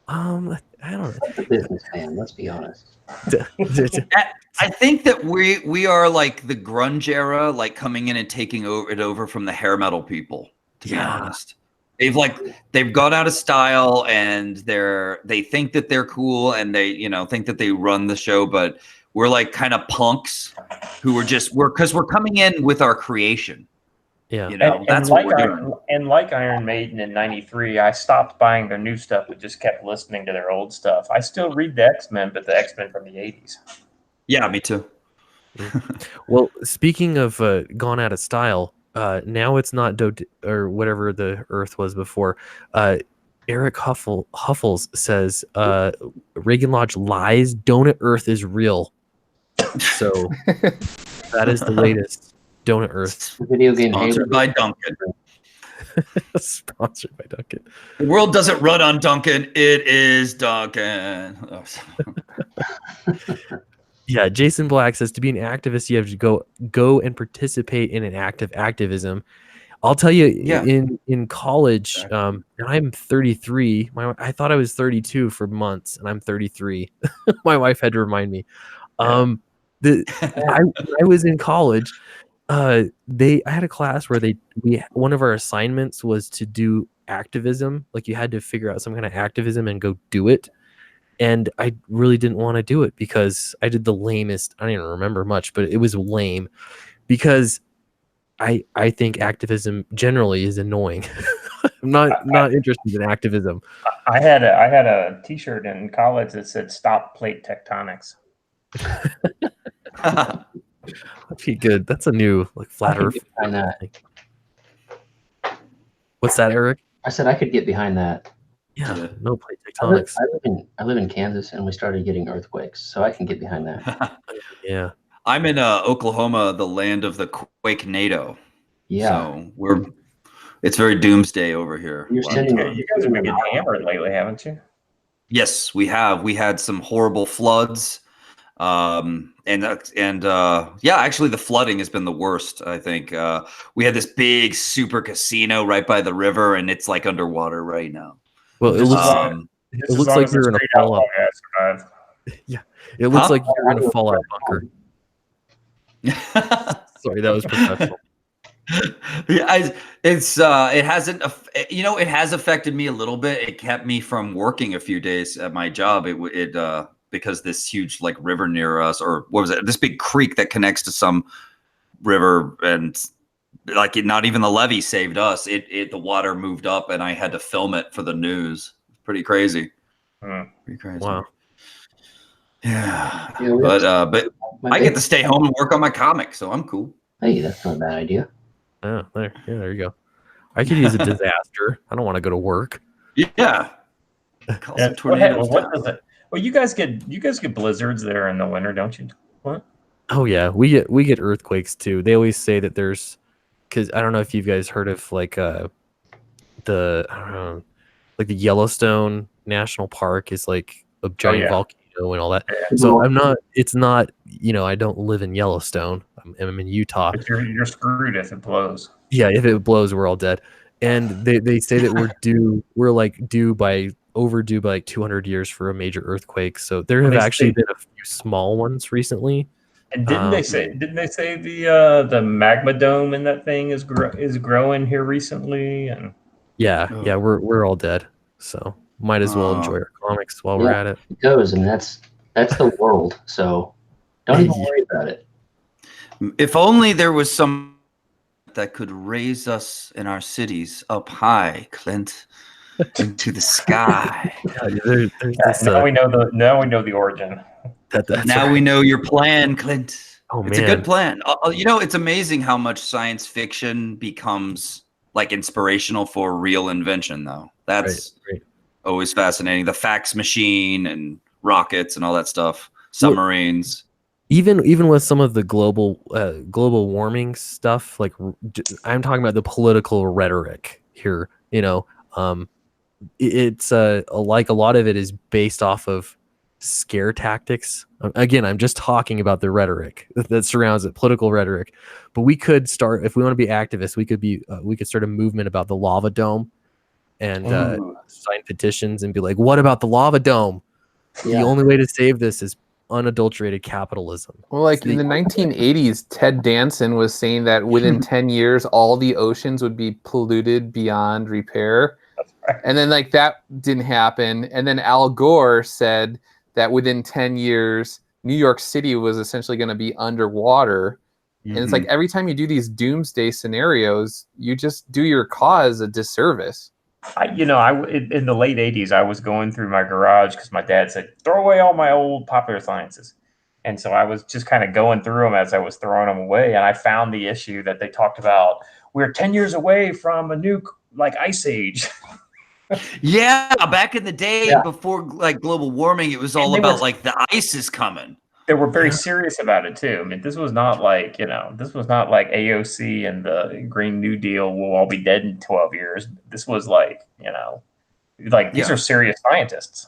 I don't know. That's a businessman, let's be honest. I think that we are like the grunge era, like coming in and taking it over from the hair metal people, to be honest. They've gone out of style and they think that they're cool and they, think that they run the show, but we're like kind of punks who are because we're coming in with our creation. Yeah. That's what we're doing. And like Iron Maiden in '93, I stopped buying their new stuff but just kept listening to their old stuff. I still read the X-Men, but the X-Men from the '80s. Yeah, me too. Well, speaking of gone out of style, now it's not or whatever the Earth was before. Eric Huffles says Reagan Lodge lies. Donut Earth is real. So that is the latest. Donut Earth. Video game sponsored by Duncan. Sponsored by Duncan. The world doesn't run on Duncan. It is Duncan. Oh, yeah, Jason Black says to be an activist, you have to go and participate in an active activism. I'll tell you, in college, and I'm 33. I thought I was 32 for months, and I'm 33. My wife had to remind me. I was in college. I had a class where one of our assignments was to do activism. Like you had to figure out some kind of activism and go do it. And I really didn't want to do it because I did the lamest. I don't even remember much, but it was lame because I think activism generally is annoying. I'm not interested in activism. I had a T-shirt in college that said "Stop Plate Tectonics." That'd be good. That's a new flat Earth. What's that, Eric? I said I could get behind that. Yeah, no plate tectonics. I live in Kansas, and we started getting earthquakes, so I can get behind that. Yeah, I'm in Oklahoma, the land of the Quake-nado. Yeah, so it's very doomsday over here. You guys have been getting hammered lately, haven't you? Yes, we have. We had some horrible floods. Actually the flooding has been the worst, I think. We had this big super casino right by the river and it's like underwater right now. Well, it looks like you're in a fallout. Yeah, it looks like you're in a fallout bunker. Sorry, that was professional. Yeah, it hasn't, it has affected me a little bit. It kept me from working a few days at my job. Because this huge river near us, or what was it? This big creek that connects to some river, and not even the levee saved us. The water moved up, and I had to film it for the news. Pretty crazy. Pretty crazy. Wow. Yeah, but I get to stay home and work on my comic, so I'm cool. Hey, that's not a bad idea. Oh, there you go. I could use a disaster. I don't want to go to work. Yeah. Call some tornadoes down. What does it? Well, you guys get blizzards there in the winter, don't you? What? Oh yeah, we get earthquakes too. They always say that there's, because I don't know if you guys heard of like the I don't know, like the Yellowstone National Park is like a giant volcano and all that. Yeah. So it's not, I don't live in Yellowstone. I'm in Utah. But you're screwed if it blows. Yeah, if it blows, we're all dead. And they say that we're overdue by like 200 years for a major earthquake. So there have actually been a few small ones recently. And didn't they say the magma dome in that thing is growing here recently? And yeah, we're all dead. So might as well enjoy our comics while we're at it. It goes, and that's the world. So don't even worry about it. If only there was some that could raise us in our cities up high, Clint, into the sky. Now we know the origin. Now we know your plan, Clint. Oh, it's a good plan. It's amazing how much science fiction becomes like inspirational for real invention, though. That's always fascinating. The fax machine and rockets and all that stuff, submarines. Even with some of the global warming stuff, like I'm talking about the political rhetoric here. It's like a lot of it is based off of scare tactics. Again, I'm just talking about the rhetoric that surrounds it, political rhetoric. But we could start, if we want to be activists, we could start a movement about the lava dome and sign petitions and be like, what about the lava dome? The only way to save this is unadulterated capitalism. Well, like in the 1980s, Ted Danson was saying that within 10 years, all the oceans would be polluted beyond repair. And then like that didn't happen. And then Al Gore said that within 10 years, New York City was essentially going to be underwater. And it's like every time you do these doomsday scenarios, you just do your cause a disservice. In the late 80s, I was going through my garage because my dad said, throw away all my old popular sciences. And so I was just kind of going through them as I was throwing them away. And I found the issue that they talked about. We're 10 years away from a new ice age. Yeah, back in the day before like global warming, it was all about like the ice is coming. They were very serious about it too. I mean, this was not like AOC and the Green New Deal will all be dead in 12 years. This was these are serious scientists.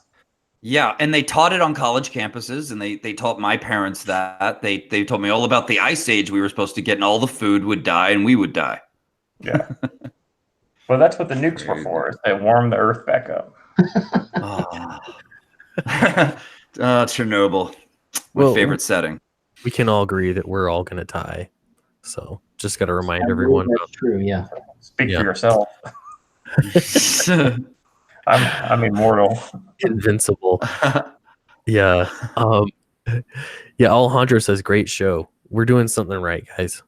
Yeah, and they taught it on college campuses, and they taught my parents that. They told me all about the ice age we were supposed to get, and all the food would die, and we would die. Yeah. Well, that's what the nukes were for. Is they warm the Earth back up. Chernobyl. My favorite setting. We can all agree that we're all going to die. So just got to remind everyone. That's true, yeah. Speak for yourself. I'm immortal. Invincible. Yeah. Alejandro says, great show. We're doing something right, guys.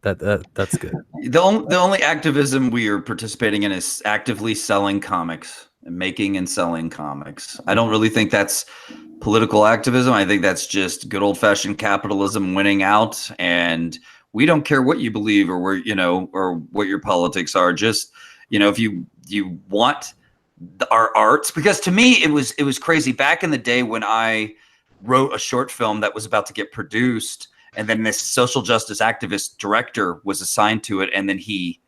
That's good. The only activism we are participating in is actively selling comics and making and selling comics. I don't really think that's political activism. I think that's just good old-fashioned capitalism winning out, and we don't care what you believe or where or what your politics are. Just if you want our arts, because to me it was crazy back in the day when I wrote a short film that was about to get produced. And then this social justice activist director was assigned to it. And then he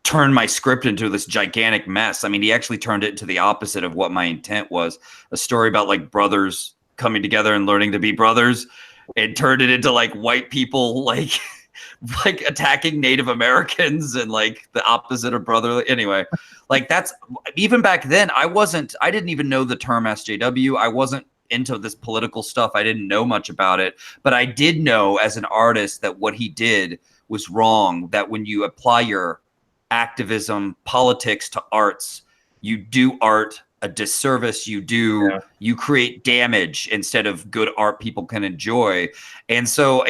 turned my script into this gigantic mess. I mean, he actually turned it into the opposite of what my intent was. A story about like brothers coming together and learning to be brothers, and turned it into like white people, like attacking Native Americans and like the opposite of brotherly. Anyway, like that's even back then I didn't even know the term SJW. I wasn't into this political stuff. I didn't know much about it, but I did know as an artist that what he did was wrong, that when you apply your activism, politics to arts, you do art a disservice. You create damage instead of good art people can enjoy. And so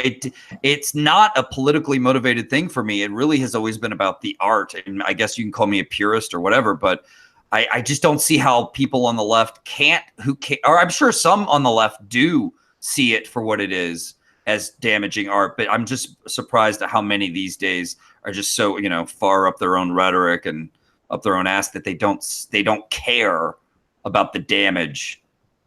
it's not a politically motivated thing for me. It really has always been about the art. And I guess you can call me a purist or whatever, but I just don't see how people on the left or I'm sure some on the left do see it for what it is, as damaging art. But I'm just surprised at how many these days are just so, far up their own rhetoric and up their own ass that they don't care about the damage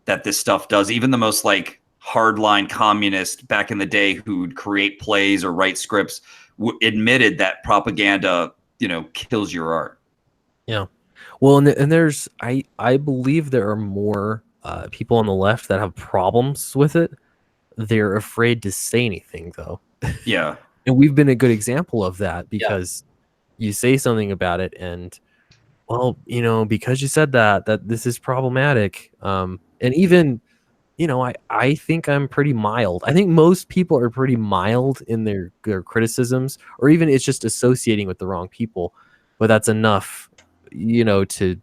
that this stuff does. Even the most like hardline communist back in the day who'd create plays or write scripts admitted that propaganda, kills your art. Yeah. Well, and there's I believe there are more people on the left that have problems with it. They're afraid to say anything, though. Yeah. And we've been a good example of that because you say something about it and, well, because you said that this is problematic. And even, I think I'm pretty mild. I think most people are pretty mild in their criticisms, or even it's just associating with the wrong people. But that's enough, to,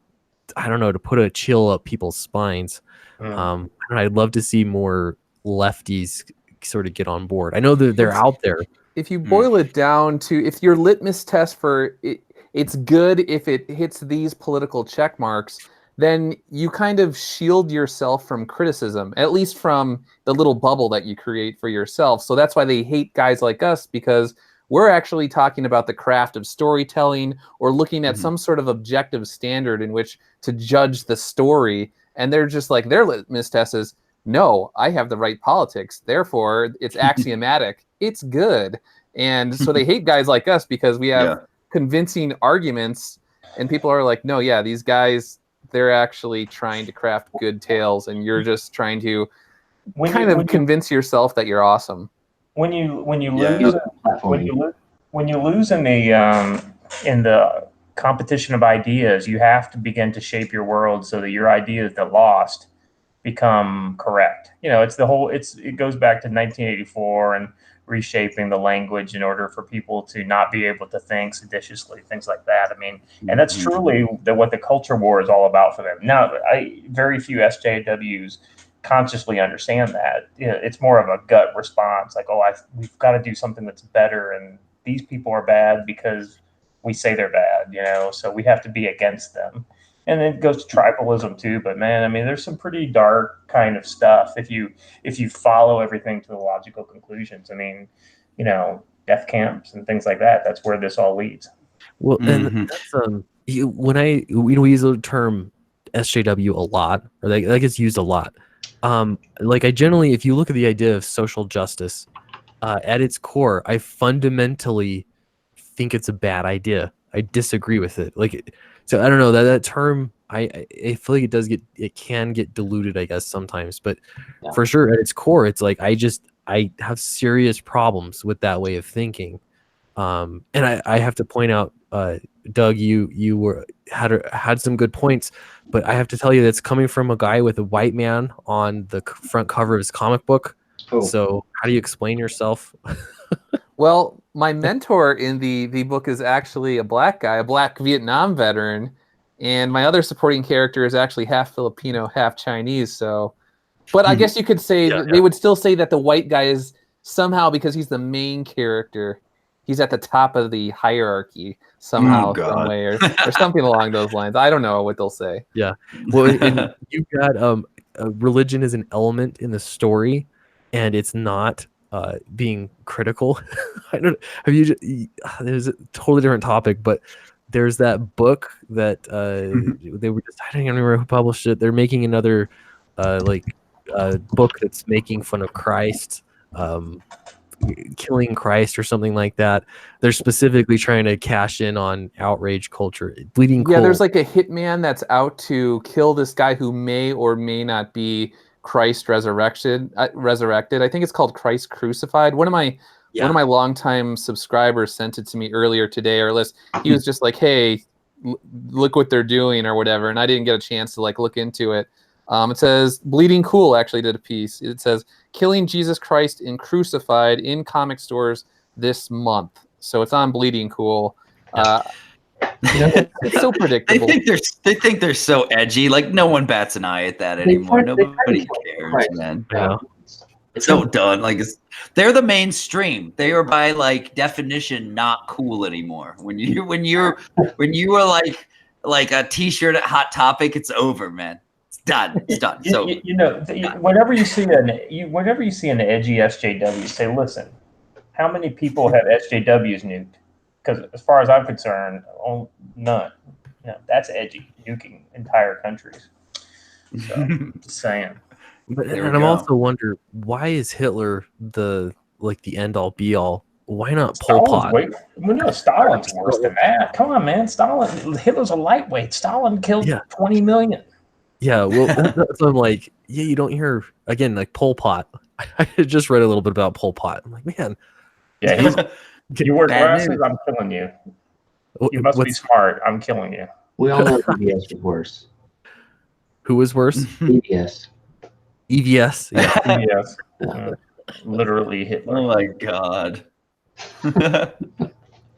I don't know, to put a chill up people's spines. I'd love to see more lefties sort of get on board. I know that they're out there. If you boil it down to, if your litmus test for it, it's good if it hits these political check marks, then you kind of shield yourself from criticism, at least from the little bubble that you create for yourself. So that's why they hate guys like us, because we're actually talking about the craft of storytelling or looking at some sort of objective standard in which to judge the story. And they're just like, their litmus test is, no, I have the right politics. Therefore, it's axiomatic. It's good. And so they hate guys like us because we have convincing arguments. And people are like, no, yeah, these guys, they're actually trying to craft good tales. And you're just trying to convince yourself that you're awesome. When you lose in the competition of ideas, you have to begin to shape your world so that your ideas that lost become correct. It goes back to 1984 and reshaping the language in order for people to not be able to think seditiously, things like that. I mean, and that's truly what the culture war is all about for them. Now, very few SJWs consciously understand that. It's more of a gut response, like, we've got to do something that's better, and these people are bad because we say they're bad, so we have to be against them. And it goes to tribalism too. But man, I mean, there's some pretty dark kind of stuff if you follow everything to the logical conclusions. I mean, death camps and things like that. That's where this all leads. Well, and that's when we use the term SJW a lot, or that gets used a lot. Like I generally, if you look at the idea of social justice, at its core, I fundamentally think it's a bad idea. I disagree with it. So I don't know that term. I feel like it can get diluted, I guess, sometimes. But for sure, at its core, it's like I have serious problems with that way of thinking. And I have to point out, Doug, you had some good points, but I have to tell you that's coming from a guy with a white man on the front cover of his comic book. Oh. So how do you explain yourself? Well, my mentor in the book is actually a black guy, a black Vietnam veteran, and my other supporting character is actually half Filipino, half Chinese. So, but I guess you could say they would still say that the white guy is somehow, because he's the main character, he's at the top of the hierarchy somehow, some way, or something along those lines. I don't know what they'll say. Yeah. Well, and you've got religion is an element in the story, and it's not being critical. I don't know. There's a totally different topic, but there's that book that they were just, I don't even remember who published it. They're making another book that's making fun of Christ, killing Christ or something like that. They're specifically trying to cash in on outrage culture. Bleeding Cool. Yeah, there's like a hitman that's out to kill this guy who may or may not be Christ resurrected. I think it's called Christ Crucified. One of my longtime subscribers sent it to me earlier today, or list. He was just like, "Hey, look what they're doing," or whatever, and I didn't get a chance to look into it. It says Bleeding Cool actually did a piece. It says Killing Jesus Christ in Crucified in comic stores this month. So it's on Bleeding Cool. It's so predictable. They think they're so edgy. Like no one bats an eye at that anymore. Nobody cares, man. It's so done. They're the mainstream. They are by definition not cool anymore. When you were like a t-shirt at Hot Topic, it's over, man. It's done. It's done. So whenever you see an edgy SJW, say, listen, how many people have SJWs nuked? Because as far as I'm concerned, none. That's edgy, nuking entire countries. So, just saying. But There and we I'm go. also wonder, why is Hitler the end all be all? Why not Pol Pot? Stalin's worse than that. Come on, man. Hitler's a lightweight. Stalin killed 20 million. Yeah, well, that's what I'm like. Yeah, you don't hear again like Pol Pot. I just read a little bit about Pol Pot. I'm like, man. Yeah, you wear Bad glasses, news. I'm killing you. You must be what's smart. I'm killing you. We all know EVS was worse. who was worse? EVS. EVS. Yeah. Yes. Literally Hitler. Oh my God. It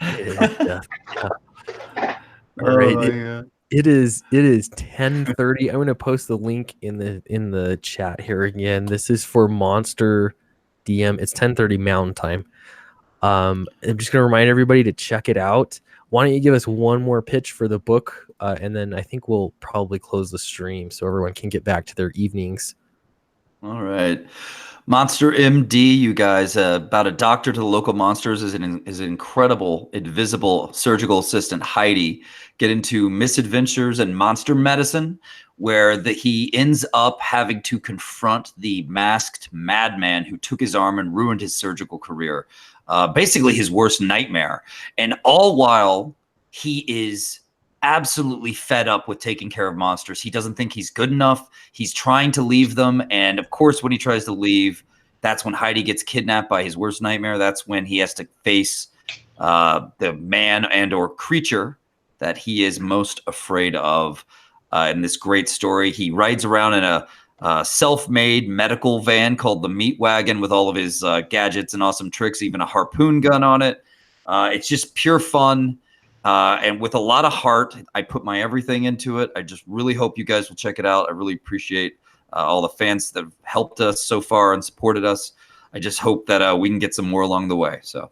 is death. Yeah. All Oh right. my God. It is 10:30. I'm gonna post the link in the chat here again. This is for Monster DM. It's 10:30 Mountain Time. I'm just gonna remind everybody to check it out. Why don't you give us one more pitch for the book, and then I think we'll probably close the stream so everyone can get back to their evenings. All right. Monster MD, you guys, about a doctor to the local monsters is an incredible, invisible surgical assistant, Heidi, get into misadventures and monster medicine, where he ends up having to confront the masked madman who took his arm and ruined his surgical career. Basically his worst nightmare. And all while he is absolutely fed up with taking care of monsters. He doesn't think he's good enough. He's trying to leave them. And of course, when he tries to leave, that's when Heidi gets kidnapped by his worst nightmare. That's when he has to face the man and or creature that he is most afraid of. In this great story, he rides around in a self-made medical van called the Meat Wagon with all of his gadgets and awesome tricks, even a harpoon gun on it. It's just pure fun. And with a lot of heart, I put my everything into it. I just really hope you guys will check it out. I really appreciate all the fans that have helped us so far and supported us. I just hope that we can get some more along the way. So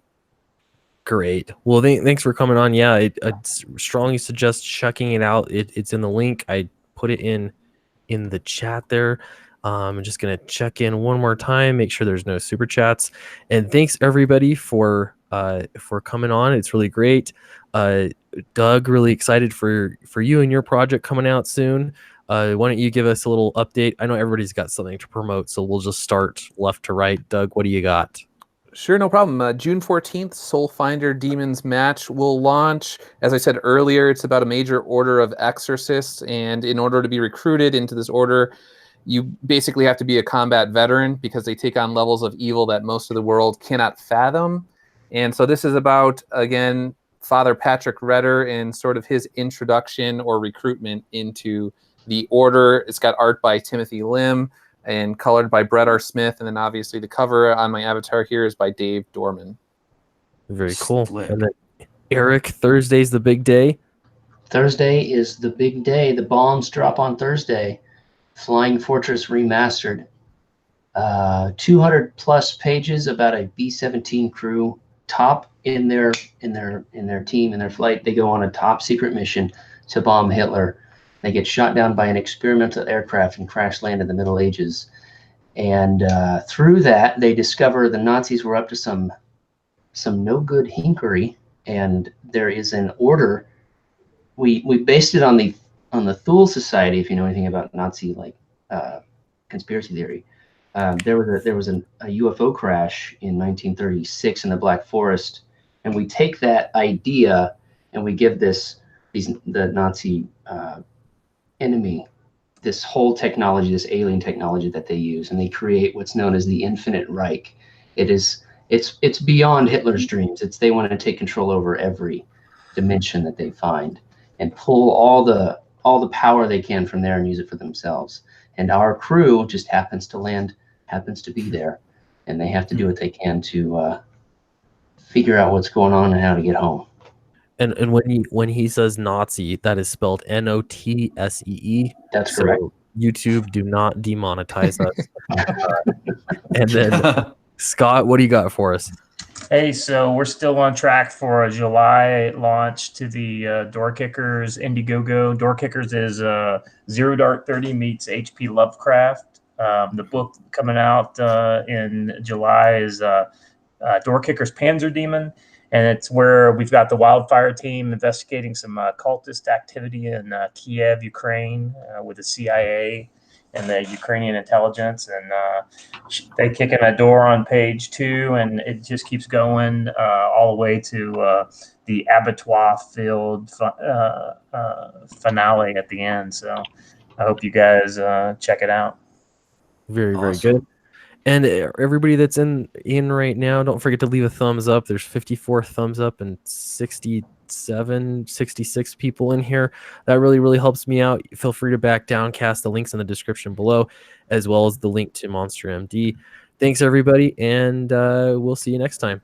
Great. Well, thanks for coming on. Yeah, I strongly suggest checking it out. It's in the link. I put it in the chat there. I'm just gonna check in one more time, make sure there's no super chats, and thanks everybody for coming on. It's really great. Doug, really excited for you and your project coming out soon. Why don't you give us a little update? I know everybody's got something to promote, so we'll just start left to right. Doug, what do you got? Sure, no problem. June 14th, Soulfinder Demons match will launch. As I said earlier, it's about a major order of exorcists, and in order to be recruited into this order, you basically have to be a combat veteran because they take on levels of evil that most of the world cannot fathom. And so this is about, again, Father Patrick Redder and sort of his introduction or recruitment into the order. It's got art by Timothy Lim and colored by Brett R. Smith. And then obviously the cover on my avatar here is by Dave Dorman. Very cool. Slick. And then Eric, Thursday's the big day. Thursday is the big day. The bombs drop on Thursday. Flying Fortress Remastered. 200 plus pages about a B-17 crew, top in their team, in their flight. They go on a top secret mission to bomb Hitler. They get shot down by an experimental aircraft and crash land in the Middle Ages. And through that, they discover the Nazis were up to some no good hinkery, and there is an order. We based it on the Thule Society, if you know anything about Nazi conspiracy theory. There was a UFO crash in 1936 in the Black Forest, and we take that idea and we give the Nazi enemy this whole technology, this alien technology that they use, and they create what's known as the Infinite Reich. It's beyond Hitler's dreams. They want to take control over every dimension that they find and pull all the power they can from there and use it for themselves. And our crew just happens to be there, and they have to do what they can to figure out what's going on and how to get home. And when he says Nazi, that is spelled Notsee. That's correct. YouTube, do not demonetize us. And then Scott, what do you got for us? Hey, so we're still on track for a July launch to the Door Kickers Indiegogo. Door Kickers is Zero Dark 30 meets H.P. Lovecraft. The book coming out in July is Door Kickers Panzer Demon, and it's where we've got the Wildfire team investigating some cultist activity in Kiev, Ukraine, with the CIA. and the Ukrainian intelligence, and they kick in a door on page 2, and it just keeps going all the way to the abattoir filled finale at the end. So I hope you guys check it out. Very, very Awesome. good. And everybody that's in right now, don't forget to leave a thumbs up. There's 54 thumbs up and 66 people in here. That really, really helps me out. Feel free to back down. Cast the links in the description below, as well as the link to Monster MD. Thanks, everybody, and we'll see you next time.